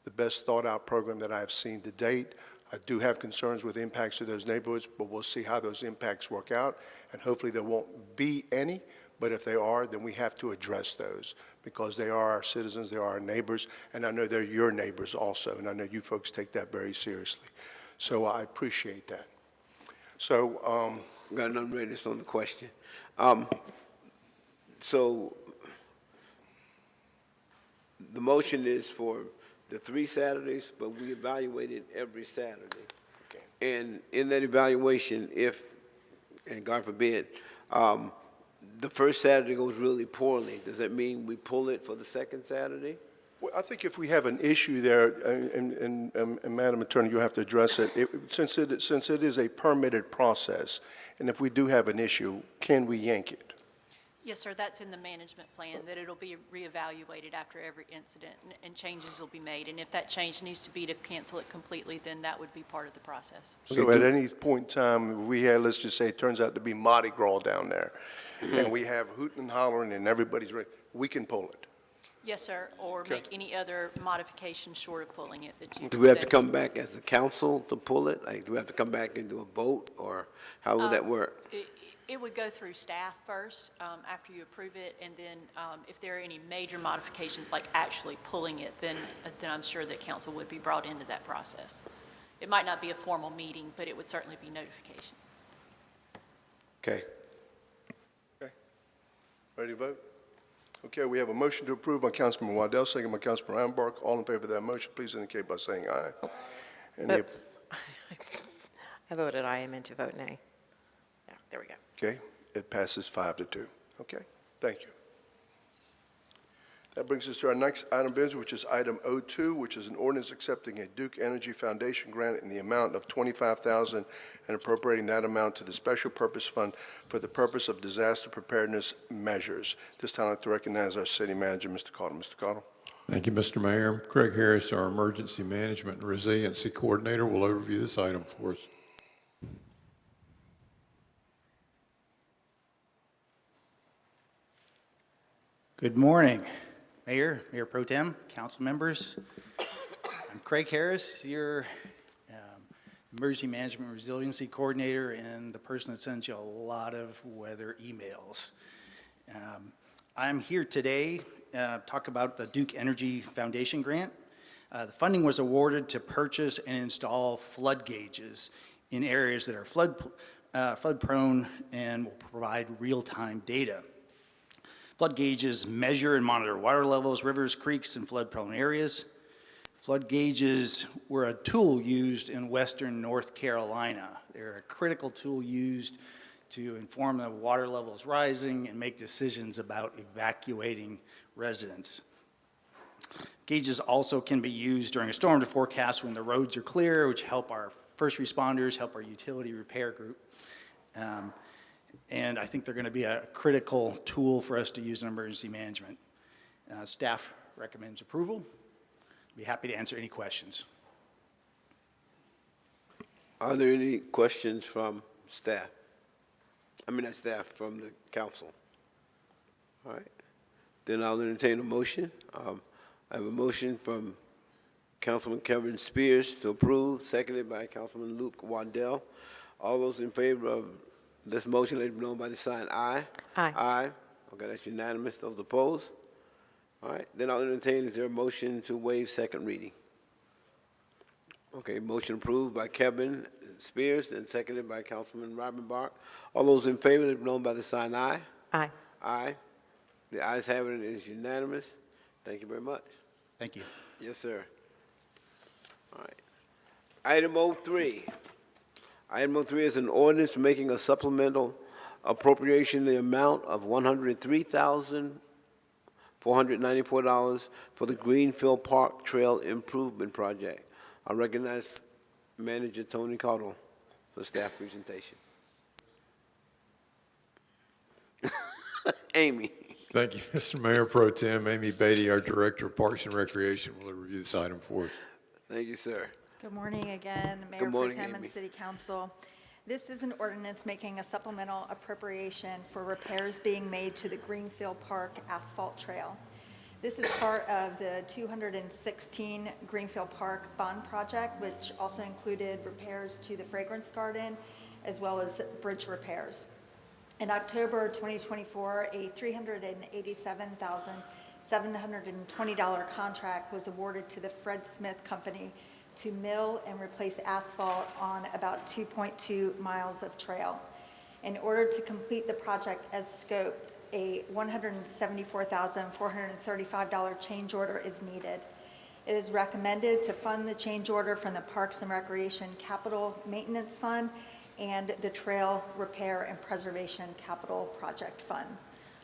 the best thought-out program that I have seen to date. I do have concerns with impacts to those neighborhoods, but we'll see how those impacts work out, and hopefully there won't be any. But if they are, then we have to address those, because they are our citizens, they are our neighbors, and I know they're your neighbors also, and I know you folks take that very seriously. So I appreciate that. So got another readiness on the question. So the motion is for the 3 Saturdays, but we evaluate it every Saturday. Okay. And in that evaluation, if, and God forbid, the first Saturday goes really poorly, does that mean we pull it for the second Saturday? Well, I think if we have an issue there, and Madam Attorney, you'll have to address it, since it is a permitted process, and if we do have an issue, can we yank it? Yes, sir, that's in the management plan, that it'll be reevaluated after every incident, and changes will be made. And if that change needs to be to cancel it completely, then that would be part of the process. So at any point in time, we had, let's just say, it turns out to be Mardi Gras down there, and we have hooting and hollering and everybody's ready, we can pull it. Yes, sir, or make any other modification short of pulling it that you. Do we have to come back as a council to pull it? Like, do we have to come back and do a vote, or how would that work? It would go through staff first, after you approve it, and then if there are any major modifications, like actually pulling it, then I'm sure that council would be brought into that process. It might not be a formal meeting, but it would certainly be notification. Okay. Okay. Ready to vote? Okay, we have a motion to approve by Councilman Waddell, second by Councilman Reinbark. All in favor of that motion, please indicate by saying aye. Oops. I voted aye, I meant to vote nay. Yeah, there we go. Okay, it passes 5-2. Okay, thank you. That brings us to our next item of business, which is item 02, which is an ordinance accepting a Duke Energy Foundation grant in the amount of $25,000 and appropriating that amount to the Special Purpose Fund for the purpose of disaster preparedness measures. This time I'd like to recognize our city manager, Mr. Cottle. Mr. Cottle. Thank you, Mr. Mayor. Craig Harris, our Emergency Management and Resiliency Coordinator, will overview this item for us. Good morning, Mayor, Mayor Pro Tem, council members. I'm Craig Harris, your Emergency Management and Resiliency Coordinator and the person that sends you a lot of weather emails. I'm here today to talk about the Duke Energy Foundation grant. The funding was awarded to purchase and install flood gauges in areas that are flood prone and will provide real-time data. Flood gauges measure and monitor water levels, rivers, creeks, and flood-prone areas. Flood gauges were a tool used in western North Carolina. They're a critical tool used to inform the water levels rising and make decisions about evacuating residents. Gauges also can be used during a storm to forecast when the roads are clear, which help our first responders, help our utility repair group. And I think they're going to be a critical tool for us to use in emergency management. Staff recommends approval. Be happy to answer any questions. Are there any questions from staff? I mean, not staff, from the council. All right. Then I'll entertain a motion. I have a motion from Councilman Kevin Spears to approve, seconded by Councilman Luke Waddell. All those in favor of this motion, let it be known by the sign aye. Aye. Aye. Okay, that's unanimous. Those opposed? All right. Then I'll entertain, is there a motion to waive second reading? Okay, motion approved by Kevin Spears and seconded by Councilman Riverwalk. All those in favor, let it be known by the sign aye. Aye. Aye. The ayes have it, it is unanimous. Thank you very much. Thank you. Yes, sir. All right. Item 03. Item 03 is an ordinance making a supplemental appropriation in the amount of $103,494 for the Greenfield Park Trail Improvement Project. I recognize Manager Tony Cottle for staff presentation. Amy. Thank you, Mr. Mayor Pro Tem. Amy Beatty, our Director of Parks and Recreation, will review this item for us. Thank you, sir. Good morning again, Mayor Good morning, Pro Tem Amy. and City Council. This is an ordinance making a supplemental appropriation for repairs being made to the Greenfield Park Asphalt Trail. This is part of the 216 Greenfield Park Bond Project, which also included repairs to the Fragrance Garden, as well as bridge repairs. In October 2024, a $387,720 contract was awarded to the Fred Smith Company to mill and replace asphalt on about 2.2 miles of trail. In order to complete the project as scoped, a $174,435 change order is needed. It is recommended to fund the change order from the Parks and Recreation Capital Maintenance Fund and the Trail Repair and Preservation Capital Project Fund.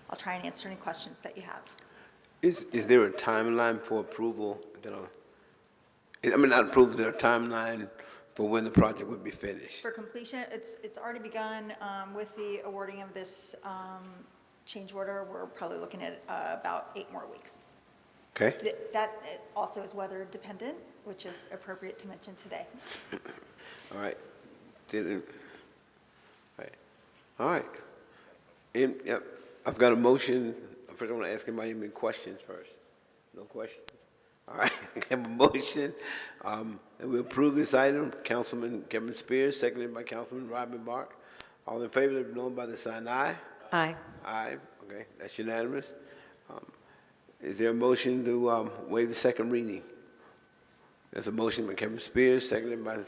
I'll try and answer any questions that you have. Is there a timeline for approval? I mean, not approval, is there a timeline for when the project would be finished? For completion, it's already begun with the awarding of this change order, we're probably looking at about 8 more weeks. Okay? That also is weather dependent, which is appropriate to mention today. All right. All right. Yep. I've got a motion. First, I want to ask anybody any questions first. No questions? All right. I have a motion. And we approve this item. Councilman Kevin Spears, seconded by Councilman Robin Bark. All in favor, let it be known by the sign aye. Aye. Aye. Okay, that's unanimous. Is there a motion to waive the second reading? There's a motion by Kevin Spears, seconded by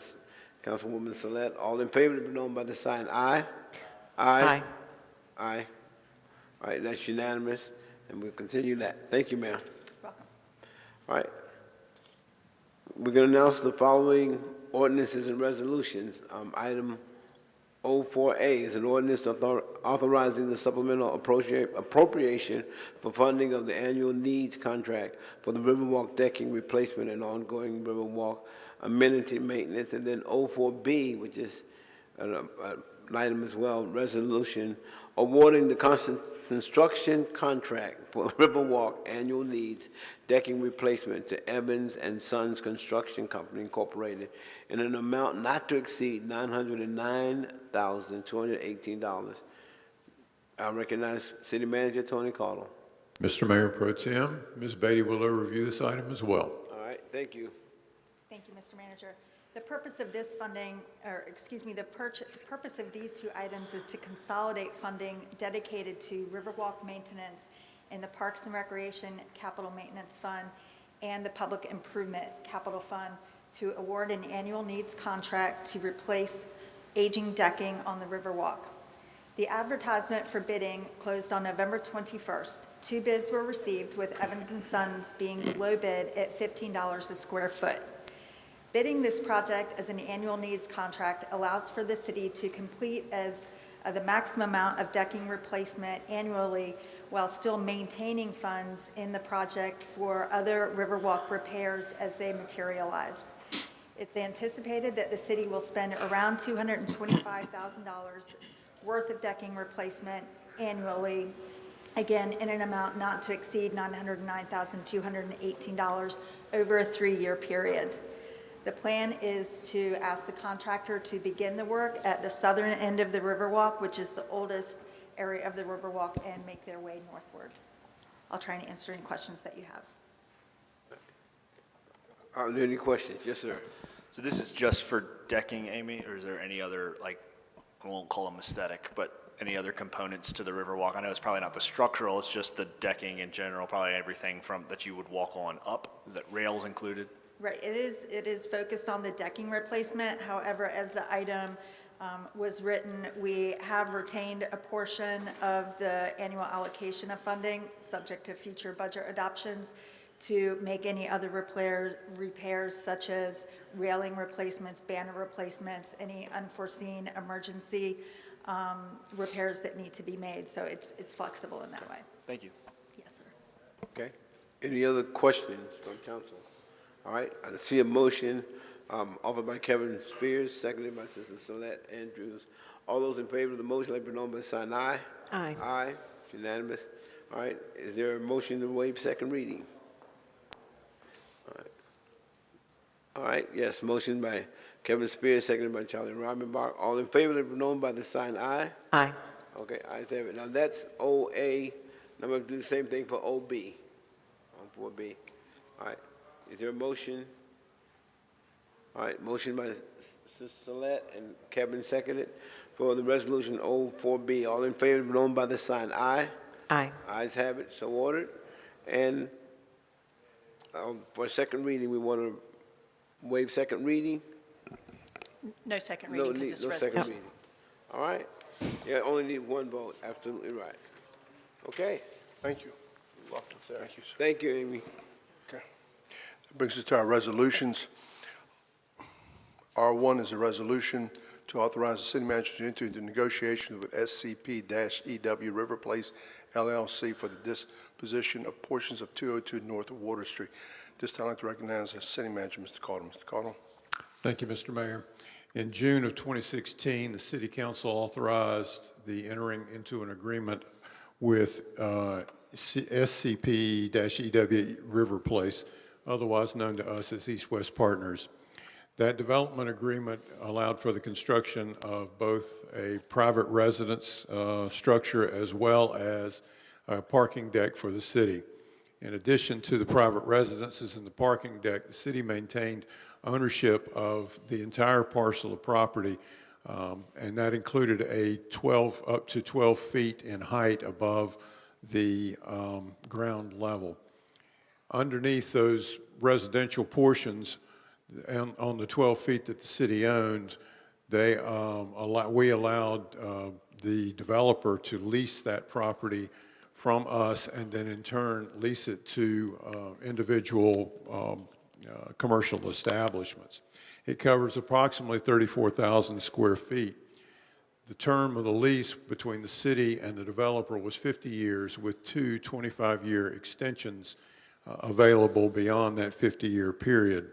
Councilwoman Salette. All in favor, let it be known by the sign aye. Aye. Aye. All right, that's unanimous, and we'll continue that. Thank you, ma'am. Welcome. All right. We're going to announce the following ordinances and resolutions. Item 04A is an ordinance authorizing the supplemental appropriation for funding of the annual needs contract for the Riverwalk decking replacement and ongoing Riverwalk amenity maintenance. And then 04B, which is an item as well, resolution awarding the construction contract for Riverwalk annual needs decking replacement to Evans and Sons Construction Company Incorporated in an amount not to exceed $909,218. I recognize City Manager Tony Cottle. Mr. Mayor Pro Tem, Ms. Beatty will review this item as well. All right, thank you. Thank you, Mr. Manager. The purpose of this funding, or excuse me, the purpose of these two items is to consolidate funding dedicated to Riverwalk maintenance in the Parks and Recreation Capital Maintenance Fund and the Public Improvement Capital Fund to award an annual needs contract to replace aging decking on the Riverwalk. The advertisement for bidding closed on November 21st. 2 bids were received, with Evans and Sons being the low bid at $15 a square foot. Bidding this project as an annual needs contract allows for the city to complete as the maximum amount of decking replacement annually while still maintaining funds in the project for other Riverwalk repairs as they materialize. It's anticipated that the city will spend around $225,000 worth of decking replacement annually, again, in an amount not to exceed $909,218 over a 3-year period. The plan is to ask the contractor to begin the work at the southern end of the Riverwalk, which is the oldest area of the Riverwalk, and make their way northward. I'll try and answer any questions that you have. Are there any questions? Yes, sir. So this is just for decking, Amy, or is there any other, like, I won't call them aesthetic, but any other components to the Riverwalk? I know it's probably not the structural, it's just the decking in general, probably everything from that you would walk on up. Is that rails included? Right, it is focused on the decking replacement. However, as the item was written, we have retained a portion of the annual allocation of funding, subject to future budget adoptions, to make any other repairs such as railing replacements, banner replacements, any unforeseen emergency repairs that need to be made. So it's flexible in that way. Thank you. Yes, sir. Okay. Any other questions from council? All right, I see a motion offered by Kevin Spears, seconded by Sister Celeste Andrews. All those in favor of the motion, let it be known by the sign aye. Aye. Aye, it's unanimous. All right, is there a motion to waive second reading? All right, yes, motion by Kevin Spears, seconded by Charlie Robinbach. All in favor, let it be known by the sign aye. Aye. Okay, ayes have it. Now that's OA. Now I'm going to do the same thing for OB, on 4B. All right, is there a motion? All right, motion by Sister Celeste and Kevin seconded for the resolution 04B. All in favor, known by the sign aye. Aye. Ayes have it, so ordered. And for second reading, we want to waive second reading? No second reading because it's No resolution. second reading. All right. Yeah, only need one vote, absolutely right. Okay. Thank you. You're welcome, sir. Thank you, sir. Thank you, Amy. Okay. That brings us to our resolutions. R1 is a resolution to authorize the city manager to enter into negotiations with SCP-EW River Place LLC for the disposition of portions of 202 north of Water Street. This time I'd like to recognize the city manager, Mr. Cottle. Mr. Cottle. Thank you, Mr. Mayor. In June of 2016, the City Council authorized the entering into an agreement with SCP-EW River Place, otherwise known to us as East-West Partners. That development agreement allowed for the construction of both a private residence structure as well as a parking deck for the city. In addition to the private residences and the parking deck, the city maintained ownership of the entire parcel of property, and that included up to 12 feet in height above the ground level. Underneath those residential portions, on the 12 feet that the city owned, we allowed the developer to lease that property from us and then in turn lease it to individual commercial establishments. It covers approximately 34,000 square feet. The term of the lease between the city and the developer was 50 years with two 25-year extensions available beyond that 50-year period.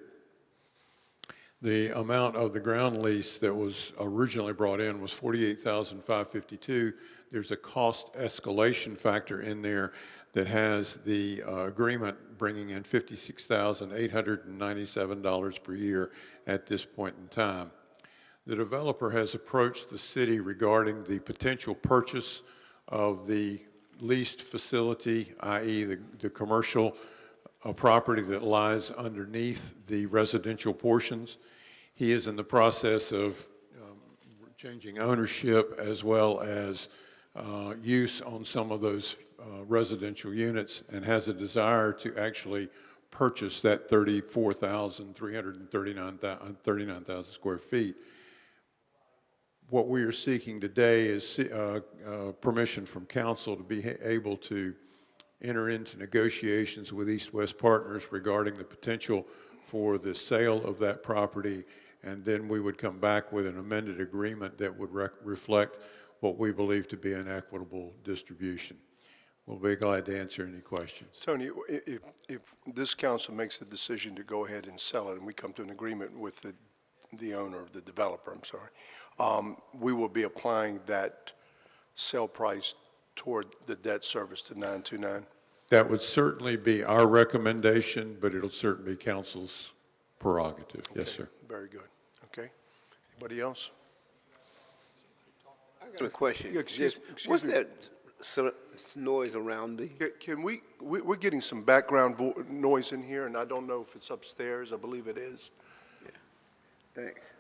The amount of the ground lease that was originally brought in was $48,552. There's a cost escalation factor in there that has the agreement bringing in $56,897 per year at this point in time. The developer has approached the city regarding the potential purchase of the leased facility, i.e. the commercial property that lies underneath the residential portions. He is in the process of changing ownership as well as use on some of those residential units and has a desire to actually purchase that 39,000 square feet. What we are seeking today is permission from council to be able to enter into negotiations with East-West Partners regarding the potential for the sale of that property, and then we would come back with an amended agreement that would reflect what we believe to be an equitable distribution. We'll be glad to answer any questions. Tony, if this council makes the decision to go ahead and sell it and we come to an agreement with the owner, the developer, I'm sorry, we will be applying that sale price toward the debt service to 929? That would certainly be our recommendation, but it'll certainly be council's prerogative. Okay. Yes, sir. Very good. Okay. Anybody else? I got a question. Yeah, excuse What's me. that noise around the? Can we're getting some background noise in here, and I don't know if it's upstairs. I believe it is. Yeah. Thanks.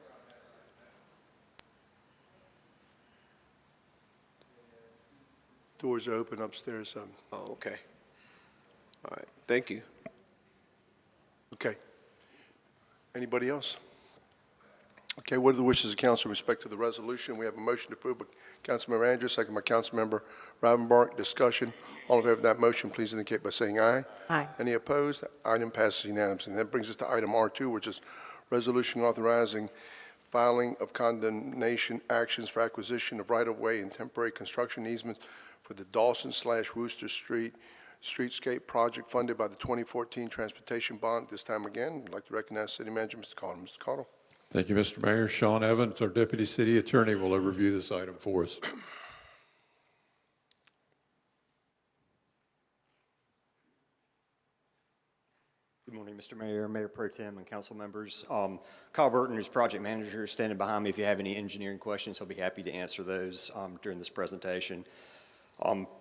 Doors are open upstairs. Oh, okay. All right. Thank you. Okay. Anybody else? Okay, what are the wishes of council in respect to the resolution? We have a motion to approve by Councilmember Andrews, second by Councilmember Rivenbark. Discussion. All in favor of that motion, please indicate by saying aye. Aye. Any opposed? Item passes unanimously. And that brings us to item R2, which is resolution authorizing filing of condemnation actions for acquisition of right-of-way and temporary construction easements for the Dawson/Wooster Street Streetscape project funded by the 2014 Transportation Bond. This time again, I'd like to recognize City Manager Mr. Cottle. Mr. Cottle. Thank you, Mr. Mayor. Sean Evans, our Deputy City Attorney, will overview this item for us. Good morning, Mr. Mayor, Mayor Pro Tem, and council members. Kyle Burton, who's project manager, is standing behind me. If you have any engineering questions, he'll be happy to answer those during this presentation.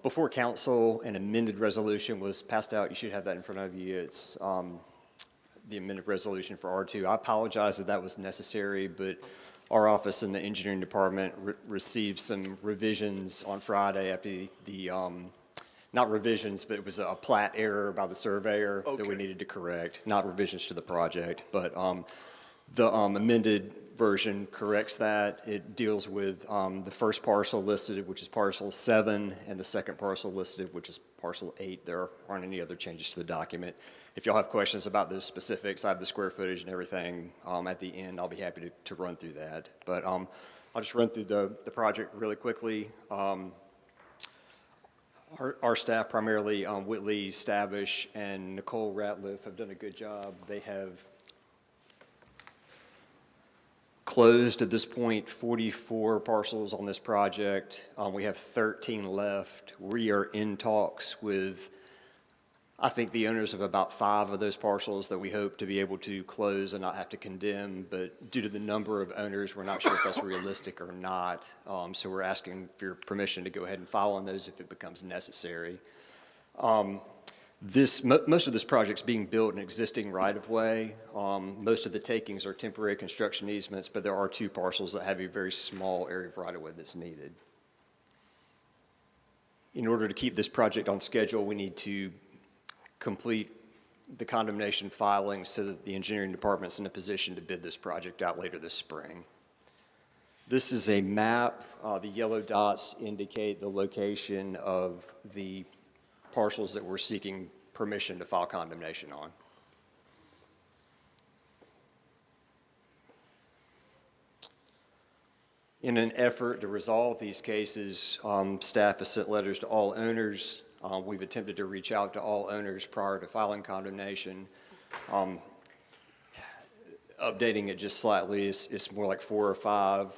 Before council, an amended resolution was passed out. You should have that in front of you. It's the amended resolution for R2. I apologize that that was necessary, but our office and the engineering department received some revisions on Friday after the not revisions, but it was a plat error by the surveyor that we needed to correct, not revisions to the project. But the amended version corrects that. It deals with the first parcel listed, which is parcel 7, and the second parcel listed, which is parcel 8. There aren't any other changes to the document. If y'all have questions about those specifics, I have the square footage and everything at the end. I'll be happy to run through that. But I'll just run through the project really quickly. Our staff, primarily Whitley Stavish and Nicole Ratliff, have done a good job. They have closed at this point 44 parcels on this project. We have 13 left. We are in talks with, I think, the owners of about 5 of those parcels that we hope to be able to close and not have to condemn, but due to the number of owners, we're not sure if that's realistic or not. So we're asking for your permission to go ahead and file on those if it becomes necessary. Most of this project's being built in existing right-of-way. Most of the takings are temporary construction easements, but there are 2 parcels that have a very small area of right-of-way that's needed. In order to keep this project on schedule, we need to complete the condemnation filing so that the engineering department's in a position to bid this project out later this spring. This is a map. The yellow dots indicate the location of the parcels that we're seeking permission to file condemnation on. In an effort to resolve these cases, staff has sent letters to all owners. We've attempted to reach out to all owners prior to filing condemnation. Updating it just slightly, it's more like 4 or 5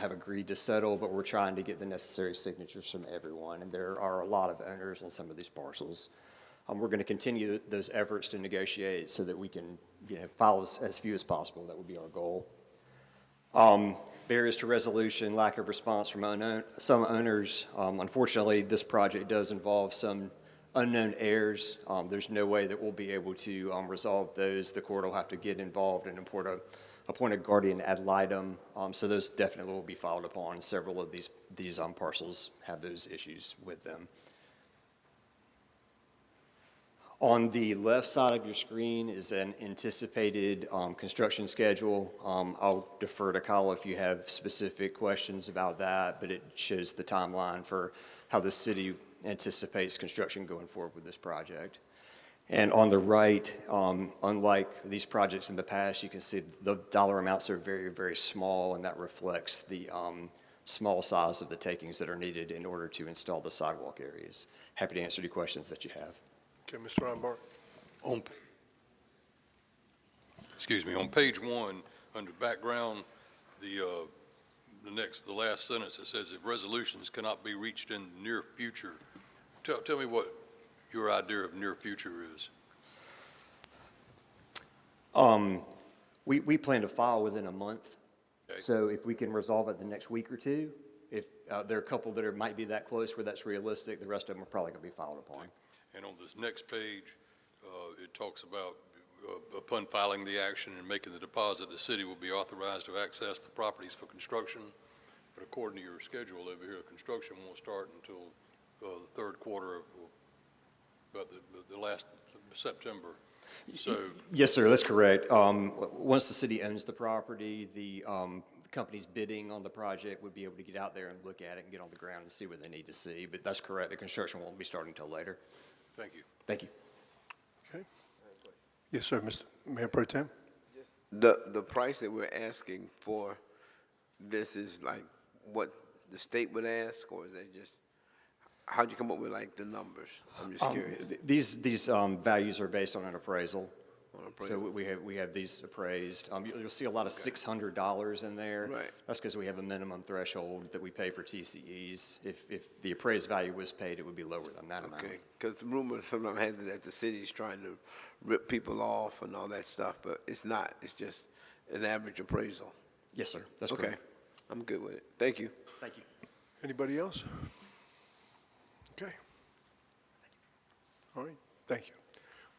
have agreed to settle, but we're trying to get the necessary signatures from everyone, and there are a lot of owners on some of these parcels. We're going to continue those efforts to negotiate so that we can file as few as possible. That would be our goal. Barriers to resolution, lack of response from some owners. Unfortunately, this project does involve some unknown heirs. There's no way that we'll be able to resolve those. The court will have to get involved and appoint a guardian ad litem. So those definitely will be filed upon. Several of these parcels have those issues with them. On the left side of your screen is an anticipated construction schedule. I'll defer to Kyle if you have specific questions about that, but it shows the timeline for how the city anticipates construction going forward with this project. And on the right, unlike these projects in the past, you can see the dollar amounts are very, very small, and that reflects the small size of the takings that are needed in order to install the sidewalk areas. Happy to answer any questions that you have. Okay, Mr. Reinbart. On page 1, under background, the last sentence, it says, if resolutions cannot be reached in the near future. Tell me what your idea of near future is. We plan to file within a month. Okay. So if we can resolve it the next week or 2, if there are a couple that might be that close where that's realistic, the rest of them are probably going to be filed upon. And on this next page, it talks about upon filing the action and making the deposit, the city will be authorized to access the properties for construction. But according to your schedule over here, construction won't start until the 3rd quarter of about the last September. So yes, sir, that's correct. Once the city owns the property, the companies bidding on the project would be able to get out there and look at it and get on the ground and see what they need to see. But that's correct. The construction won't be starting until later. thank you. Thank you. Okay. Yes, sir, Mr. Mayor Pro Tem. The price that we're asking for this is like what the state would ask, or is that just, how'd you come up with like the numbers? I'm just curious. These values are based on an appraisal. So we have these appraised. You'll see a lot of $600 in there. Right. That's because we have a minimum threshold that we pay for TCEs. If the appraised value was paid, it would be lower than that amount. Okay, because the rumor sometimes has it that the city's trying to rip people off and all that stuff, but it's not. It's just an average appraisal. Yes, sir. That's Okay, correct. I'm good with it. Thank you. Thank you. Anybody else? Okay. All right, thank you.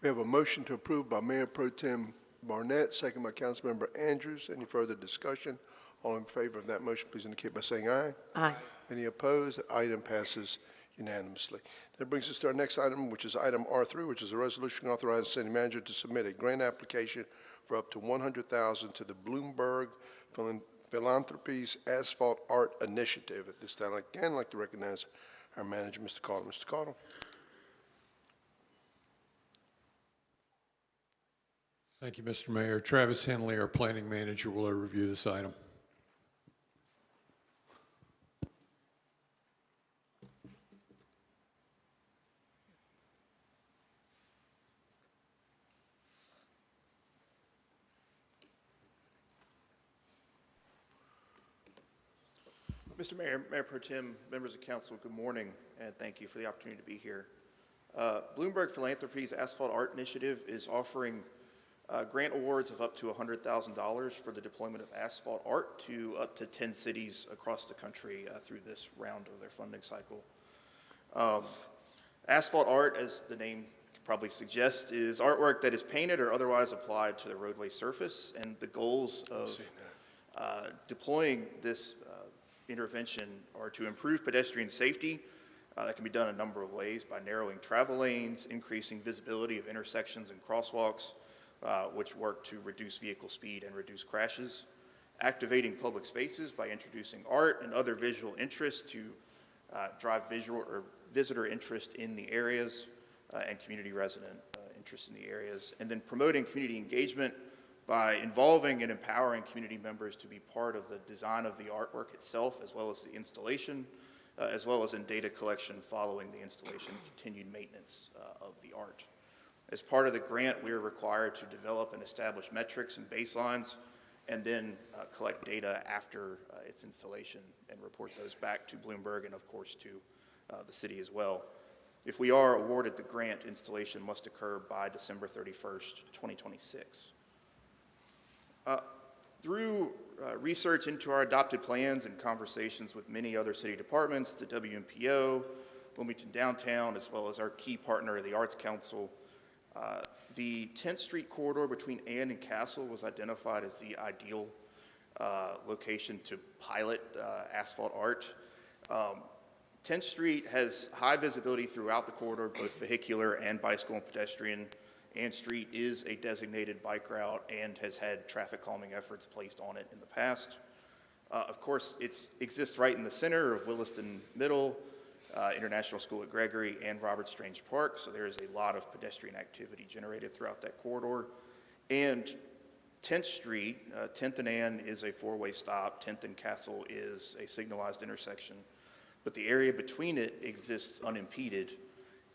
We have a motion to approve by Mayor Pro Tem Barnett, second by Councilmember Andrews. Any further discussion? All in favor of that motion, please indicate by saying aye. Aye. Any opposed? The item passes unanimously. That brings us to our next item, which is item R3, which is a resolution authorizing the city manager to submit a grant application for up to $100,000 to the Bloomberg Philanthropies Asphalt Art Initiative. At this time, I'd like to recognize our manager, Mr. Caudle. Mr. Caudle. Thank you, Mr. Mayor. Travis Henley, our planning manager, will overview this item. Mr. Mayor, Mayor Pro Tem, members of council, good morning, and thank you for the opportunity to be here. Bloomberg Philanthropies Asphalt Art Initiative is offering grant awards of up to $100,000 for the deployment of asphalt art to up to 10 cities across the country through this round of their funding cycle. Asphalt art, as the name probably suggests, is artwork that is painted or otherwise applied to the roadway surface, and the goals of deploying this intervention are to improve pedestrian safety. That can be done a number of ways, by narrowing travel lanes, increasing visibility of intersections and crosswalks, which work to reduce vehicle speed and reduce crashes, activating public spaces by introducing art and other visual interests to drive visual or visitor interest in the areas and community resident interest in the areas, and then promoting community engagement by involving and empowering community members to be part of the design of the artwork itself, as well as the installation, as well as in data collection following the installation and continued maintenance of the art. As part of the grant, we are required to develop and establish metrics and baselines, and then collect data after its installation and report those back to Bloomberg and, of course, to the city as well. If we are awarded the grant, installation must occur by December 31st, 2026. Through research into our adopted plans and conversations with many other city departments, the WMPO, Wilmington Downtown, as well as our key partner, the Arts Council, the 10th Street corridor between Ann and Castle was identified as the ideal location to pilot asphalt art. 10th Street has high visibility throughout the corridor, both vehicular and bicycle and pedestrian. Ann Street is a designated bike route and has had traffic calming efforts placed on it in the past. Of course, it exists right in the center of Williston Middle, International School at Gregory, and Robert Strange Park, so there is a lot of pedestrian activity generated throughout that corridor. And 10th Street, 10th and Ann is a four-way stop, 10th and Castle is a signalized intersection, but the area between it exists unimpeded,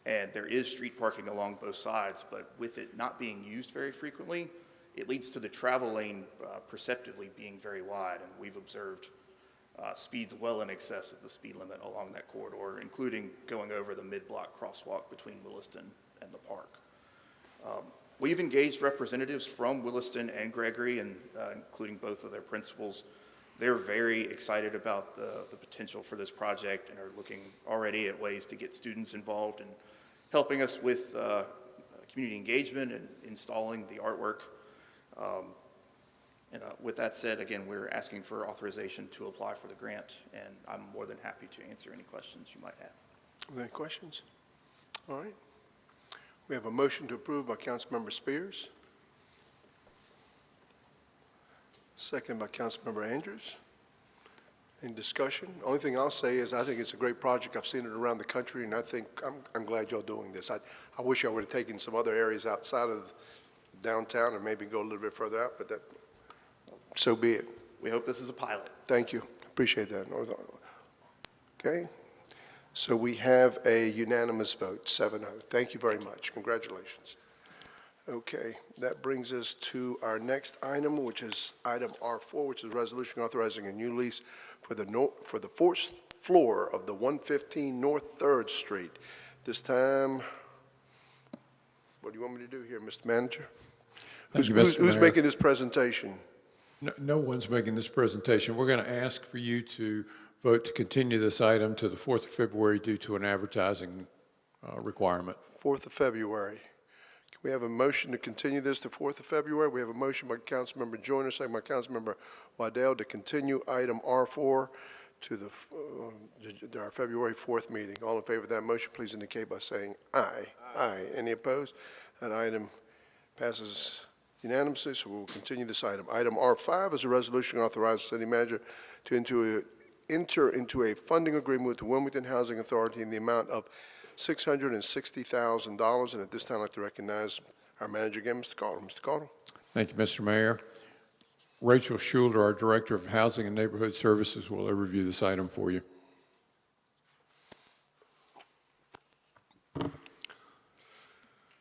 and there is street parking along both sides, but with it not being used very frequently, it leads to the travel lane perceptively being very wide, and we've observed speeds well in excess of the speed limit along that corridor, including going over the mid-block crosswalk between Williston and the park. We've engaged representatives from Williston and Gregory, and including both of their principals. They're very excited about the potential for this project and are looking already at ways to get students involved in helping us with community engagement and installing the artwork. With that said, again, we're asking for authorization to apply for the grant, and I'm more than happy to answer any questions you might have. Are there any questions? All right. We have a motion to approve by Councilmember Spears. Second by Councilmember Andrews. Any discussion? Only thing I'll say is I think it's a great project. I've seen it around the country, and I think I'm glad y'all doing this. I wish I would have taken some other areas outside of downtown and maybe go a little bit further out, but that, so be it. We hope this is a pilot. Thank you. Appreciate that. Okay. So we have a unanimous vote, 7-0. Thank you very much. Congratulations. Okay, that brings us to our next item, which is item R4, which is resolution authorizing a new lease for the fourth floor of the 115 North 3rd Street. This time, what do you want me to do here, Mr. Manager? Who's making this presentation? No one's making this presentation. We're going to ask for you to vote to continue this item to the 4th of February due to an advertising requirement. 4th of February. Can we have a motion to continue this to 4th of February? We have a motion by Councilmember Joyner, second by Councilmember Waddell to continue item R4 to our February 4th meeting. All in favor of that motion, please indicate by saying aye. Aye. Any opposed? That item passes unanimously, so we'll continue this item. Item R5 is a resolution authorizing the city manager to enter into a funding agreement with the Wilmington Housing Authority in the amount of $660,000. And at this time, I'd like to recognize our manager again, Mr. Caudle. Mr. Caudle. Thank you, Mr. Mayor. Rachel Schuler, our Director of Housing and Neighborhood Services, will review this item for you.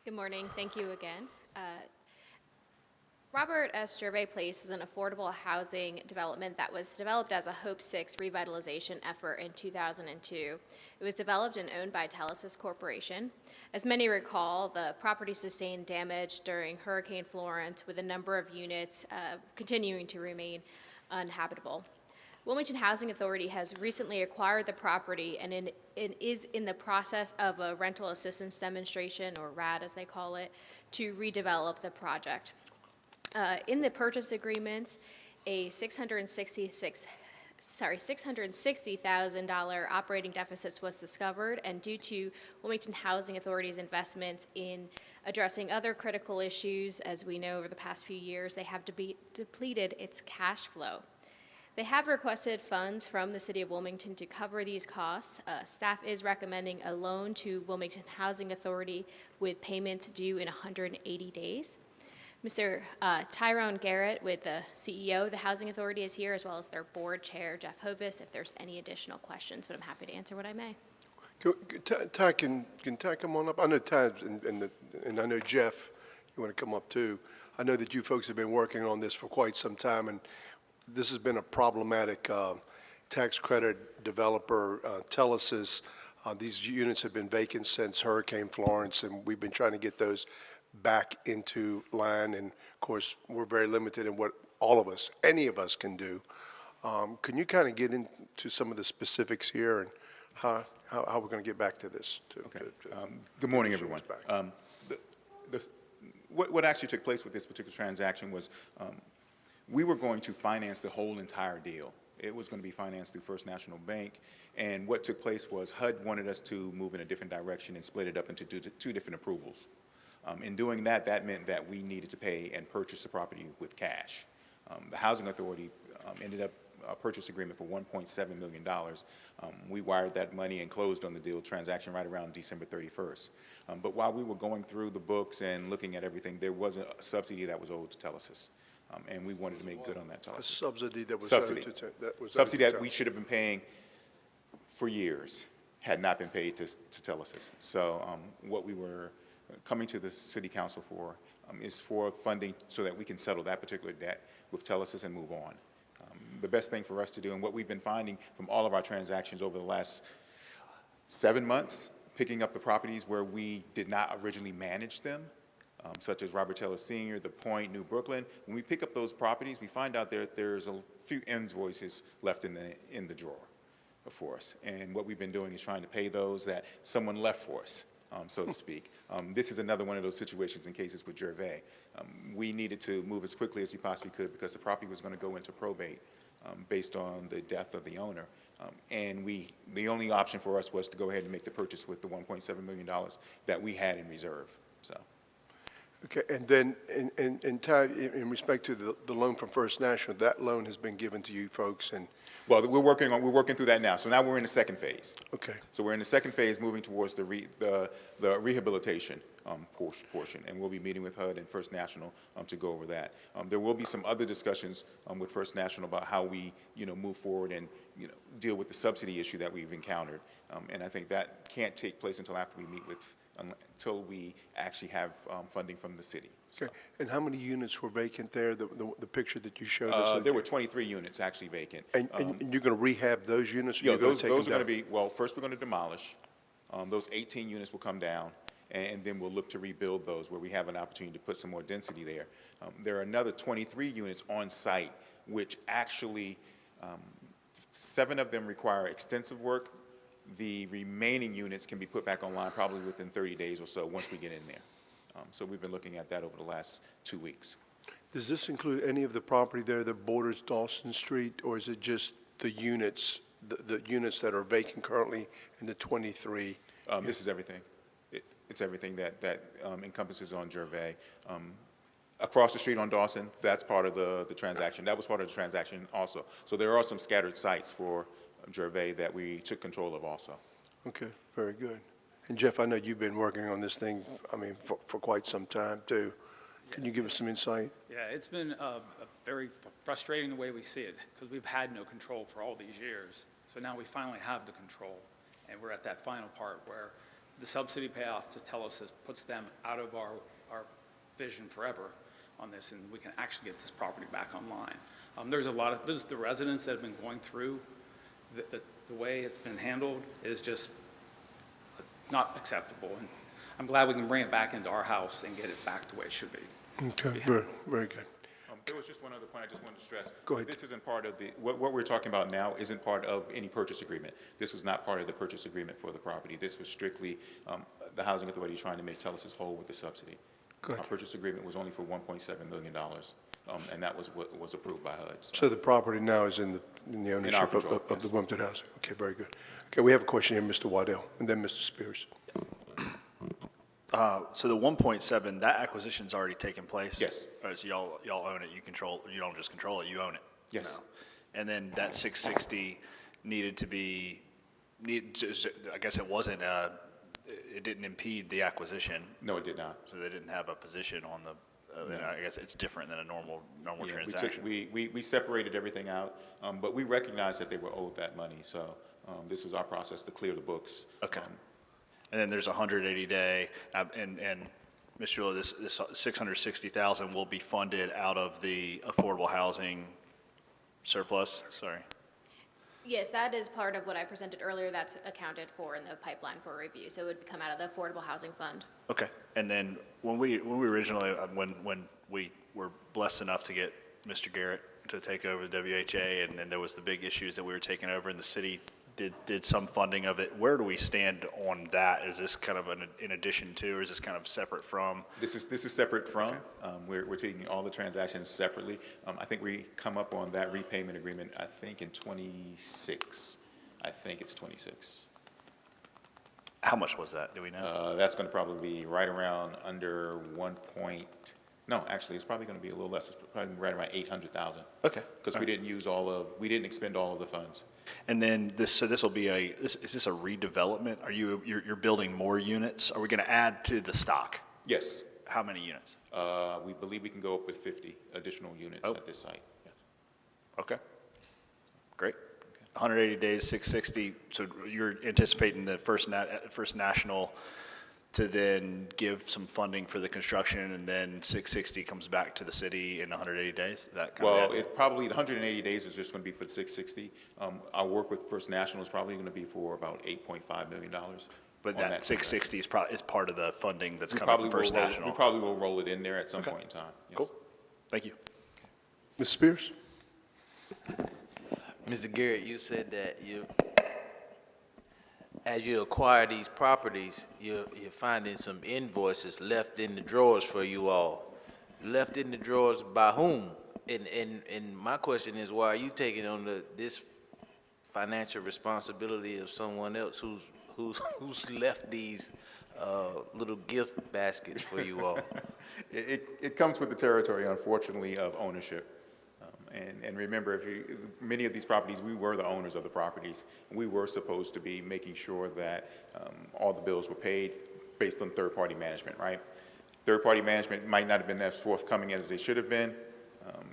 Good morning. Thank you again. Robert S. Gervais Place is an affordable housing development that was developed as a Hope 6 revitalization effort in 2002. It was developed and owned by Telesis Corporation. As many recall, the property sustained damage during Hurricane Florence, with a number of units continuing to remain uninhabitable. Wilmington Housing Authority has recently acquired the property and is in the process of a rental assistance demonstration, or RAD as they call it, to redevelop the project. In the purchase agreements, a $660,000 operating deficit was discovered, and due to Wilmington Housing Authority's investments in addressing other critical issues, as we know over the past few years, they have depleted its cash flow. They have requested funds from the City of Wilmington to cover these costs. Staff is recommending a loan to Wilmington Housing Authority with payments due in 180 days. Mr. Tyrone Garrett, with the CEO of the Housing Authority, is here, as well as their board chair, Jeff Hovis, if there's any additional questions, but I'm happy to answer what I may. Ty, can Ty come on up? I know Ty and I know Jeff, you want to come up too. I know that you folks have been working on this for quite some time, and this has been a problematic tax credit developer. Telesis, these units have been vacant since Hurricane Florence, and we've been trying to get those back into line, and of course we're very limited in what all of us, any of us, can do. Can you kind of get into some of the specifics here and how we're going to get back to this? Good morning, everyone. What actually took place with this particular transaction was we were going to finance the whole entire deal. It was going to be financed through First National Bank, and what took place was HUD wanted us to move in a different direction and split it up into two different approvals. In doing that, that meant that we needed to pay and purchase the property with cash. The Housing Authority ended up a purchase agreement for $1.7 million. We wired that money and closed on the deal transaction right around December 31st. But while we were going through the books and looking at everything, there was a subsidy that was owed to Telesis. And we wanted to make good on that Telesis. A subsidy that was subsidy. owed to that was subsidy owed to that we should have been paying for years had not been paid to Telesis. So what we were coming to the City Council for is for funding so that we can settle that particular debt with Telesis and move on. The best thing for us to do, and what we've been finding from all of our transactions over the last 7 months, picking up the properties where we did not originally manage them, such as Robert Taylor Sr., The Point, New Brooklyn. When we pick up those properties, we find out there's a few invoices left in the drawer for us. And what we've been doing is trying to pay those that someone left for us, so to speak. This is another one of those situations in cases with Gervais. We needed to move as quickly as we possibly could because the property was going to go into probate based on the death of the owner. And the only option for us was to go ahead and make the purchase with the $1.7 million that we had in reserve. So. Okay, and then in respect to the loan from First National, that loan has been given to you folks, and well, we're working through that now. So now we're in the second phase. Okay. So we're in the second phase, moving towards the rehabilitation portion, and we'll be meeting with HUD and First National to go over that. There will be some other discussions with First National about how we, move forward and deal with the subsidy issue that we've encountered. And I think that can't take place until after we meet until we actually have funding from the city. Okay. And how many units were vacant there, the picture that you showed us? There were 23 units actually vacant. And you're going to rehab those units? Yeah, those are going to be, well, first we're going to demolish. Those 18 units will come down, and then we'll look to rebuild those where we have an opportunity to put some more density there. There are another 23 units on site, which actually, 7 of them require extensive work. The remaining units can be put back online probably within 30 days or so once we get in there. So we've been looking at that over the last 2 weeks. Does this include any of the property there that borders Dawson Street, or is it just the units, the units that are vacant currently in the 23? This is everything. It's everything that encompasses on Gervais. Across the street on Dawson, that's part of the transaction. That was part of the transaction also. So there are some scattered sites for Gervais that we took control of also. Okay, very good. And Jeff, I know you've been working on this thing, for quite some time too. Can you give us some insight? Yeah, it's been very frustrating the way we see it, because we've had no control for all these years. So now we finally have the control, and we're at that final part where the subsidy payoff to Telesis puts them out of our vision forever. on this, and we can actually get this property back online. There's the residents that have been going through, the way it's been handled is just not acceptable. And I'm glad we can bring it back into our house and get it back the way it should be. Okay, very, very good. There was just one other point I just wanted to stress. Go ahead. This isn't part of what we're talking about now isn't part of any purchase agreement. This was not part of the purchase agreement for the property. This was strictly the Housing Authority trying to make Telus whole with the subsidy. Good. Our purchase agreement was only for $1.7 million, and that was what was approved by HUD. So the property now is in the ownership control, of the yes. Wilmington Housing. Okay, very good. Okay, we have a question here, Mr. Waddell, and then Mr. Spears. So the 1.7, that acquisition's already taken place? Yes. Or so y'all own it, you don't just control it, you own it? Yes. No. And then that 660 I guess it wasn't, it didn't impede the acquisition? No, it did not. So they didn't have a position on the, then I guess it's different than a normal Yeah, transaction? we separated everything out, but we recognized that they were owed that money, so this was our process to clear the books. Okay. And then there's a 180-day, and Mr. Euler, this $660,000 will be funded out of the affordable housing surplus, sorry. Yes, that is part of what I presented earlier. That's accounted for in the pipeline for review. So it would come out of the Affordable Housing Fund. Okay, and then when we originally, when we were blessed enough to get Mr. Garrett to take over the WHA, and then there was the big issues that we were taking over, and the city did some funding of it. Where do we stand on that? Is this kind of in addition to, or is this kind of separate from? This is separate from. Okay. We're taking all the transactions separately. I think we come up on that repayment agreement, I think in 26. I think it's 26. How much was that? Do we know? That's going to probably be right around under no, actually, it's probably going to be a little less. It's probably right around 800,000. Okay. Because we didn't expend all of the funds. And then this will be is this a redevelopment? You're building more units? Are we going to add to the stock? Yes. How many units? We believe we can go up with 50 additional units at this site. Yes. Okay. Great. 180 days, 660. So you're anticipating the first national to then give some funding for the construction, and then 660 comes back to the city in 180 days? Is that kind of it probably, the 180 days is just going to be for the 660. Our work with First National is probably going to be for about $8.5 million. But that 660 is part of the funding that's coming from First National? We probably will roll it in there at some point in time. Yes. Cool. Thank you. Ms. Spears? Mr. Garrett, you said that as you acquire these properties, you're finding some invoices left in the drawers for you all. Left in the drawers by whom? And my question is, why are you taking on this financial responsibility of someone else who's left these little gift baskets for you all? It comes with the territory, unfortunately, of ownership. And remember, many of these properties, we were the owners of the properties. And we were supposed to be making sure that all the bills were paid based on third-party management, right? Third-party management might not have been as forthcoming as they should have been,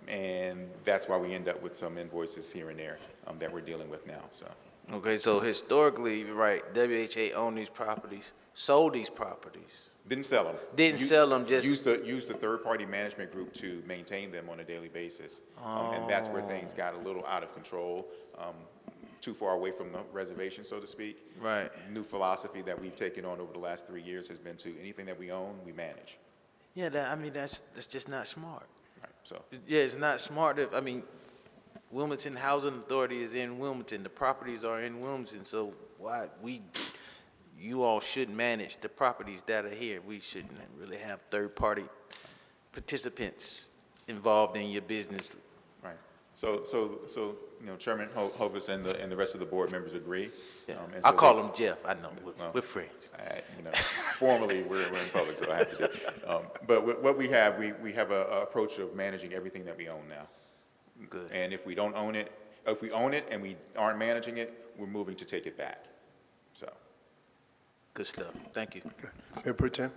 and that's why we end up with some invoices here and there that we're dealing with now. So. Okay, so historically, right, WHA owned these properties, sold these properties. Didn't sell them. Didn't sell them, just used the third-party management group to maintain them on a daily basis, and that's where things got a little out of control, too far away from the reservation, so to speak. Right. New philosophy that we've taken on over the last 3 years has been to anything that we own, we manage. Yeah, that's just not smart. Right. So. Yeah, it's not smart. Wilmington Housing Authority is in Wilmington. The properties are in Wilmington, so why you all should manage the properties that are here. We shouldn't really have third-party participants involved in your business. Right. So Chairman Hovis and the rest of the board members agree. Yeah. And I so call him Jeff. I know. We're friends. Formally, we're in public, so I have to do. But what we have, we have an approach of managing everything that we own now. Good. And if we don't own it, if we own it and we aren't managing it, we're moving to take it back. So. Good stuff. Thank you. Mayor Pro Tem?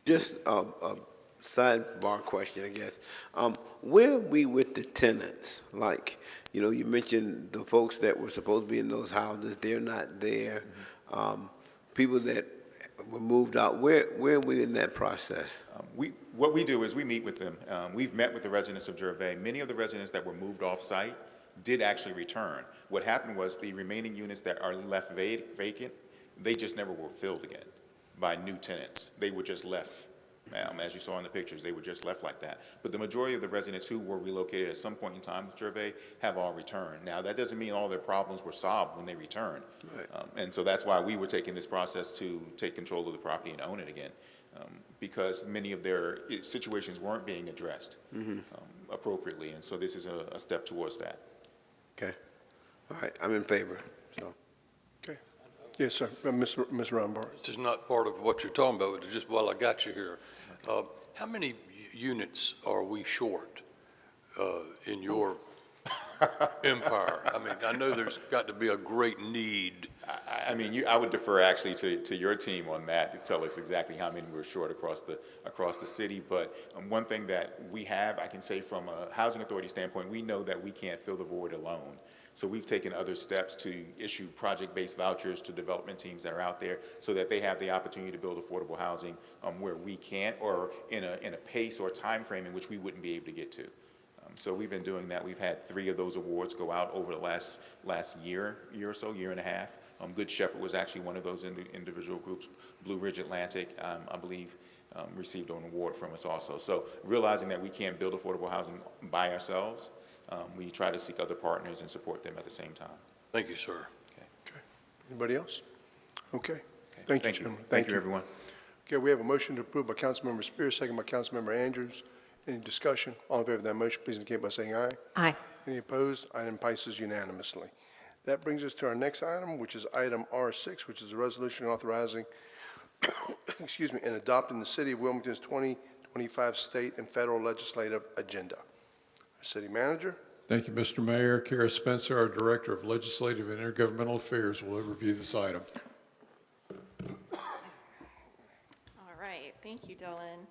Just a sidebar question, I guess. Where are we with the tenants? Like, you mentioned the folks that were supposed to be in those houses, they're not there. People that were moved out. Where are we in that process? What we do is we meet with them. We've met with the residents of Gervais. Many of the residents that were moved off-site did actually return. What happened was the remaining units that are left vacant, they just never were filled again by new tenants. They were just left. As you saw in the pictures, they were just left like that. But the majority of the residents who were relocated at some point in time with Gervais have all returned. Now, that doesn't mean all their problems were solved when they returned. Right. And so that's why we were taking this process to take control of the property and own it again, because many of their situations weren't being addressed appropriately. And so this is a step towards that. Okay. All right, I'm in favor, so. Okay. Yes, sir. Ms. Rombard. This is not part of what you're talking about, but just while I got you here, how many units are we short in your empire? I mean, I know there's got to be a great need. I mean, I would defer actually to your team on that to tell us exactly how many we're short across the city. But one thing that we have, I can say from a housing authority standpoint, we know that we can't fill the void alone. So we've taken other steps to issue project-based vouchers to development teams that are out there so that they have the opportunity to build affordable housing where we can't, or in a pace or time frame in which we wouldn't be able to get to. So we've been doing that. We've had 3 of those awards go out over the last year or so, year and a half. Good Shepherd was actually one of those individual groups. Blue Ridge Atlantic, I believe, received an award from us also. So realizing that we can't build affordable housing by ourselves, we try to seek other partners and support them at the same time. Thank you, sir. Okay. Anybody else? Okay. Thank you, gentlemen. Thank you, everyone. Okay, we have a motion to approve by Councilmember Spears, second by Councilmember Andrews. Any discussion? All in favor of that motion, please indicate by saying aye. Aye. Any opposed? Item passes unanimously. That brings us to our next item, which is item R6, which is a resolution authorizing, excuse me, and adopting the City of Wilmington's 2025 state and federal legislative agenda. City Manager. Thank you, Mr. Mayor. Kara Spencer, our Director of Legislative and Intergovernmental Affairs, will overview this item. All right, thank you, Dylan.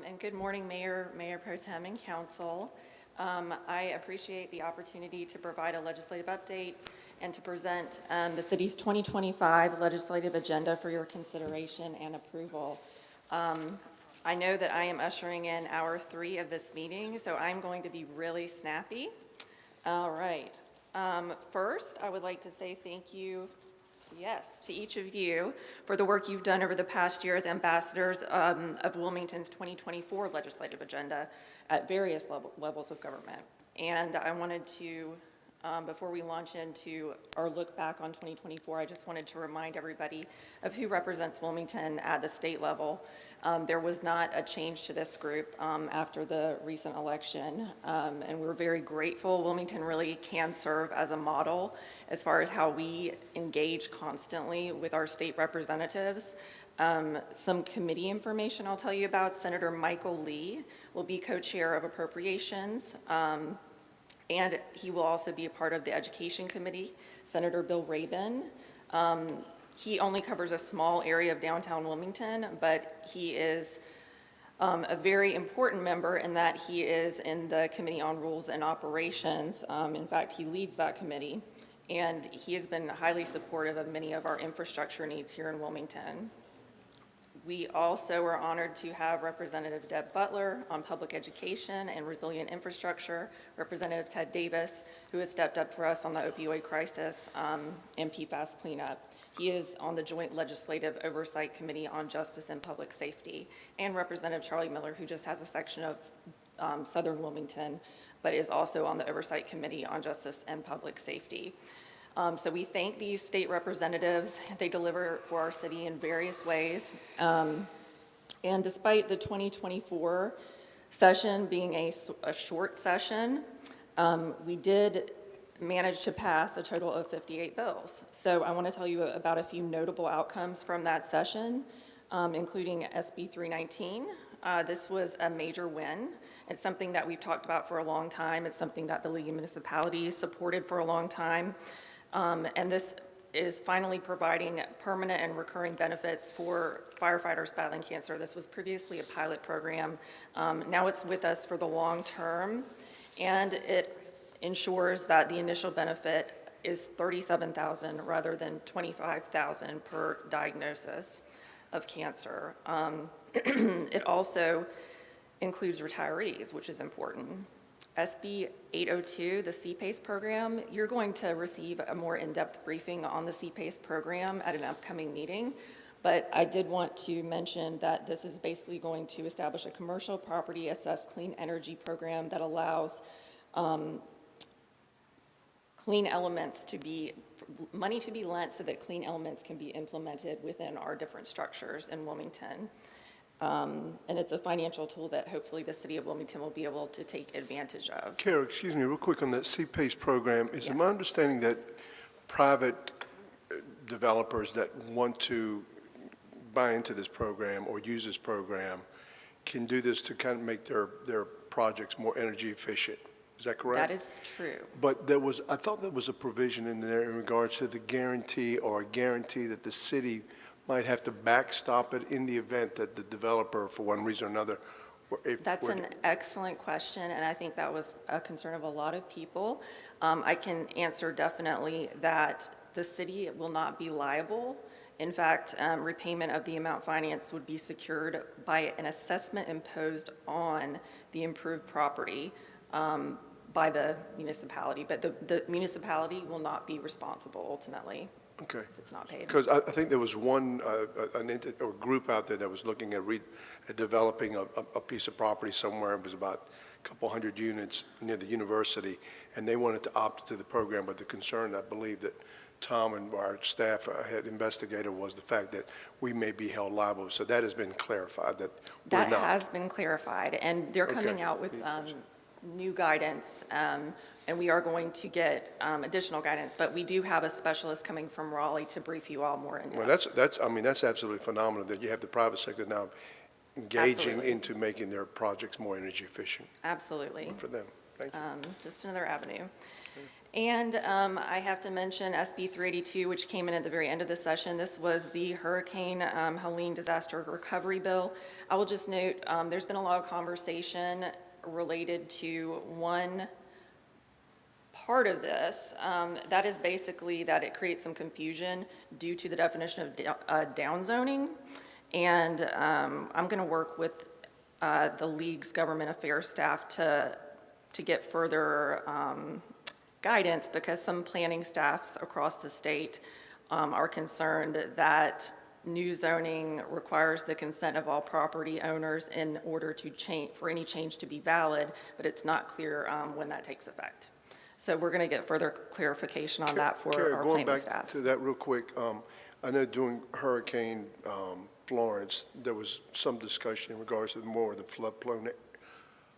And good morning, Mayor Pro Tem, and Council. I appreciate the opportunity to provide a legislative update and to present the city's 2025 legislative agenda for your consideration and approval. I know that I am ushering in hour 3 of this meeting, so I'm going to be really snappy. All right. First, I would like to say thank you, yes, to each of you for the work you've done over the past year as ambassadors of Wilmington's 2024 legislative agenda at various levels of government. And I wanted to, before we launch into our look back on 2024, I just wanted to remind everybody of who represents Wilmington at the state level. There was not a change to this group after the recent election, and we're very grateful. Wilmington really can serve as a model as far as how we engage constantly with our state representatives. Some committee information I'll tell you about. Senator Michael Lee will be co-chair of Appropriations, and he will also be a part of the Education Committee. Senator Bill Rabin. He only covers a small area of downtown Wilmington, but he is a very important member in that he is in the Committee on Rules and Operations. In fact, he leads that committee, and he has been highly supportive of many of our infrastructure needs here in Wilmington. We also are honored to have Representative Deb Butler on public education and resilient infrastructure, Representative Ted Davis, who has stepped up for us on the opioid crisis and PFAS cleanup. He is on the Joint Legislative Oversight Committee on Justice and Public Safety, and Representative Charlie Miller, who just has a section of Southern Wilmington, but is also on the Oversight Committee on Justice and Public Safety. So we thank these state representatives. They deliver for our city in various ways. And despite the 2024 session being a short session, we did manage to pass a total of 58 bills. So I want to tell you about a few notable outcomes from that session, including SB 319. This was a major win. It's something that we've talked about for a long time. It's something that the League of Municipalities supported for a long time. And this is finally providing permanent and recurring benefits for firefighters battling cancer. This was previously a pilot program. Now it's with us for the long term, and it ensures that the initial benefit is $37,000 rather than $25,000 per diagnosis. of cancer. It also includes retirees, which is important. SB 802, the CPACE program, you're going to receive a more in-depth briefing on the CPACE program at an upcoming meeting, but I did want to mention that this is basically going to establish a commercial property assessed clean energy program that allows clean elements to be, money to be lent so that clean elements can be implemented within our different structures in Wilmington. And it's a financial tool that hopefully the city of Wilmington will be able to take advantage of. Kara, excuse me, real quick on that CPACE program, is it my understanding that private developers that want to buy into this program or use this program can do this to kind of make their projects more energy efficient? Is that correct? That is true. But I thought there was a provision in there in regards to the guarantee or a guarantee that the city might have to backstop it in the event that the developer, for one reason or another. That's an excellent question, and I think that was a concern of a lot of people. I can answer definitely that the city will not be liable. In fact, repayment of the amount financed would be secured by an assessment imposed on the improved property by the municipality, but the municipality will not be responsible ultimately. Okay. If it's not paid. Because I think there was one, an entity or group out there that was looking at developing a piece of property somewhere. It was about a couple hundred units near the university, and they wanted to opt to the program, but the concern, I believe, that Tom and our staff had investigated was the fact that we may be held liable. So that has been clarified, that we're not. That has been clarified, and they're coming out with new guidance, and we are going to get additional guidance, but we do have a specialist coming from Raleigh to brief you all more in depth. Well, that's absolutely phenomenal that you have the private sector now engaging into making their projects more energy efficient. Absolutely. Good for them. Thank you. Just another avenue. And I have to mention SB 382, which came in at the very end of the session. This was the Hurricane Helene Disaster Recovery Bill. I will just note there's been a lot of conversation related to one part of this. That is basically that it creates some confusion due to the definition of downzoning. And I'm going to work with the League's government affairs staff to get further guidance, because some planning staffs across the state are concerned that new zoning requires the consent of all property owners in order to change, for any change to be valid, but it's not clear when that takes effect. So we're going to get further clarification on that for our planning staff. Going back to that real quick, I know during Hurricane Florence, there was some discussion in regards to more of the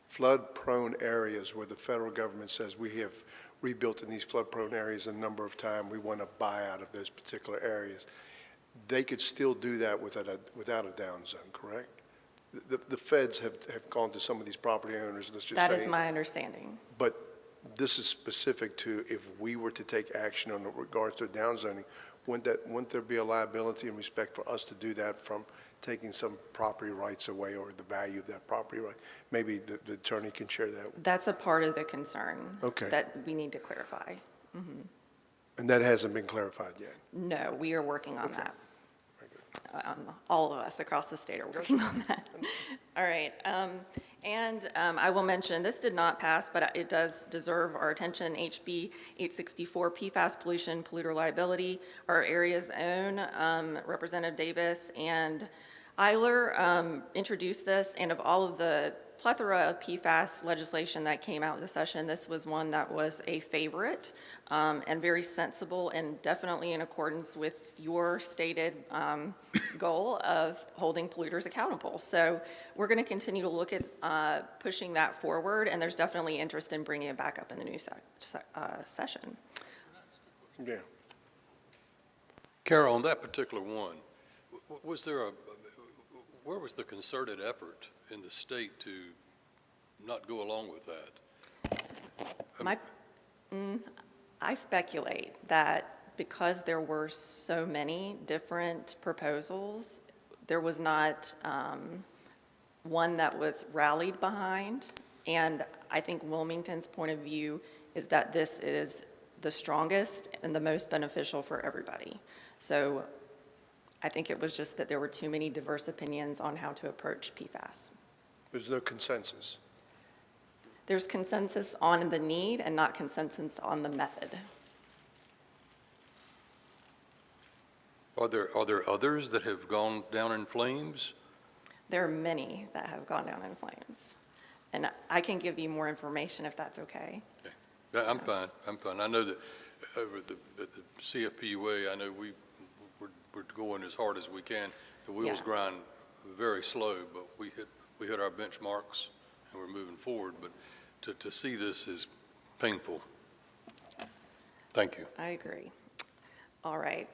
flood-prone areas where the federal government says we have rebuilt in these flood-prone areas a number of times. We want to buy out of those particular areas. They could still do that without a down zone, correct? The feds have gone to some of these property owners, let's just say. That is my understanding. But this is specific to if we were to take action in regards to down zoning, wouldn't there be a liability in respect for us to do that from taking some property rights away or the value of that property right? Maybe the attorney can share that. That's a part of the concern that we need to clarify. And that hasn't been clarified yet? No, we are working on that. All of us across the state are working on that. All right. And I will mention, this did not pass, but it does deserve our attention. HB 864, PFAS pollution, polluter liability, our area's own Representative Davis and Eiler introduced this, and of all of the plethora of PFAS legislation that came out of the session, this was one that was a favorite and very sensible and definitely in accordance with your stated goal of holding polluters accountable. So we're going to continue to look at pushing that forward, and there's definitely interest in bringing it back up in the new session. Yeah. Carol, on that particular one, where was the concerted effort in the state to not go along with that? I speculate that because there were so many different proposals, there was not one that was rallied behind. And I think Wilmington's point of view is that this is the strongest and the most beneficial for everybody. So I think it was just that there were too many diverse opinions on how to approach PFAS. There's no consensus. There's consensus on the need and not consensus on the method. Are there others that have gone down in flames? There are many that have gone down in flames. And I can give you more information if that's okay. Yeah, I'm fine. I know that over at the CFPUA, I know we're going as hard as we can. The wheels Yeah. grind very slow, but we hit our benchmarks and we're moving forward. But to see this is painful. Thank you. I agree. All right.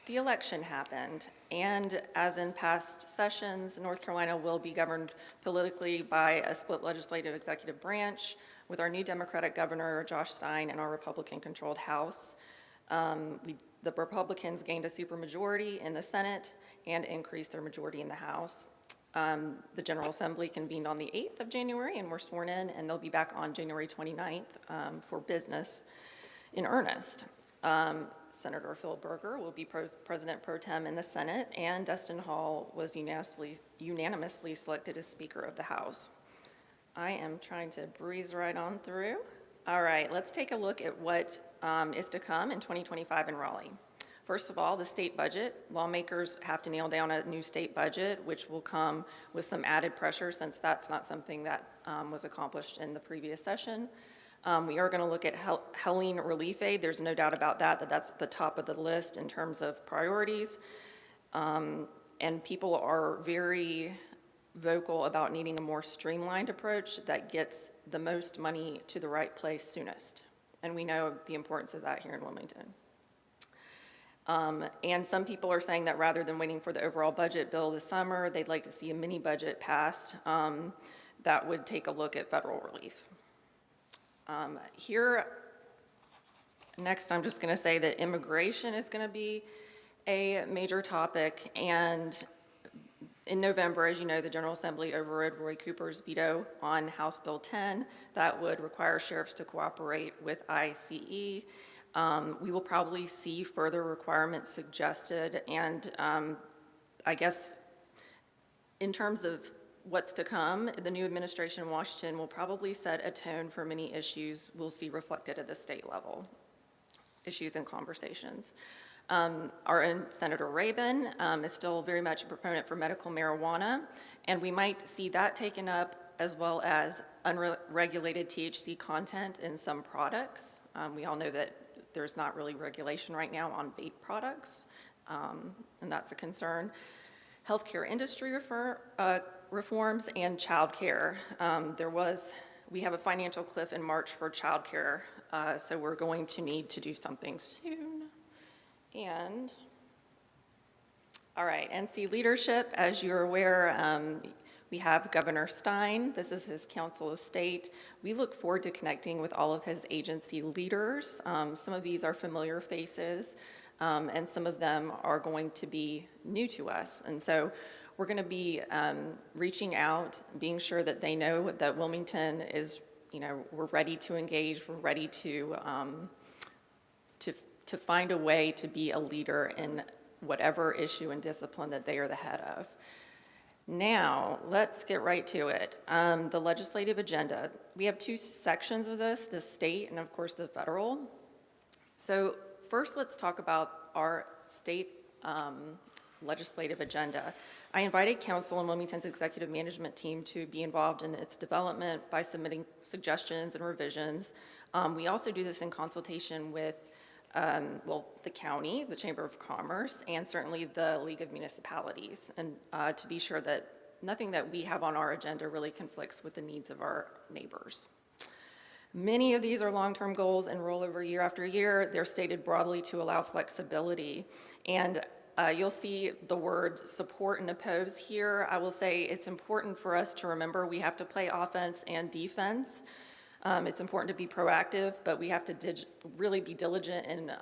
The election happened, and as in past sessions, North Carolina will be governed politically by a split legislative executive branch with our new Democratic governor, Josh Stein, and our Republican-controlled House. The Republicans gained a supermajority in the Senate and increased their majority in the House. The General Assembly convened on the 8th of January and were sworn in, and they'll be back on January 29th for business in earnest. Senator Phil Berger will be President Pro Tem in the Senate, and Dustin Hall was unanimously selected as Speaker of the House. I am trying to breeze right on through. All right, let's take a look at what is to come in 2025 in Raleigh. First of all, the state budget. Lawmakers have to nail down a new state budget, which will come with some added pressure since that's not something that was accomplished in the previous session. We are going to look at Helene Relief Aid. There's no doubt about that that's at the top of the list in terms of priorities. And people are very vocal about needing a more streamlined approach that gets the most money to the right place soonest. And we know the importance of that here in Wilmington. And some people are saying that rather than waiting for the overall budget bill this summer, they'd like to see a mini budget passed that would take a look at federal relief. Here, next I'm just going to say that immigration is going to be a major topic, and in November, as you know, the General Assembly overrode Roy Cooper's veto on House Bill 10 that would require sheriffs to cooperate with ICE. We will probably see further requirements suggested, and I guess in terms of what's to come, the new administration in Washington will probably set a tone for many issues we'll see reflected at the state level, issues and conversations. Our own Senator Rabin is still very much a proponent for medical marijuana, and we might see that taken up as well as unregulated THC content in some products. We all know that there's not really regulation right now on vape products, and that's a concern. Healthcare industry reforms and childcare. We have a financial cliff in March for childcare, so we're going to need to do something soon. And, all right, NC leadership, as you're aware, we have Governor Stein. This is his Council of State. We look forward to connecting with all of his agency leaders. Some of these are familiar faces, and some of them are going to be new to us. And so we're going to be reaching out, being sure that they know that Wilmington is, we're ready to engage, we're ready to find a way to be a leader in whatever issue and discipline that they are the head of. Now, let's get right to it. The legislative agenda. We have two sections of this, the state and of course the federal. So first, let's talk about our state legislative agenda. I invited council and Wilmington's executive management team to be involved in its development by submitting suggestions and revisions. We also do this in consultation with the county, the Chamber of Commerce, and certainly the League of Municipalities, and to be sure that nothing that we have on our agenda really conflicts with the needs of our neighbors. Many of these are long-term goals and roll over year after year. They're stated broadly to allow flexibility. And you'll see the word support and oppose here. I will say it's important for us to remember we have to play offense and defense. It's important to be proactive, but we have to really be diligent in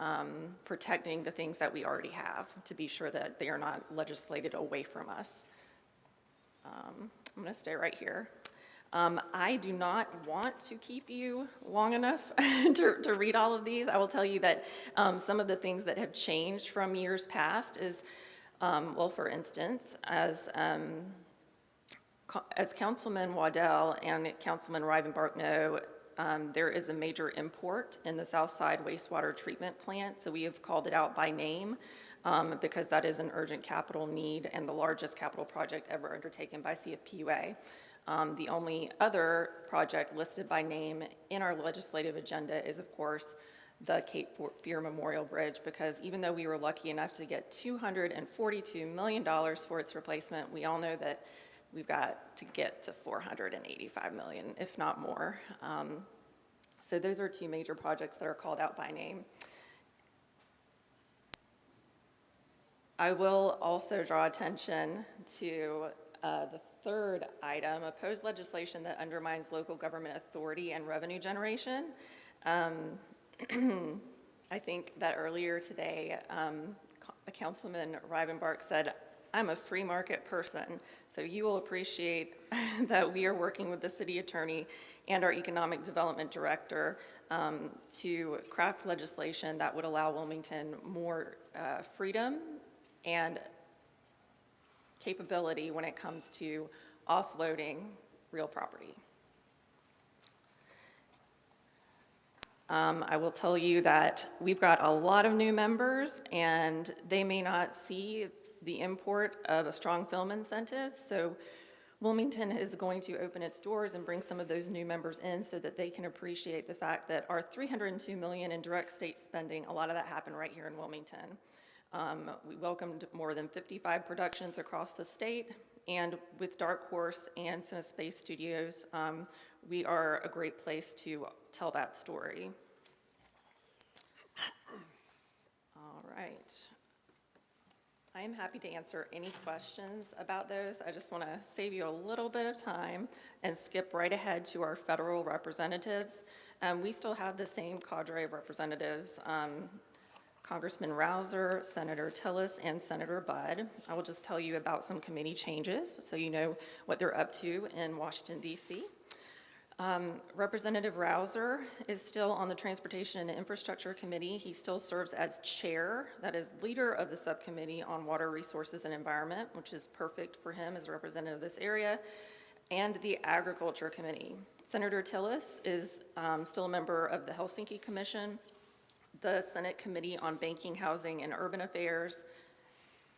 protecting the things that we already have to be sure that they are not legislated away from us. I'm going to stay right here. I do not want to keep you long enough to read all of these. I will tell you that some of the things that have changed from years past is, well, for instance, as Councilman Waddell and Councilman Rivenbark know, there is a major import in the Southside wastewater treatment plant, so we have called it out by name because that is an urgent capital need and the largest capital project ever undertaken by CFPUA. The only other project listed by name in our legislative agenda is, of course, the Cape Fear Memorial Bridge, because even though we were lucky enough to get $242 million for its replacement, we all know that we've got to get to $485 million, if not more. So those are two major projects that are called out by name. I will also draw attention to the third item, opposed legislation that undermines local government authority and revenue generation. I think that earlier today, Councilman Rivenbark said, I'm a free market person, so you will appreciate that we are working with the city attorney and our economic development director to craft legislation that would allow Wilmington more freedom and capability when it comes to offloading real property. I will tell you that we've got a lot of new members, and they may not see the import of a strong film incentive. So Wilmington is going to open its doors and bring some of those new members in so that they can appreciate the fact that our $302 million in direct state spending, a lot of that happened right here in Wilmington. We welcomed more than 55 productions across the state, and with Dark Horse and CineSpace Studios, we are a great place to tell that story. All right. I am happy to answer any questions about those. I just want to save you a little bit of time and skip right ahead to our federal representatives. We still have the same cadre of representatives, Congressman Rouser, Senator Tillis, and Senator Budd. I will just tell you about some committee changes so you know what they're up to in Washington, D.C. Representative Rouser is still on the Transportation and Infrastructure Committee. He still serves as chair, that is leader of the subcommittee on Water Resources and Environment, which is perfect for him as a representative of this area, and the Agriculture Committee. Senator Tillis is still a member of the Helsinki Commission, the Senate Committee on Banking, Housing, and Urban Affairs,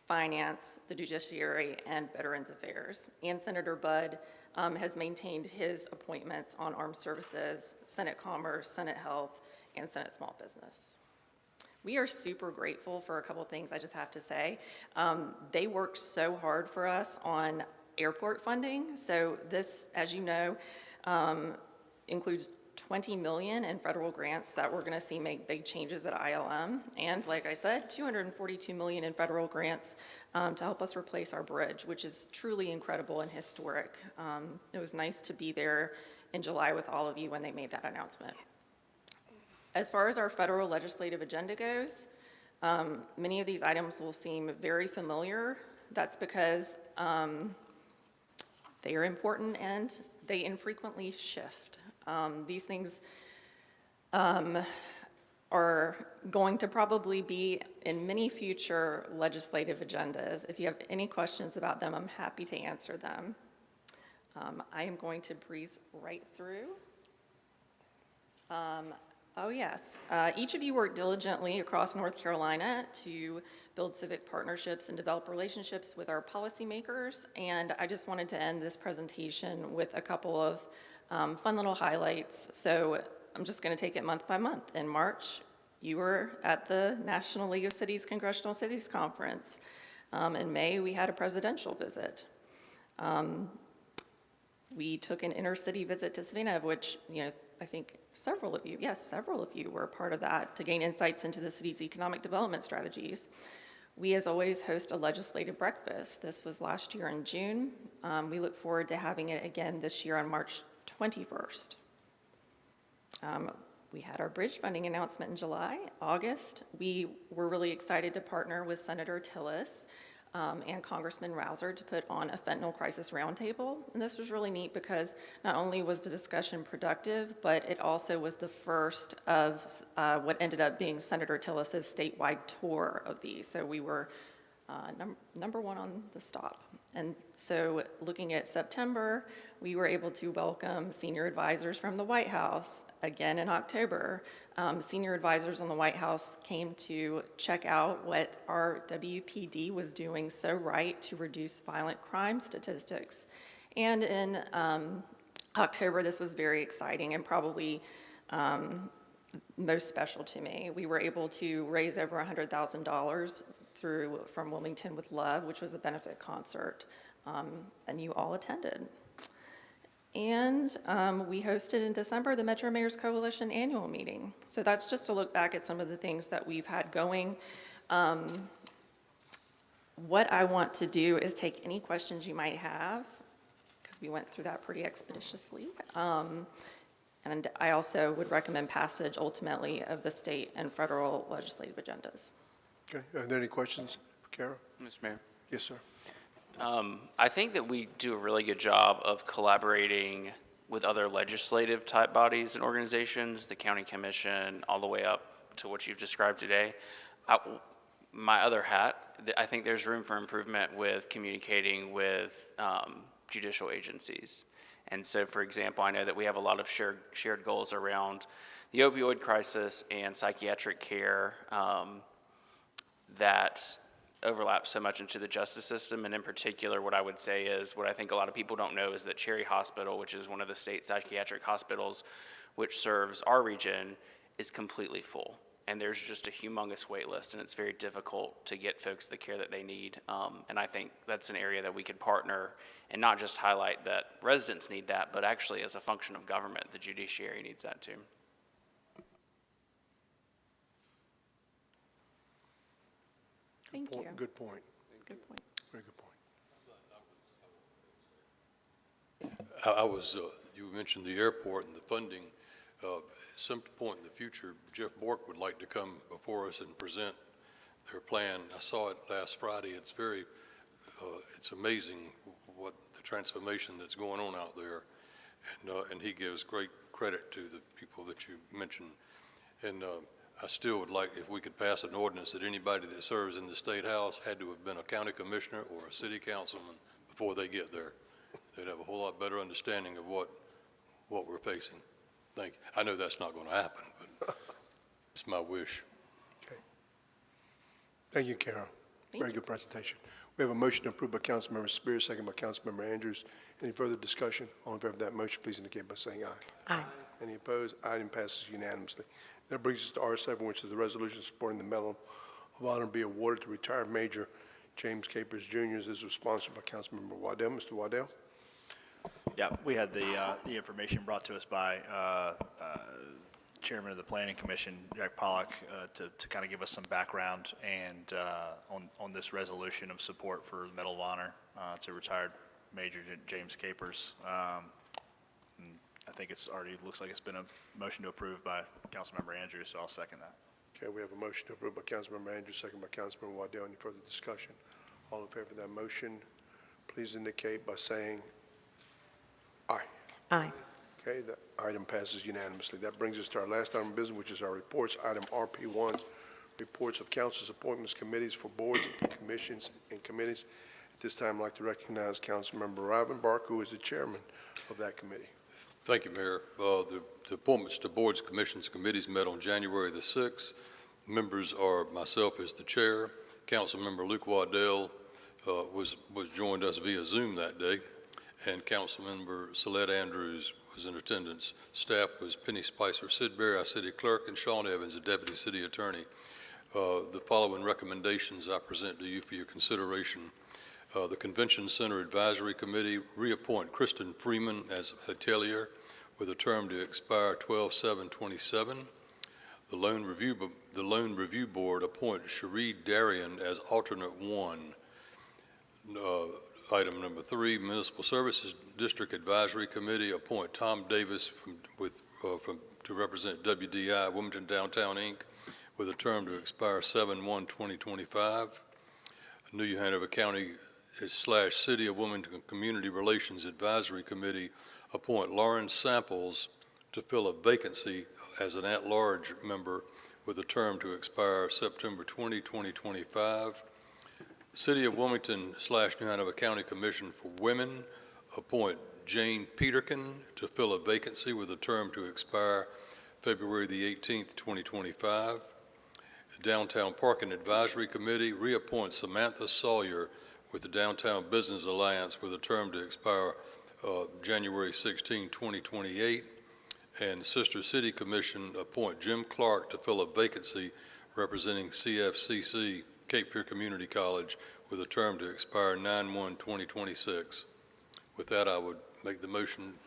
Finance, the Judiciary, and Veterans Affairs. And Senator Budd has maintained his appointments on Armed Services, Senate Commerce, Senate Health, and Senate Small Business. We are super grateful for a couple of things I just have to say. They worked so hard for us on airport funding. So this, as you know, includes $20 million in federal grants that we're going to see make big changes at ILM. And like I said, $242 million in federal grants to help us replace our bridge, which is truly incredible and historic. It was nice to be there in July with all of you when they made that announcement. As far as our federal legislative agenda goes, many of these items will seem very familiar. That's because they are important and they infrequently shift. These things are going to probably be in many future legislative agendas. If you have any questions about them, I'm happy to answer them. I am going to breeze right through. Oh yes, each of you worked diligently across North Carolina to build civic partnerships and develop relationships with our policymakers, and I just wanted to end this presentation with a couple of fun little highlights. So I'm just going to take it month by month. In March, you were at the National League of Cities Congressional Cities Conference. In May, we had a presidential visit. We took an inner-city visit to Savannah, of which, I think several of you were a part of that to gain insights into the city's economic development strategies. We, as always, host a legislative breakfast. This was last year in June. We look forward to having it again this year on March 21st. We had our bridge funding announcement in July. August, we were really excited to partner with Senator Tillis and Congressman Rouser to put on a fentanyl crisis roundtable. And this was really neat because not only was the discussion productive, but it also was the first of what ended up being Senator Tillis's statewide tour of these. So we were number one on the stop. And so looking at September, we were able to welcome senior advisors from the White House. Again in October, senior advisors on the White House came to check out what our WPD was doing so right to reduce violent crime statistics. And in October, this was very exciting and probably most special to me. We were able to raise over $100,000 from Wilmington with Love, which was a benefit concert, and you all attended. And we hosted in December the Metro Mayor's Coalition annual meeting. So that's just to look back at some of the things that we've had going. What I want to do is take any questions you might have, because we went through that pretty expeditiously. And I also would recommend passage ultimately of the state and federal legislative agendas. Okay, are there any questions for Kara? Mr. Mayor. Yes, sir. I think that we do a really good job of collaborating with other legislative type bodies and organizations, the county commission, all the way up to what you've described today. My other hat, I think there's room for improvement with communicating with judicial agencies. And so, for example, I know that we have a lot of shared goals around the opioid crisis and psychiatric care that overlaps so much into the justice system. And in particular, what I would say is, what I think a lot of people don't know is that Cherry Hospital, which is one of the state psychiatric hospitals which serves our region, is completely full. And there's just a humongous wait list, and it's very difficult to get folks the care that they need. And I think that's an area that we could partner and not just highlight that residents need that, but actually as a function of government, the judiciary needs that too. Thank you. Good point. Good point. Very good point. You mentioned the airport and the funding. At some point in the future, Jeff Bork would like to come before us and present their plan. I saw it last Friday. It's it's amazing what the transformation that's going on out there. And he gives great credit to the people that you mentioned. And I still would like, if we could pass an ordinance that anybody that serves in the State House had to have been a county commissioner or a city councilman before they get there. They'd have a whole lot better understanding of what we're facing. Thank you. I know that's not going to happen, but it's my wish. Okay. Thank you, Carol. Very good presentation. We have a motion to approve by Councilmember Spears, second by Councilmember Andrews. Any further discussion? All in favor of that motion, please indicate by saying aye. Aye. Any opposed? Item passes unanimously. That brings us to R7, which is the resolution supporting the Medal of Honor be awarded to retired Major James Capers Jr. This was sponsored by Councilmember Waddell. Mr. Waddell? Yeah, we had the information brought to us by Chairman of the Planning Commission, Jack Pollock, to kind of give us some background and on this resolution of support for the Medal of Honor to retired Major James Capers. I think it's already, looks like it's been a motion to approve by Councilmember Andrews, so I'll second that. Okay, we have a motion to approve by Councilmember Andrews, second by Councilmember Waddell. Any further discussion? All in favor of that motion, please indicate by saying aye. Aye. Okay, the item passes unanimously. That brings us to our last item of business, which is our reports. Item RP1, reports of council's appointments, committees for boards, commissions, and committees. At this time, I'd like to recognize Councilmember Rivenbark, who is the chairman of that committee. Thank you, Mayor. The appointments to boards, commissions, committees met on January the 6th. Members are myself as the chair. Councilmember Luke Waddell was joined us via Zoom that day, and Councilmember Celette Andrews was in attendance. Staff was Penny Spicer Sidbury, our city clerk, and Sean Evans, the deputy city attorney. The following recommendations I present to you for your consideration. The Convention Center Advisory Committee, reappoint Kristen Freeman as hotelier with a term to expire 12/7/27. The Loan Review Board, appoint Cherie Darian as alternate one. Item number 3, Municipal Services District Advisory Committee, appoint Tom Davis to represent WDI, Wilmington Downtown, Inc., with a term to expire 7/1/2025. New Hanover County / City of Wilmington Community Relations Advisory Committee appoint Lauren Samples to fill a vacancy as an at-large member with a term to expire September 20, 2025. City of Wilmington / New Hanover County Commission for Women appoint Jane Peterkin to fill a vacancy with a term to expire February the 18th, 2025. Downtown Parking Advisory Committee reappoint Samantha Sawyer with the Downtown Business Alliance with a term to expire January 16, 2028. And Sister City Commission appoint Jim Clark to fill a vacancy representing CFCC, Cape Fear Community College, with a term to expire 9/1/2026. With that, I would make the motion.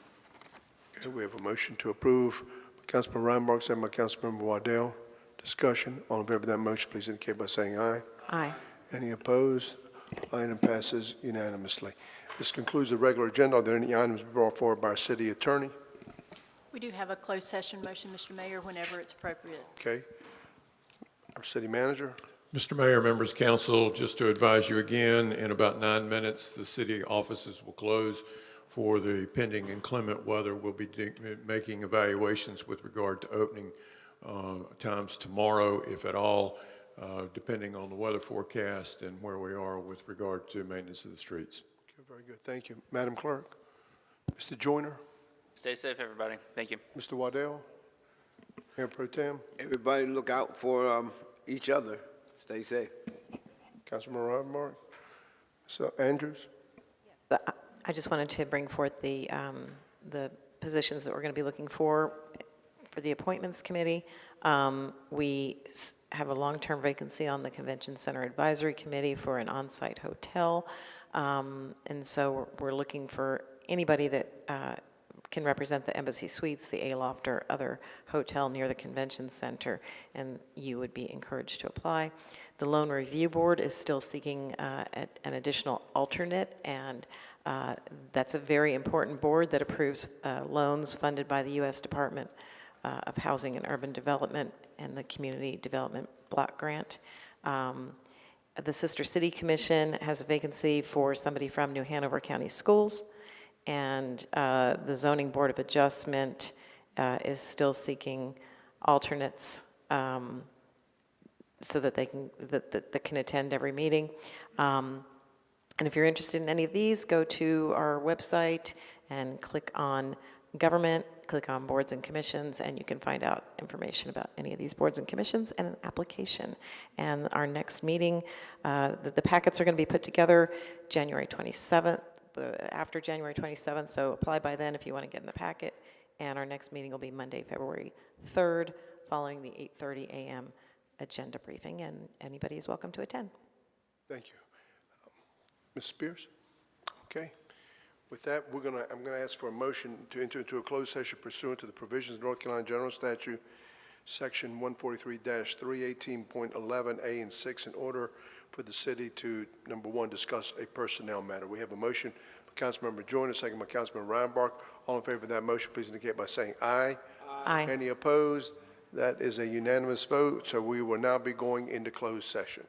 Okay, we have a motion to approve. Councilman Reinbach, second by Councilmember Waddell. Discussion. All in favor of that motion, please indicate by saying aye. Aye. Any opposed? Item passes unanimously. This concludes the regular agenda. Are there any items brought forward by our city attorney? We do have a closed session motion, Mr. Mayor, whenever it's appropriate. Okay. Our city manager. Mr. Mayor, members of council, just to advise you again, in about 9 minutes, the city offices will close for the pending inclement weather. We'll be making evaluations with regard to opening times tomorrow, if at all, depending on the weather forecast and where we are with regard to maintenance of the streets. Okay, very good. Thank you. Madam Clerk. Mr. Joyner. Stay safe, everybody. Thank you. Mr. Waddell. Mayor Pro Tem. Everybody look out for each other. Stay safe. Councilman Reinbach. Ms. Andrews. I just wanted to bring forth the positions that we're going to be looking for the appointments committee. We have a long-term vacancy on the Convention Center Advisory Committee for an on-site hotel. And so we're looking for anybody that can represent the Embassy Suites, the Aloft, or other hotel near the Convention Center, and you would be encouraged to apply. The Loan Review Board is still seeking an additional alternate, and that's a very important board that approves loans funded by the U.S. Department of Housing and Urban Development and the Community Development Block Grant. The Sister City Commission has a vacancy for somebody from New Hanover County Schools, and the Zoning Board of Adjustment is still seeking alternates so that they can attend every meeting. And if you're interested in any of these, go to our website and click on Government, click on Boards and Commissions, and you can find out information about any of these boards and commissions and an application. And our next meeting, the packets are going to be put together January 27th, after January 27th, so apply by then if you want to get in the packet. And our next meeting will be Monday, February 3rd, following the 8:30 a.m. agenda briefing, and anybody is welcome to attend. Thank you. Ms. Spears? Okay. With that, I'm going to ask for a motion to enter into a closed session pursuant to the provisions of North Carolina General Statute, Section 143-318.11A and 6, in order for the city to, number one, discuss a personnel matter. We have a motion by Councilmember Joyner, second by Councilmember Reinbach. All in favor of that motion, please indicate by saying aye. Aye. Any opposed? That is a unanimous vote, so we will now be going into closed session.